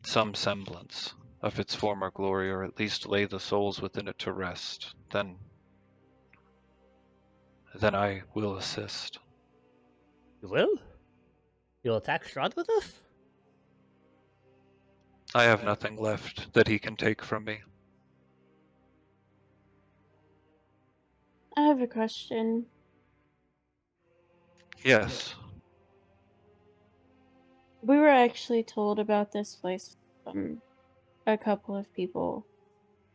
[SPEAKER 1] some semblance of its former glory, or at least lay the souls within it to rest, then I will assist.
[SPEAKER 6] You will? You'll attack Strahd with us?
[SPEAKER 1] I have nothing left that he can take from me.
[SPEAKER 7] I have a question.
[SPEAKER 1] Yes,
[SPEAKER 7] We were actually told about this place from a couple of people,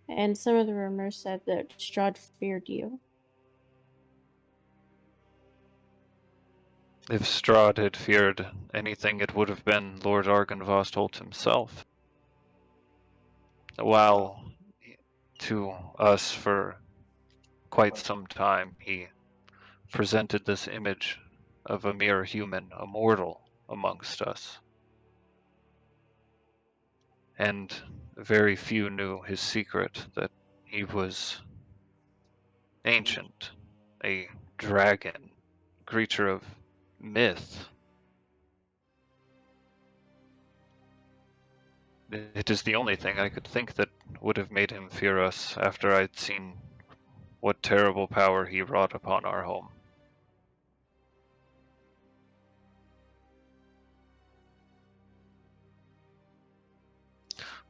[SPEAKER 7] and some of the rumors said that Strahd feared you.
[SPEAKER 1] if Strahd had feared anything, it would have been Lord Argynvost Holt himself. While to us for quite some time he presented this image of a mere human, a mortal amongst us. And very few knew his secret, that he was ancient, a dragon, creature of myth. It is the only thing I could think that would have made him fear us after I'd seen what terrible power he wrought upon our home.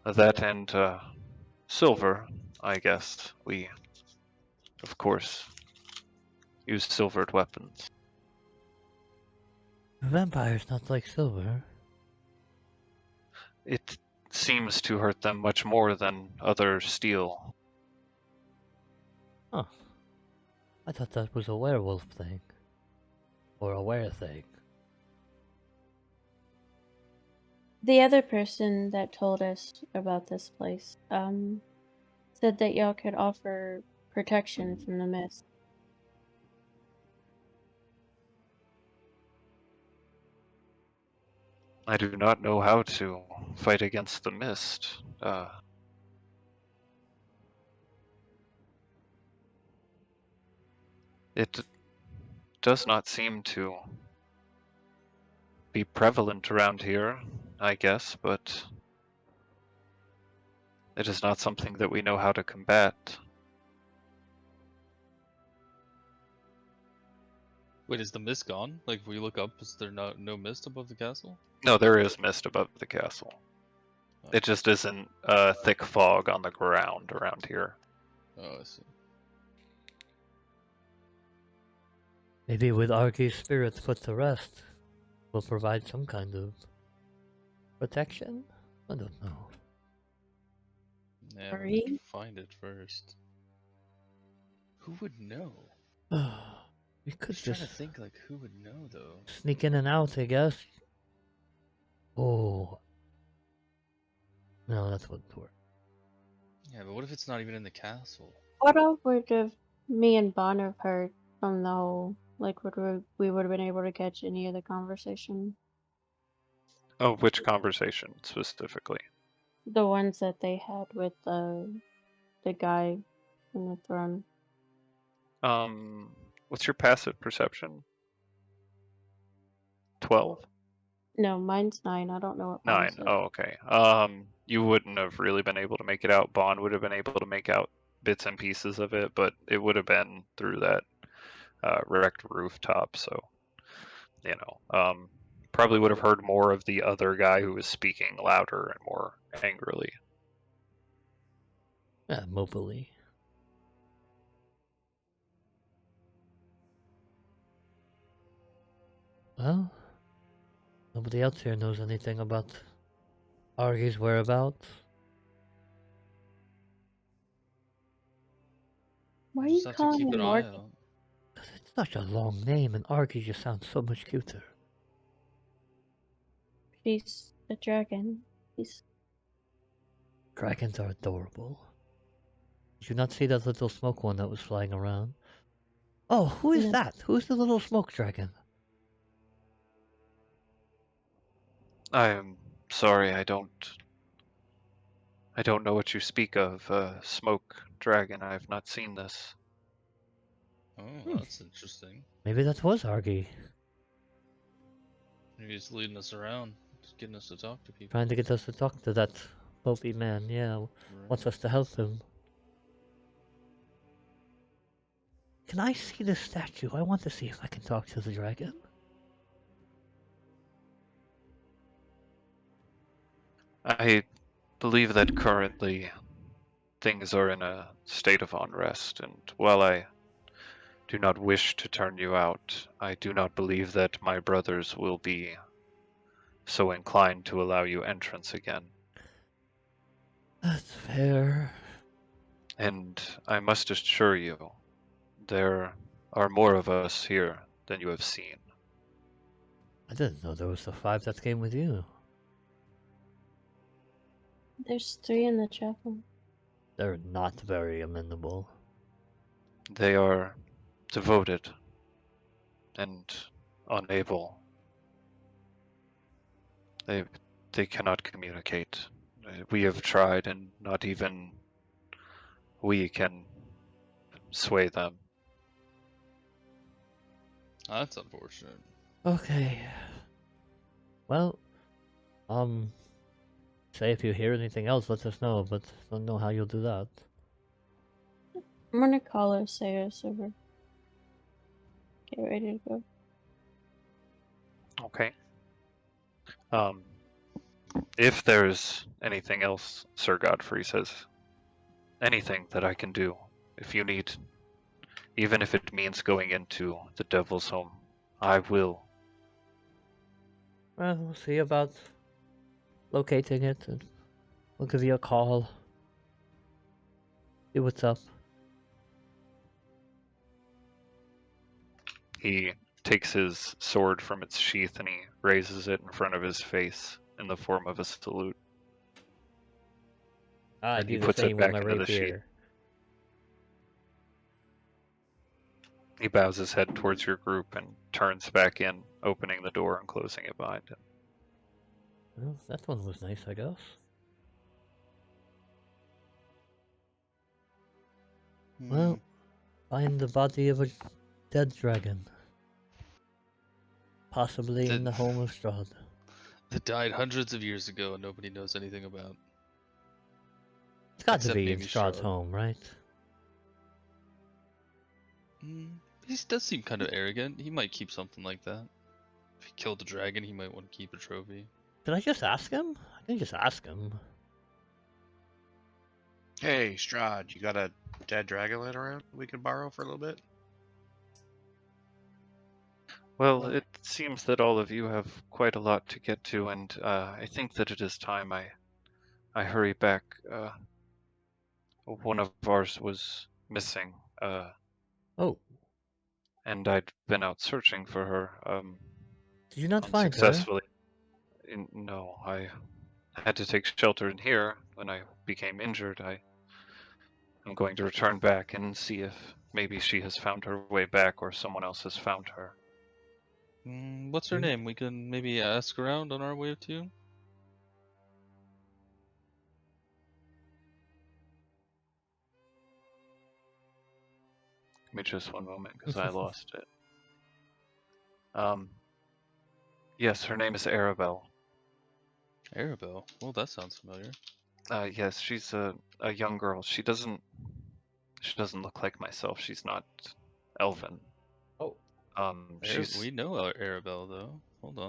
[SPEAKER 1] That and silver, I guess. We, of course, use silvered weapons.
[SPEAKER 6] Vampires not like silver.
[SPEAKER 1] It seems to hurt them much more than other steel.
[SPEAKER 6] Huh. I thought that was a werewolf thing. Or a were thing.
[SPEAKER 7] The other person that told us about this place, said that y'all could offer protection from the mist.
[SPEAKER 1] I do not know how to fight against the mist. It does not seem to be prevalent around here, I guess, but it is not something that we know how to combat.
[SPEAKER 5] Wait, is the mist gone? Like, if we look up, is there no mist above the castle?
[SPEAKER 1] No, there is mist above the castle.
[SPEAKER 5] Oh.
[SPEAKER 1] It just isn't a thick fog on the ground around here.
[SPEAKER 5] Oh, I see.
[SPEAKER 6] Maybe with Argy's spirits put to rest, we'll provide some kind of protection? I don't know.
[SPEAKER 5] Yeah,
[SPEAKER 7] Are
[SPEAKER 5] we need to
[SPEAKER 7] you?
[SPEAKER 5] find it first. Who would know?
[SPEAKER 6] We could
[SPEAKER 5] Just trying
[SPEAKER 6] just
[SPEAKER 5] to think, like, who would know, though?
[SPEAKER 6] sneak in and out, I guess. Oh. No, that wouldn't work.
[SPEAKER 5] Yeah, but what if it's not even in the castle?
[SPEAKER 7] What all would have me and Bon have heard from the whole, like, we would have been able to catch any of the conversation?
[SPEAKER 1] Oh, which conversation specifically?
[SPEAKER 7] The ones that they had with the guy in the throne.
[SPEAKER 1] What's your passive perception? 12?
[SPEAKER 7] No, mine's 9. I don't know what
[SPEAKER 1] 9.
[SPEAKER 7] Bon's is.
[SPEAKER 1] Oh, okay. You wouldn't have really been able to make it out. Bond would have been able to make out bits and pieces of it, but it would have been through that wrecked rooftop, so, probably would have heard more of the other guy who was speaking louder and more angrily.
[SPEAKER 6] Yeah, mobily. Well, nobody else here knows anything about Argy's whereabouts.
[SPEAKER 7] Why are
[SPEAKER 5] Just
[SPEAKER 7] you
[SPEAKER 5] have to
[SPEAKER 7] calling
[SPEAKER 5] keep
[SPEAKER 7] him
[SPEAKER 5] an eye
[SPEAKER 7] Morgan?
[SPEAKER 5] out.
[SPEAKER 6] It's such a long name, and Argy just sounds so much cuter.
[SPEAKER 7] She's a dragon. He's
[SPEAKER 6] Dragons are adorable. Did you not see that little smoke one that was flying around? Oh, who is
[SPEAKER 7] No.
[SPEAKER 6] that? Who's the little smoke dragon?
[SPEAKER 1] I am sorry, I don't know what you speak of. Smoke dragon, I have not seen this.
[SPEAKER 5] Oh, that's interesting.
[SPEAKER 6] Maybe that was Argy,
[SPEAKER 5] Maybe he's leading us around, just getting us to talk to people.
[SPEAKER 6] trying to get us to talk to that popey man. Yeah, wants us to help him. Can I see the statue? I want to see if I can talk to the dragon.
[SPEAKER 1] I believe that currently things are in a state of unrest, and while I do not wish to turn you out, I do not believe that my brothers will be so inclined to allow you entrance again.
[SPEAKER 6] That's fair.
[SPEAKER 1] And I must assure you, there are more of us here than you have seen.
[SPEAKER 6] I didn't know there was the 5 that came with you.
[SPEAKER 7] There's 3 in the chapel.
[SPEAKER 6] They're not very amenable.
[SPEAKER 1] They are devoted and unable. They cannot communicate. We have tried, and not even we can sway them.
[SPEAKER 5] That's unfortunate.
[SPEAKER 6] Okay. Well, say if you hear anything else, let us know, but don't know how you'll do that.
[SPEAKER 7] I'm gonna call Oseus over. Get ready to go.
[SPEAKER 1] Okay. If there's anything else, Sir Godfrey says, anything that I can do, if you need, even if it means going into the Devil's Home, I will.
[SPEAKER 6] Well, we'll see about locating it, and we'll give you a call. See what's up.
[SPEAKER 1] He takes his sword from its sheath and he raises it in front of his face in the form of a salute.
[SPEAKER 6] I
[SPEAKER 1] And he
[SPEAKER 6] do the
[SPEAKER 1] puts it
[SPEAKER 6] same with
[SPEAKER 1] back
[SPEAKER 6] my
[SPEAKER 1] into the sheath.
[SPEAKER 6] rapier.
[SPEAKER 1] He bows his head towards your group and turns back in, opening the door and closing it behind him.
[SPEAKER 6] Well, that one was nice, I guess. Well, find the body of a dead dragon. Possibly in the home of Strahd.
[SPEAKER 5] That died hundreds of years ago and nobody knows anything about.
[SPEAKER 6] It's got to
[SPEAKER 5] Except
[SPEAKER 6] be in
[SPEAKER 5] maybe
[SPEAKER 6] Strahd's
[SPEAKER 5] Strahd.
[SPEAKER 6] home, right?
[SPEAKER 5] He does seem kind of arrogant. He might keep something like that. If he killed a dragon, he might want to keep a trophy.
[SPEAKER 6] Did I just ask him? I can just ask him.
[SPEAKER 3] Hey, Strahd, you got a dead dragon laying around we could borrow for a little bit?
[SPEAKER 1] Well, it seems that all of you have quite a lot to get to, and I think that it is time I hurry back. One of ours was missing,
[SPEAKER 6] Oh,
[SPEAKER 1] and I'd been out searching for her,
[SPEAKER 6] did you not find her?
[SPEAKER 1] unsuccessfully. No, I had to take shelter in here when I became injured. I'm going to return back and see if maybe she has found her way back or someone else has found her.
[SPEAKER 5] What's her name? We can maybe ask around on our way to.
[SPEAKER 1] Give me just one moment because I lost it. Yes, her name is Arabelle.
[SPEAKER 5] Arabelle. Well, that sounds familiar.
[SPEAKER 1] Yes, she's a young girl. She doesn't look like myself. She's not elven.
[SPEAKER 6] Oh.
[SPEAKER 1] She's
[SPEAKER 5] We know Arabelle though. Hold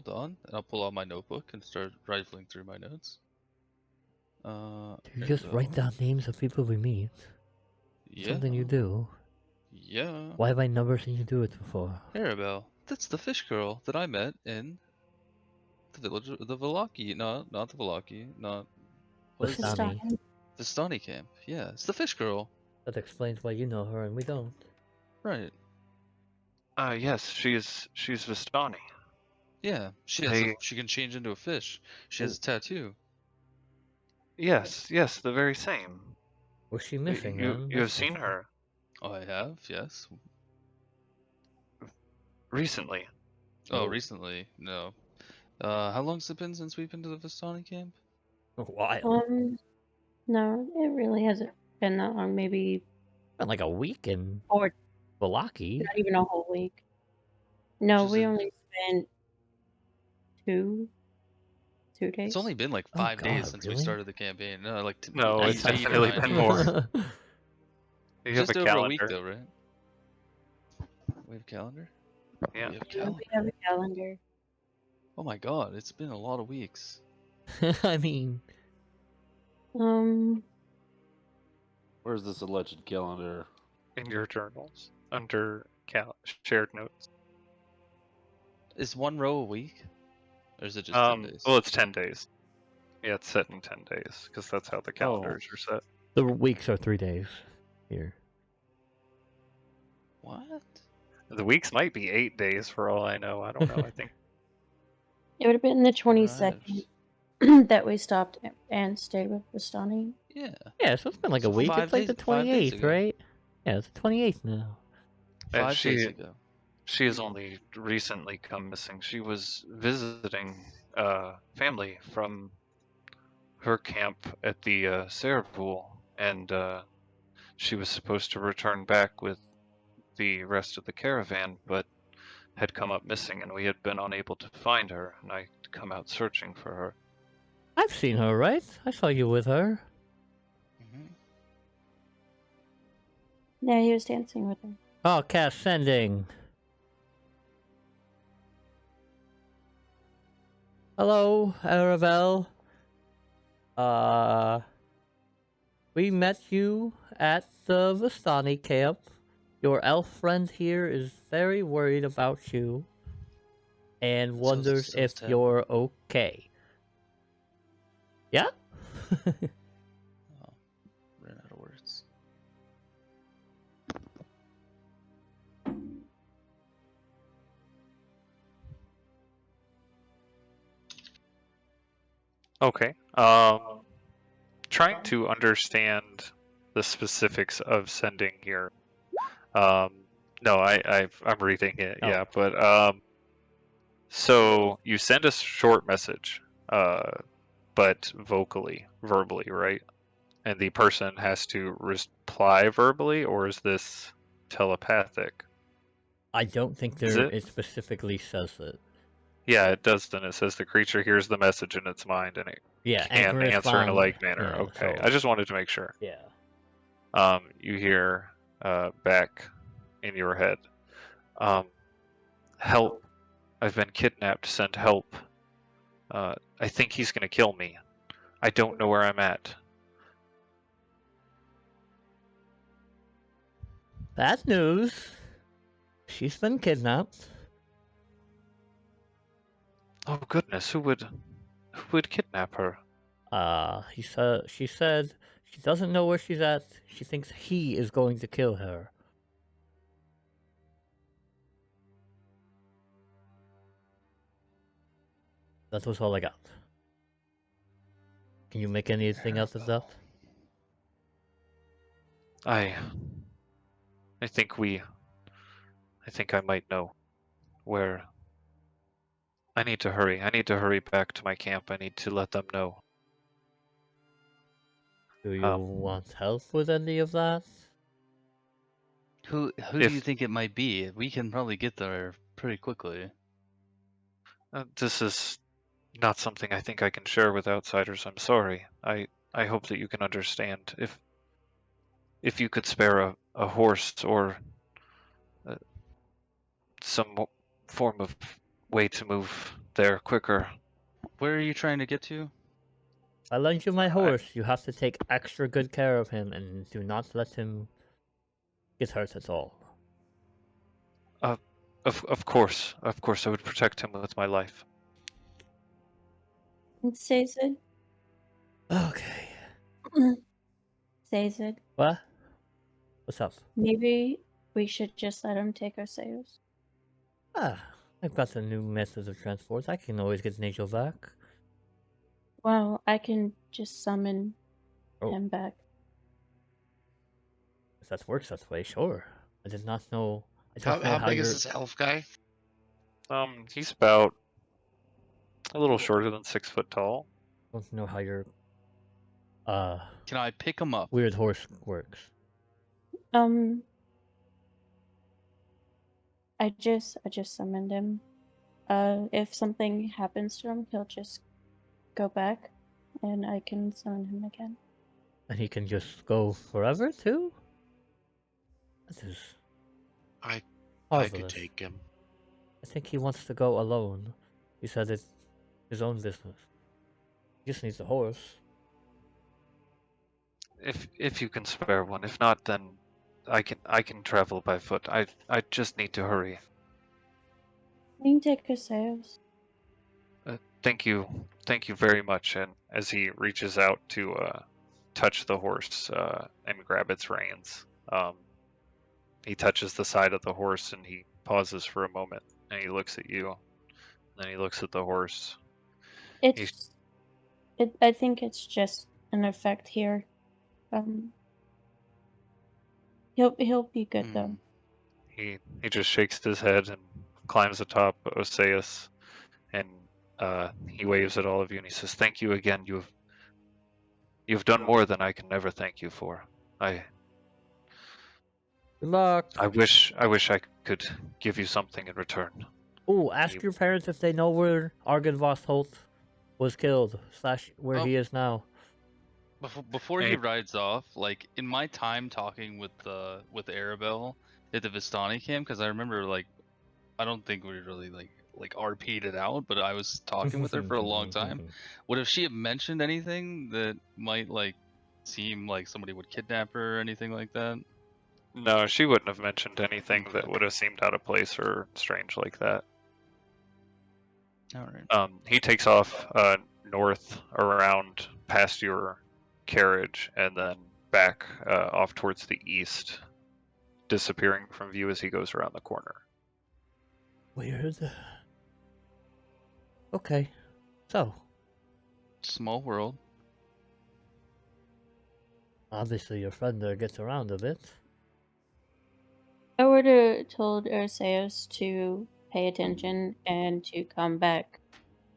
[SPEAKER 5] on. And I'll pull out my notebook and start rifling through my notes.
[SPEAKER 6] Do you just write
[SPEAKER 5] Arabelle.
[SPEAKER 6] down names of people we meet?
[SPEAKER 5] Yeah.
[SPEAKER 6] Something you do?
[SPEAKER 5] Yeah.
[SPEAKER 6] Why have I never seen you do it before?
[SPEAKER 5] Arabelle. That's the fish girl that I met in the village of the Velaki. No, not the Velaki. Not. What is it?
[SPEAKER 6] Vistani.
[SPEAKER 5] Vistani camp. Yeah, it's the fish girl.
[SPEAKER 6] That explains why you know her and we don't.
[SPEAKER 5] Right.
[SPEAKER 1] yes, she's Vistani.
[SPEAKER 5] Yeah, she can change into a fish. She has a tattoo.
[SPEAKER 1] Yes, the very same.
[SPEAKER 6] Was she missing
[SPEAKER 1] You
[SPEAKER 6] then?
[SPEAKER 1] have
[SPEAKER 6] That's
[SPEAKER 1] seen
[SPEAKER 6] missing.
[SPEAKER 1] her
[SPEAKER 5] Oh, I have, yes.
[SPEAKER 1] recently.
[SPEAKER 5] Oh, recently? No. How long's it been since we've been to the Vistani camp?
[SPEAKER 6] A while.
[SPEAKER 7] No, it really hasn't been that long. Maybe
[SPEAKER 6] Spent like a week in
[SPEAKER 7] Or
[SPEAKER 6] Balaki.
[SPEAKER 7] not even a whole week. No,
[SPEAKER 5] Which is
[SPEAKER 7] we
[SPEAKER 5] a-
[SPEAKER 7] only spent 2 days.
[SPEAKER 5] It's only been like
[SPEAKER 6] Oh,
[SPEAKER 5] 5 days
[SPEAKER 6] God,
[SPEAKER 5] since we
[SPEAKER 6] really?
[SPEAKER 5] started the campaign. No, like
[SPEAKER 1] No,
[SPEAKER 5] eight,
[SPEAKER 1] it's
[SPEAKER 5] 8 or
[SPEAKER 1] definitely
[SPEAKER 5] 9
[SPEAKER 1] been
[SPEAKER 5] days.
[SPEAKER 1] more. You have
[SPEAKER 5] Just
[SPEAKER 1] a
[SPEAKER 5] over a
[SPEAKER 1] calendar.
[SPEAKER 5] week though, right? We have a calendar?
[SPEAKER 1] Yeah.
[SPEAKER 5] We have a
[SPEAKER 7] Yeah,
[SPEAKER 5] calendar.
[SPEAKER 7] we have a calendar.
[SPEAKER 5] Oh my god, it's been a lot of weeks.
[SPEAKER 6] I mean,
[SPEAKER 2] Where's this alleged calendar?
[SPEAKER 1] In your journals under shared notes.
[SPEAKER 5] Is one row a week? Or is it just 10 days?
[SPEAKER 1] Well, it's 10 days. Yeah, it's set in 10 days because that's how the
[SPEAKER 2] Oh.
[SPEAKER 1] calendars are set.
[SPEAKER 6] the weeks are 3 days here.
[SPEAKER 5] What?
[SPEAKER 1] The weeks might be 8 days for all I know. I don't know. I think
[SPEAKER 7] It would have been the
[SPEAKER 5] Right.
[SPEAKER 7] 22nd that we stopped and stayed with Bastani.
[SPEAKER 5] Yeah.
[SPEAKER 6] Yeah, so it's been like a
[SPEAKER 5] So
[SPEAKER 6] week.
[SPEAKER 5] 5
[SPEAKER 6] It's like the
[SPEAKER 5] days- 5 days
[SPEAKER 6] 28th,
[SPEAKER 5] ago.
[SPEAKER 6] right? Yeah, it's the 28th now.
[SPEAKER 5] 5 days ago.
[SPEAKER 1] she has only recently come missing. She was visiting family from her camp at the Sarah pool, and she was supposed to return back with the rest of the caravan, but had come up missing, and we had been unable to find her, and I had come out searching for her.
[SPEAKER 6] I've seen her, right? I saw you with her.
[SPEAKER 5] Mm-hmm.
[SPEAKER 7] Yeah, he was dancing with her.
[SPEAKER 6] Oh, cast sending. Hello, Aravel. We met you at the Vistani camp. Your elf friend here is very worried about you and wonders
[SPEAKER 5] so
[SPEAKER 6] if
[SPEAKER 5] sad.
[SPEAKER 6] you're okay. Yeah?
[SPEAKER 5] Oh, ran out of words.
[SPEAKER 1] Okay. Trying to understand the specifics of sending here. No, I'm reading it.
[SPEAKER 6] Oh.
[SPEAKER 1] Yeah, but so you send a short message, but verbally, right? And the person has to reply verbally, or is this telepathic?
[SPEAKER 6] I don't think
[SPEAKER 1] Is
[SPEAKER 6] there
[SPEAKER 1] it?
[SPEAKER 6] it specifically says it.
[SPEAKER 1] Yeah, it does. Then it says the creature hears the message in its mind, and it
[SPEAKER 6] Yeah, and
[SPEAKER 1] can answer in a
[SPEAKER 6] respond.
[SPEAKER 1] like manner.
[SPEAKER 6] Yeah,
[SPEAKER 1] Okay,
[SPEAKER 6] so-
[SPEAKER 1] I just wanted to make sure.
[SPEAKER 6] Yeah.
[SPEAKER 1] You hear back in your head, help! I've been kidnapped. Send help. I think he's gonna kill me. I don't know where I'm at.
[SPEAKER 6] Bad news. She's been kidnapped.
[SPEAKER 1] Oh goodness, who would kidnap her?
[SPEAKER 6] She said she doesn't know where she's at. She thinks he is going to kill her. That was all I got. Can you make anything out of that?
[SPEAKER 1] I think I might know where. I need to hurry. I need to hurry back to my camp. I need to let them know.
[SPEAKER 6] Do you want help with any of that?
[SPEAKER 5] Who do you think it might be? We can probably get there pretty quickly.
[SPEAKER 1] This is not something I think I can share with outsiders. I'm sorry. I hope that you can understand. If you could spare a horse or some form of way to move there quicker.
[SPEAKER 5] Where are you trying to get to?
[SPEAKER 6] I lend you my horse. You have to take extra good care of him and do not let him get hurt at all.
[SPEAKER 1] Of course, I would protect him with my life.
[SPEAKER 7] Says it.
[SPEAKER 6] Okay.
[SPEAKER 7] Says it.
[SPEAKER 6] What? What's up?
[SPEAKER 7] Maybe we should just let him take our sales.
[SPEAKER 6] I've got a new method of transport. I can always get Nigel back.
[SPEAKER 7] Well, I can just summon him back.
[SPEAKER 6] If that works that way, sure. I did not know. I
[SPEAKER 8] How,
[SPEAKER 6] don't know
[SPEAKER 8] how
[SPEAKER 6] how
[SPEAKER 8] big
[SPEAKER 6] you're...
[SPEAKER 8] is this elf guy?
[SPEAKER 1] He's about a little shorter than 6 foot tall.
[SPEAKER 6] Don't know how your
[SPEAKER 5] Can I pick him up?
[SPEAKER 6] weird horse works.
[SPEAKER 7] Um, I just summoned him. If something happens to him, he'll just go back, and I can summon him again.
[SPEAKER 6] And he can just go forever too? This is
[SPEAKER 3] I could
[SPEAKER 6] marvelous.
[SPEAKER 3] take him.
[SPEAKER 6] I think he wants to go alone. He said it's his own business. He just needs a horse.
[SPEAKER 1] If you can spare one. If not, then I can travel by foot. I just need to hurry.
[SPEAKER 7] You can take Caseos.
[SPEAKER 1] Thank you very much. And as he reaches out to touch the horse and grab its reins, he touches the side of the horse and he pauses for a moment and he looks at you. And then he looks at the horse.
[SPEAKER 7] I think it's just an effect here. He'll be good though.
[SPEAKER 1] He just shakes his head and climbs atop Oseus, and he waves at all of you and he says, "Thank you again. You've done more than I can ever thank you for.
[SPEAKER 6] Good luck.
[SPEAKER 1] I wish I could give you something in return."
[SPEAKER 6] Ooh, ask
[SPEAKER 1] You-
[SPEAKER 6] your parents if they know where Argynvost Holt was killed, / where he is now.
[SPEAKER 5] Before
[SPEAKER 1] Hey.
[SPEAKER 5] he rides off, like in my time talking with Arabelle at the Vistani camp, because I remember like I don't think we really like RP'd it out, but I was talking with her for a long time. What if she had mentioned anything that might like seem like somebody would kidnap her or anything like that?
[SPEAKER 1] No, she wouldn't have mentioned anything that
[SPEAKER 5] Okay.
[SPEAKER 1] would have seemed out of place or strange like that.
[SPEAKER 5] All right.
[SPEAKER 1] He takes off north around past your carriage and then back off towards the east, disappearing from view as he goes around the corner.
[SPEAKER 6] Weird. Okay, so
[SPEAKER 5] Small world.
[SPEAKER 6] obviously your friend there gets around a bit.
[SPEAKER 7] I would have told Arceus to pay attention and to come back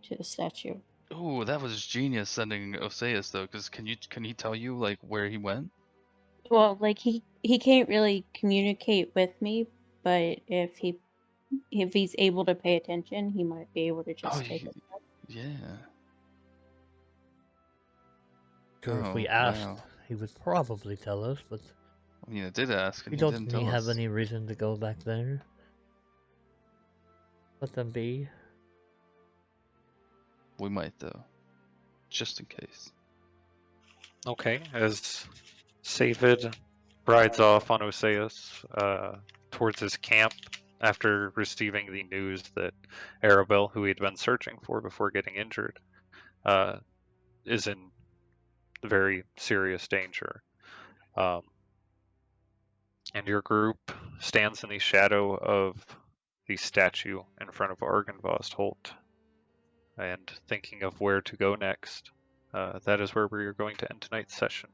[SPEAKER 7] to the statue.
[SPEAKER 5] Ooh, that was genius sending Oseus though, because can he tell you like where he went?
[SPEAKER 7] Well, like he can't really communicate with me, but if he's able to pay attention, he might be able to just take it.
[SPEAKER 5] Yeah.
[SPEAKER 6] Sure, if we
[SPEAKER 5] Oh,
[SPEAKER 6] asked,
[SPEAKER 5] wow.
[SPEAKER 6] he would probably tell us, but
[SPEAKER 5] I mean, I did ask, and
[SPEAKER 6] we
[SPEAKER 5] he
[SPEAKER 6] don't
[SPEAKER 5] didn't
[SPEAKER 6] really
[SPEAKER 5] tell
[SPEAKER 6] have
[SPEAKER 5] us.
[SPEAKER 6] any reason to go back there. Let them be.
[SPEAKER 5] We might though, just in case.
[SPEAKER 1] Okay, as Savid rides off on Oseus towards his camp after receiving the news that Arabelle, who he'd been searching for before getting injured, is in very serious danger. And your group stands in the shadow of the statue in front of Argynvost Holt. And thinking of where to go next, that is where we are going to end tonight's session.